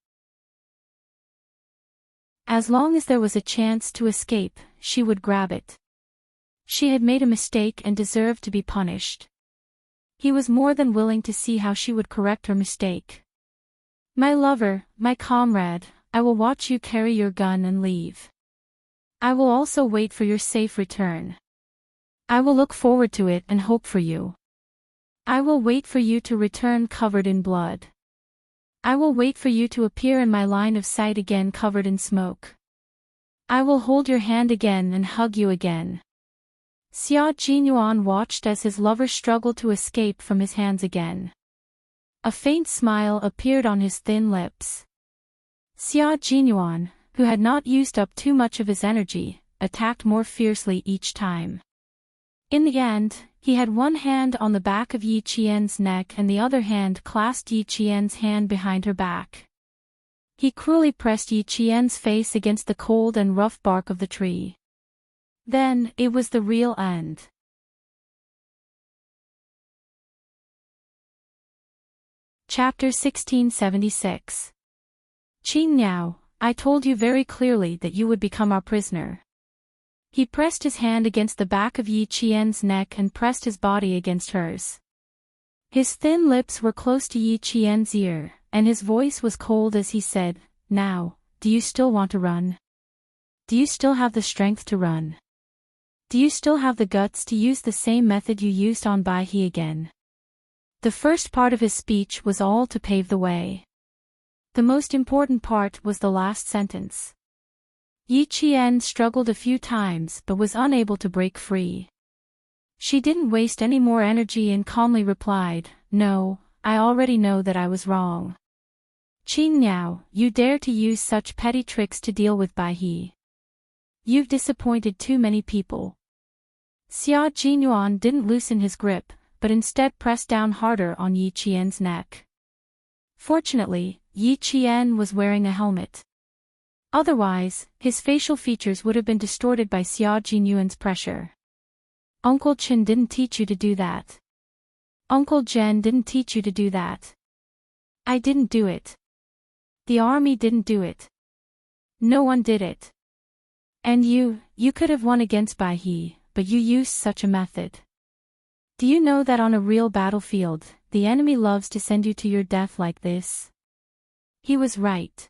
As long as there was a chance to escape, she would grab it. She had made a mistake and deserved to be punished. He was more than willing to see how she would correct her mistake. My lover, my comrade, I will watch you carry your gun and leave. I will also wait for your safe return. I will look forward to it and hope for you. I will wait for you to return covered in blood. I will wait for you to appear in my line of sight again covered in smoke. I will hold your hand again and hug you again. Xia Jinyuan watched as his lover struggled to escape from his hands again. A faint smile appeared on his thin lips. Xia Jinyuan, who had not used up too much of his energy, attacked more fiercely each time. In the end, he had one hand on the back of Yi Qian's neck and the other hand clasped Yi Qian's hand behind her back. He cruelly pressed Yi Qian's face against the cold and rough bark of the tree. Then, it was the real end. Chapter 1676. Qin Niao, I told you very clearly that you would become our prisoner. He pressed his hand against the back of Yi Qian's neck and pressed his body against hers. His thin lips were close to Yi Qian's ear, and his voice was cold as he said, Now, do you still want to run? Do you still have the strength to run? Do you still have the guts to use the same method you used on Bai He again? The first part of his speech was all to pave the way. The most important part was the last sentence. Yi Qian struggled a few times but was unable to break free. She didn't waste any more energy and calmly replied, No, I already know that I was wrong. Qin Niao, you dare to use such petty tricks to deal with Bai He. You've disappointed too many people. Xia Jinyuan didn't loosen his grip, but instead pressed down harder on Yi Qian's neck. Fortunately, Yi Qian was wearing a helmet. Otherwise, his facial features would have been distorted by Xia Jinyuan's pressure. Uncle Chen didn't teach you to do that. Uncle Zhen didn't teach you to do that. I didn't do it. The army didn't do it. No one did it. And you could have won against Bai He, but you used such a method. Do you know that on a real battlefield, the enemy loves to send you to your death like this? He was right.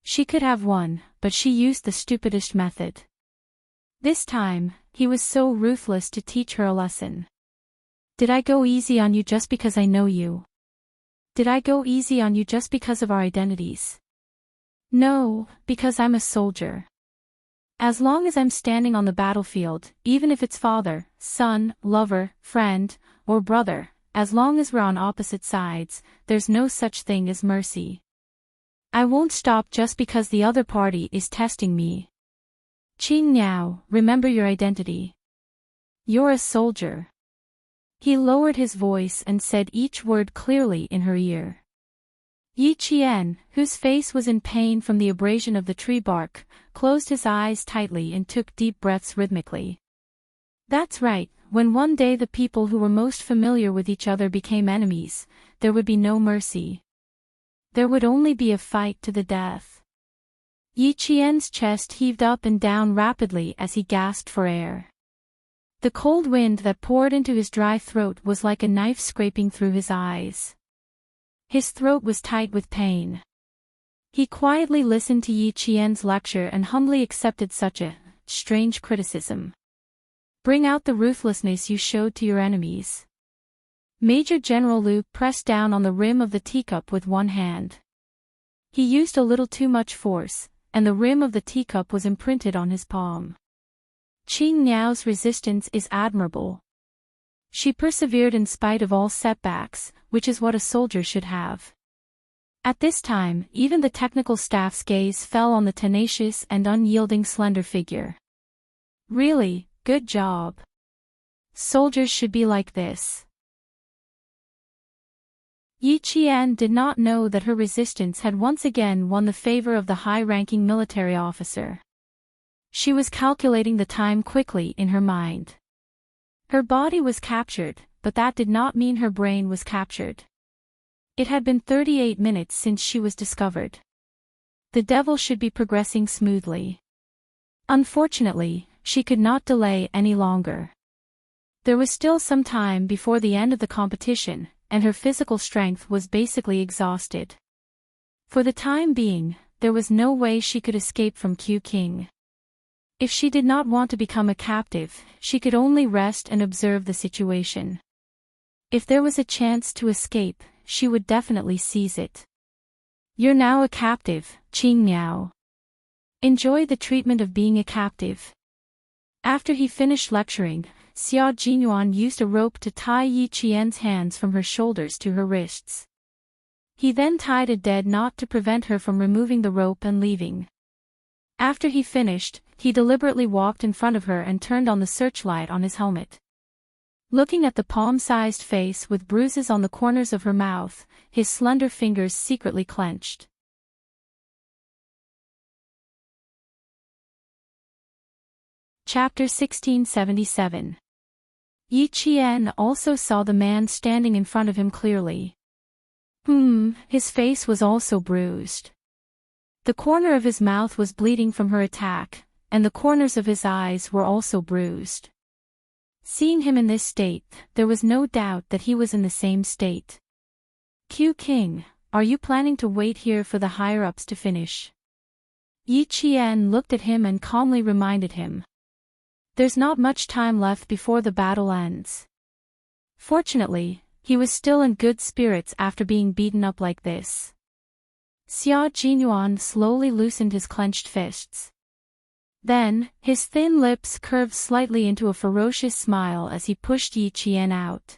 She could have won, but she used the stupidest method. This time, he was so ruthless to teach her a lesson. Did I go easy on you just because I know you? Did I go easy on you just because of our identities? No, because I'm a soldier. As long as I'm standing on the battlefield, even if it's father, son, lover, friend, or brother, as long as we're on opposite sides, there's no such thing as mercy. I won't stop just because the other party is testing me. Qin Niao, remember your identity. You're a soldier. He lowered his voice and said each word clearly in her ear. Yi Qian, whose face was in pain from the abrasion of the tree bark, closed his eyes tightly and took deep breaths rhythmically. That's right, when one day the people who were most familiar with each other became enemies, there would be no mercy. There would only be a fight to the death. Yi Qian's chest heaved up and down rapidly as he gasped for air. The cold wind that poured into his dry throat was like a knife scraping through his eyes. His throat was tight with pain. He quietly listened to Yi Qian's lecture and humbly accepted such a strange criticism. Bring out the ruthlessness you showed to your enemies. Major General Liu pressed down on the rim of the teacup with one hand. He used a little too much force, and the rim of the teacup was imprinted on his palm. Qin Niao's resistance is admirable. She persevered in spite of all setbacks, which is what a soldier should have. At this time, even the technical staff's gaze fell on the tenacious and unyielding slender figure. Really, good job. Soldiers should be like this. Yi Qian did not know that her resistance had once again won the favor of the high-ranking military officer. She was calculating the time quickly in her mind. Her body was captured, but that did not mean her brain was captured. It had been 38 minutes since she was discovered. The devil should be progressing smoothly. Unfortunately, she could not delay any longer. There was still some time before the end of the competition, and her physical strength was basically exhausted. For the time being, there was no way she could escape from Q King. If she did not want to become a captive, she could only rest and observe the situation. If there was a chance to escape, she would definitely seize it. You're now a captive, Qing Miao. Enjoy the treatment of being a captive. After he finished lecturing, Xia Jinyuan used a rope to tie Yi Qian's hands from her shoulders to her wrists. He then tied a dead knot to prevent her from removing the rope and leaving. After he finished, he deliberately walked in front of her and turned on the searchlight on his helmet. Looking at the palm-sized face with bruises on the corners of her mouth, his slender fingers secretly clenched. Chapter 1677. Yi Qian also saw the man standing in front of him clearly. His face was also bruised. The corner of his mouth was bleeding from her attack, and the corners of his eyes were also bruised. Seeing him in this state, there was no doubt that he was in the same state. Q King, are you planning to wait here for the higher-ups to finish? Yi Qian looked at him and calmly reminded him. There's not much time left before the battle ends. Fortunately, he was still in good spirits after being beaten up like this. Xia Jinyuan slowly loosened his clenched fists. Then, his thin lips curved slightly into a ferocious smile as he pushed Yi Qian out.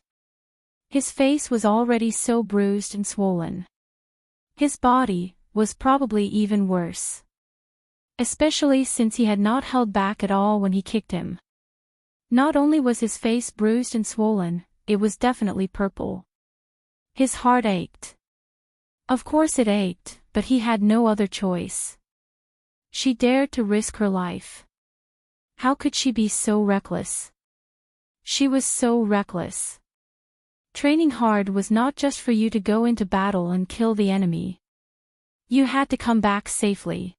His face was already so bruised and swollen. His body was probably even worse. Especially since he had not held back at all when he kicked him. Not only was his face bruised and swollen, it was definitely purple. His heart ached. Of course it ached, but he had no other choice. She dared to risk her life. How could she be so reckless? She was so reckless. Training hard was not just for you to go into battle and kill the enemy. You had to come back safely.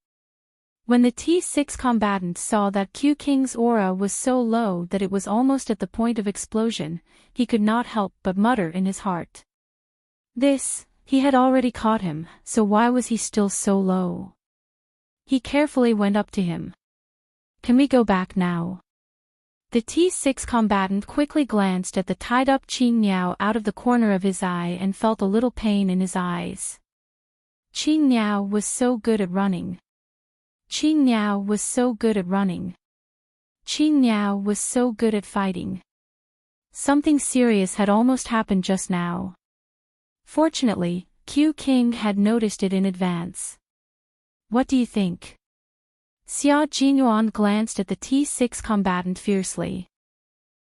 When the T6 combatant saw that Q King's aura was so low that it was almost at the point of explosion, he could not help but mutter in his heart. He had already caught him, so why was he still so low? He carefully went up to him. Can we go back now? The T6 combatant quickly glanced at the tied-up Qing Niao out of the corner of his eye and felt a little pain in his eyes. Qing Niao was so good at running. Qing Niao was so good at running. Qing Niao was so good at fighting. Something serious had almost happened just now. Fortunately, Q King had noticed it in advance. What do you think? Xia Jinyuan glanced at the T6 combatant fiercely.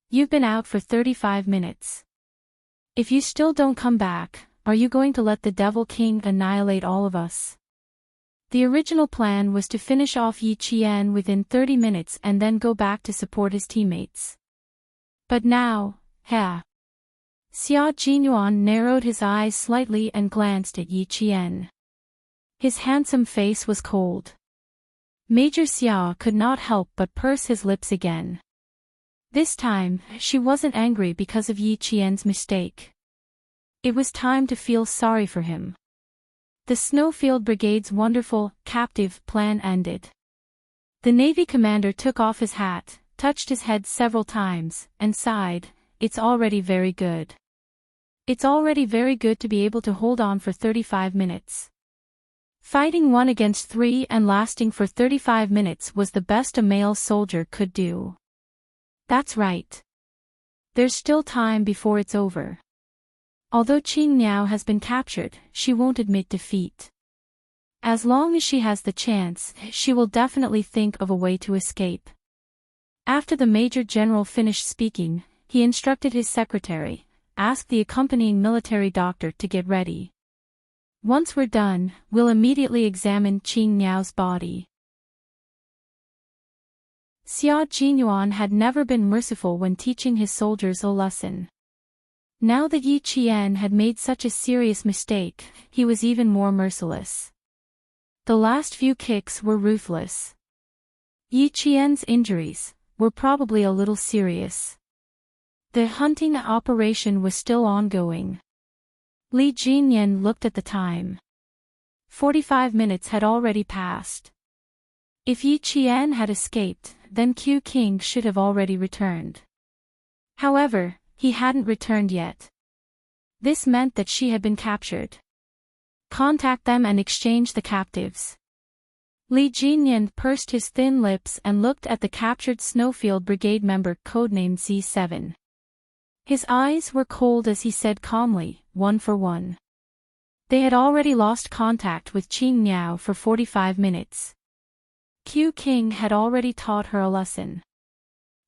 You've been out for 35 minutes. If you still don't come back, are you going to let the Devil King annihilate all of us? The original plan was to finish off Yi Qian within 30 minutes and then go back to support his teammates. But now, Xia Jinyuan narrowed his eyes slightly and glanced at Yi Qian. His handsome face was cold. Major Xia could not help but purse his lips again. This time, she wasn't angry because of Yi Qian's mistake. It was time to feel sorry for him. The Snowfield Brigade's wonderful, captive plan ended. The Navy commander took off his hat, touched his head several times, and sighed, "It's already very good. It's already very good to be able to hold on for 35 minutes. Fighting 1 against 3 and lasting for 35 minutes was the best a male soldier could do. That's right. There's still time before it's over. Although Qing Niao has been captured, she won't admit defeat. As long as she has the chance, she will definitely think of a way to escape. After the Major General finished speaking, he instructed his secretary, ask the accompanying military doctor to get ready. Once we're done, we'll immediately examine Qing Niao's body. Xia Jinyuan had never been merciful when teaching his soldiers a lesson. Now that Yi Qian had made such a serious mistake, he was even more merciless. The last few kicks were ruthless. Yi Qian's injuries were probably a little serious. The hunting operation was still ongoing. Li Jinyan looked at the time. 45 minutes had already passed. If Yi Qian had escaped, then Q King should have already returned. However, he hadn't returned yet. This meant that she had been captured. Contact them and exchange the captives. Li Jinyan pursed his thin lips and looked at the captured Snowfield Brigade member codenamed Z7. His eyes were cold as he said calmly, 1 for 1. They had already lost contact with Qing Niao for 45 minutes. Q King had already taught her a lesson.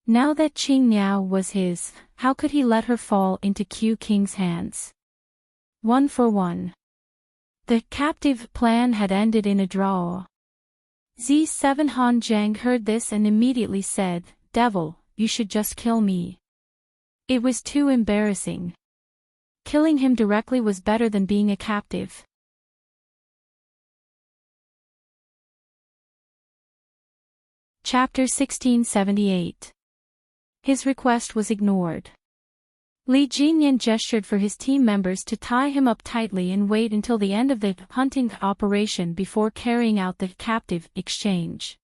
Now that Qing Niao was his, how could he let her fall into Q King's hands? 1 for 1. The captive plan had ended in a draw. Z7 Han Zhang heard this and immediately said, "Devil, you should just kill me." It was too embarrassing. Killing him directly was better than being a captive. Chapter 1678. His request was ignored. Li Jinyan gestured for his team members to tie him up tightly and wait until the end of the hunting operation before carrying out the captive exchange.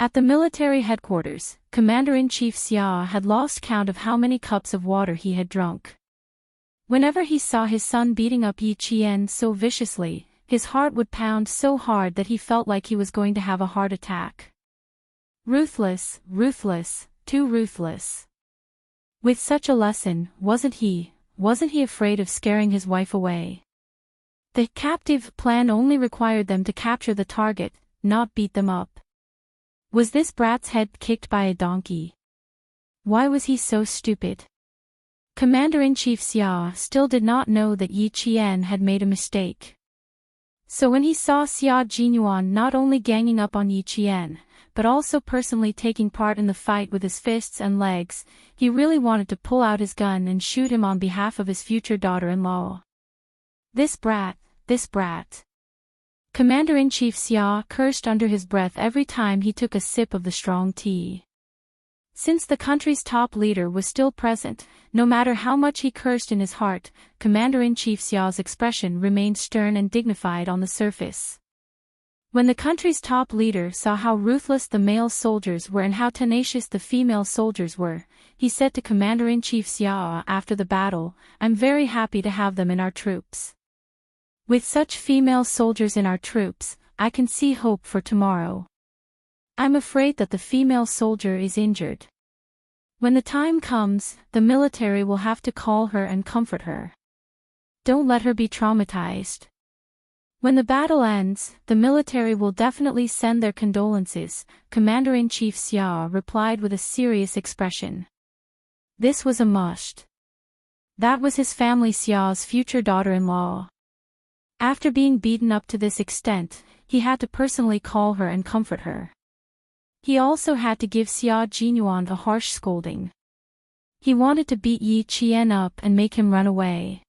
At the military headquarters, Commander-in-Chief Xia had lost count of how many cups of water he had drunk. Whenever he saw his son beating up Yi Qian so viciously, his heart would pound so hard that he felt like he was going to have a heart attack. Ruthless, ruthless, too ruthless. With such a lesson, wasn't he afraid of scaring his wife away? The captive plan only required them to capture the target, not beat them up. Was this brat's head kicked by a donkey? Why was he so stupid? Commander-in-Chief Xia still did not know that Yi Qian had made a mistake. So when he saw Xia Jinyuan not only ganging up on Yi Qian, but also personally taking part in the fight with his fists and legs, he really wanted to pull out his gun and shoot him on behalf of his future daughter-in-law. This brat, this brat. Commander-in-Chief Xia cursed under his breath every time he took a sip of the strong tea. Since the country's top leader was still present, no matter how much he cursed in his heart, Commander-in-Chief Xia's expression remained stern and dignified on the surface. When the country's top leader saw how ruthless the male soldiers were and how tenacious the female soldiers were, he said to Commander-in-Chief Xia after the battle, "I'm very happy to have them in our troops. With such female soldiers in our troops, I can see hope for tomorrow. I'm afraid that the female soldier is injured. When the time comes, the military will have to call her and comfort her. Don't let her be traumatized. When the battle ends, the military will definitely send their condolences," Commander-in-Chief Xia replied with a serious expression. This was a must. That was his family Xia's future daughter-in-law. After being beaten up to this extent, he had to personally call her and comfort her. He also had to give Xia Jinyuan a harsh scolding. He wanted to beat Yi Qian up and make him run away.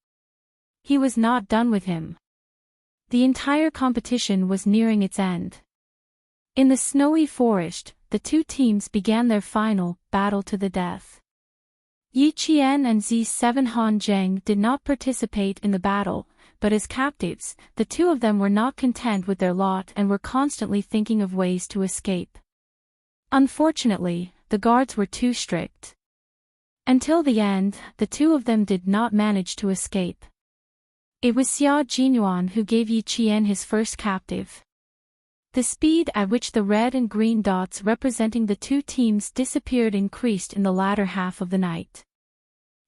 He was not done with him. The entire competition was nearing its end. In the snowy forest, the two teams began their final battle to the death. Yi Qian and Z7 Han Zheng did not participate in the battle, but as captives, the two of them were not content with their lot and were constantly thinking of ways to escape. Unfortunately, the guards were too strict. Until the end, the two of them did not manage to escape. It was Xia Jinyuan who gave Yi Qian his first captive. The speed at which the red and green dots representing the two teams disappeared increased in the latter half of the night.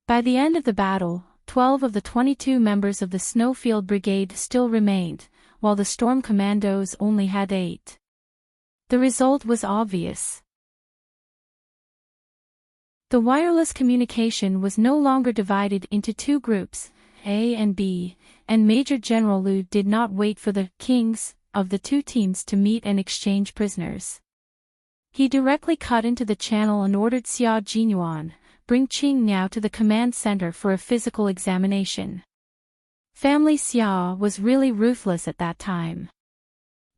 By the end of the battle, 12 of the 22 members of the Snowfield Brigade still remained, while the Storm Commandos only had 8. The result was obvious. The wireless communication was no longer divided into 2 groups, A and B, and Major General Liu did not wait for the kings of the 2 teams to meet and exchange prisoners. He directly cut into the channel and ordered Xia Jinyuan, bring Qing Niao to the command center for a physical examination. Family Xia was really ruthless at that time.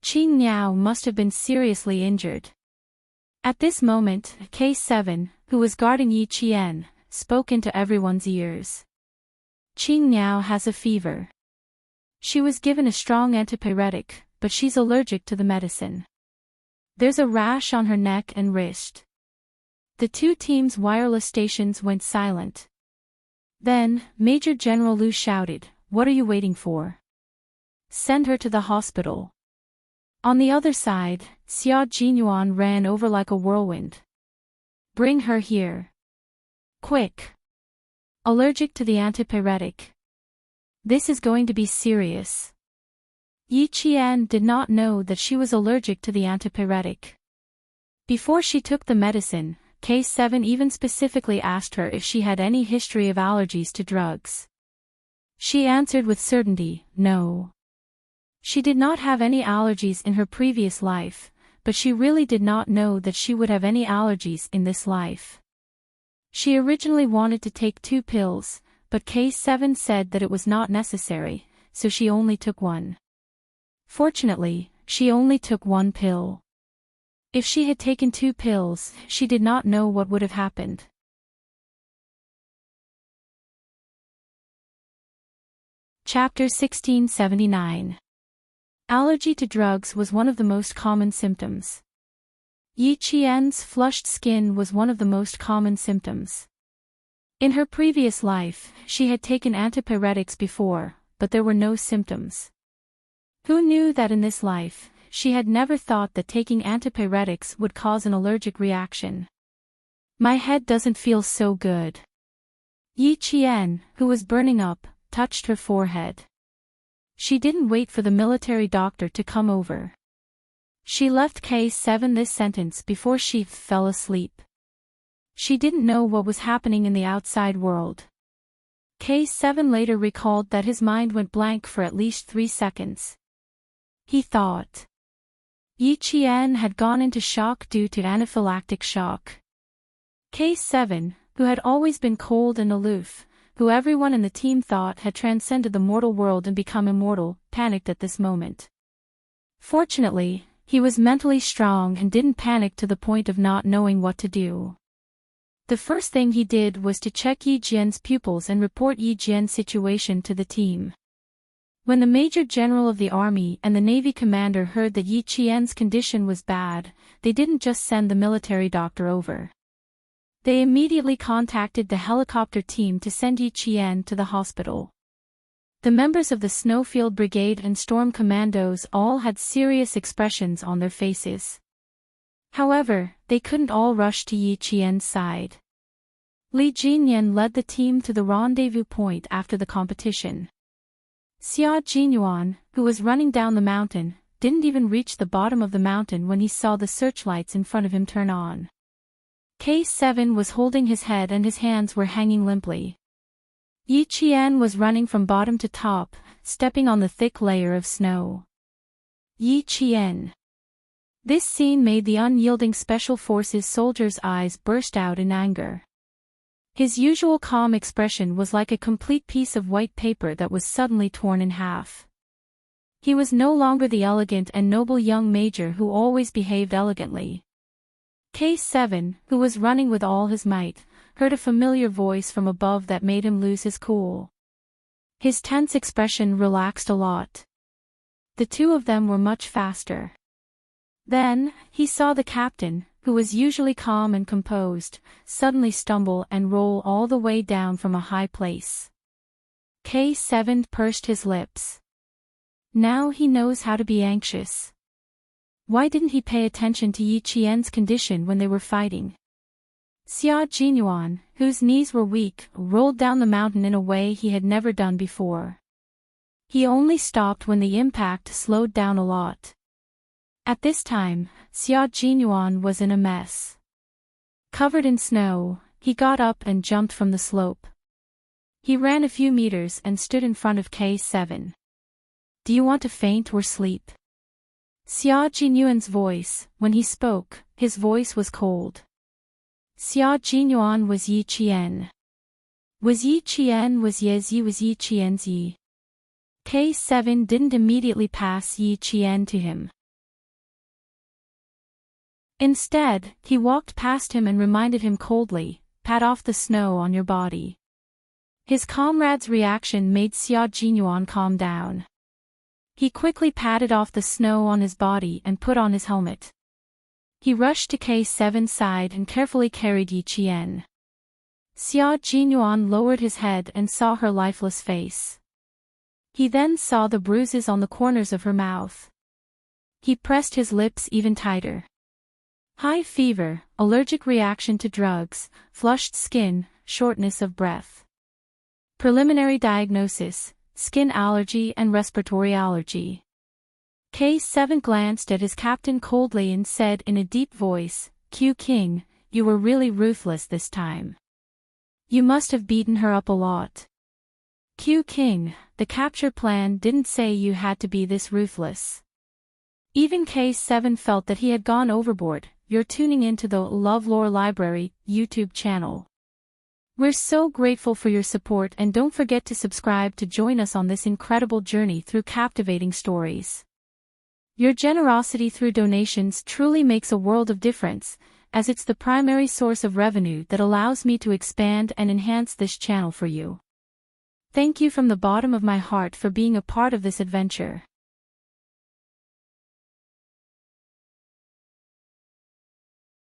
Qing Niao must have been seriously injured. At this moment, K7, who was guarding Yi Qian, spoke into everyone's ears. Qing Niao has a fever. She was given a strong antipyretic, but she's allergic to the medicine. There's a rash on her neck and wrist. The 2 teams' wireless stations went silent. Then, Major General Liu shouted, "What are you waiting for? Send her to the hospital." On the other side, Xia Jinyuan ran over like a whirlwind. "Bring her here. Quick. Allergic to the antipyretic. This is going to be serious." Yi Qian did not know that she was allergic to the antipyretic. Before she took the medicine, K7 even specifically asked her if she had any history of allergies to drugs. She answered with certainty, no. She did not have any allergies in her previous life, but she really did not know that she would have any allergies in this life. She originally wanted to take 2 pills, but K7 said that it was not necessary, so she only took 1. Fortunately, she only took 1 pill. If she had taken 2 pills, she did not know what would have happened. Chapter 1679. Allergy to drugs was one of the most common symptoms. Yi Qian's flushed skin was one of the most common symptoms. In her previous life, she had taken antipyretics before, but there were no symptoms. Who knew that in this life, she had never thought that taking antipyretics would cause an allergic reaction. "My head doesn't feel so good." Yi Qian, who was burning up, touched her forehead. She didn't wait for the military doctor to come over. She left K7 this sentence before she fell asleep. She didn't know what was happening in the outside world. K7 later recalled that his mind went blank for at least 3 seconds. He thought Yi Qian had gone into shock due to anaphylactic shock. K7, who had always been cold and aloof, who everyone in the team thought had transcended the mortal world and become immortal, panicked at this moment. Fortunately, he was mentally strong and didn't panic to the point of not knowing what to do. The first thing he did was to check Yi Jian's pupils and report Yi Jian's situation to the team. When the Major General of the Army and the Navy commander heard that Yi Qian's condition was bad, they didn't just send the military doctor over. They immediately contacted the helicopter team to send Yi Qian to the hospital. The members of the Snowfield Brigade and Storm Commandos all had serious expressions on their faces. However, they couldn't all rush to Yi Qian's side. Li Jinyan led the team to the rendezvous point after the competition. Xia Jinyuan, who was running down the mountain, didn't even reach the bottom of the mountain when he saw the searchlights in front of him turn on. K7 was holding his head and his hands were hanging limply. Yi Qian was running from bottom to top, stepping on the thick layer of snow. Yi Qian. This scene made the unyielding Special Forces soldier's eyes burst out in anger. His usual calm expression was like a complete piece of white paper that was suddenly torn in half. He was no longer the elegant and noble young major who always behaved elegantly. K7, who was running with all his might, heard a familiar voice from above that made him lose his cool. His tense expression relaxed a lot. The 2 of them were much faster. Then, he saw the captain, who was usually calm and composed, suddenly stumble and roll all the way down from a high place. K7 pursed his lips. Now he knows how to be anxious. Why didn't he pay attention to Yi Qian's condition when they were fighting? Xia Jinyuan, whose knees were weak, rolled down the mountain in a way he had never done before. He only stopped when the impact slowed down a lot. At this time, Xia Jinyuan was in a mess. Covered in snow, he got up and jumped from the slope. He ran a few meters and stood in front of K7. "Do you want to faint or sleep?" Xia Jinyuan's voice, when he spoke, his voice was cold. Xia Jinyuan was Yi Qian. Was Yi Qian was Yi was Yi Qian's Yi. K7 didn't immediately pass Yi Qian to him. Instead, he walked past him and reminded him coldly, "Pat off the snow on your body." His comrade's reaction made Xia Jinyuan calm down. He quickly patted off the snow on his body and put on his helmet. He rushed to K7's side and carefully carried Yi Qian. Xia Jinyuan lowered his head and saw her lifeless face. He then saw the bruises on the corners of her mouth. He pressed his lips even tighter. High fever, allergic reaction to drugs, flushed skin, shortness of breath. Preliminary diagnosis: skin allergy and respiratory allergy. K7 glanced at his captain coldly and said in a deep voice, "Q King, you were really ruthless this time. You must have beaten her up a lot." "Q King, the capture plan didn't say you had to be this ruthless." Even K7 felt that he had gone overboard. You're tuning into the LoveLore Library YouTube channel. We're so grateful for your support, and don't forget to subscribe to join us on this incredible journey through captivating stories. Your generosity through donations truly makes a world of difference, as it's the primary source of revenue that allows me to expand and enhance this channel for you. Thank you from the bottom of my heart for being a part of this adventure.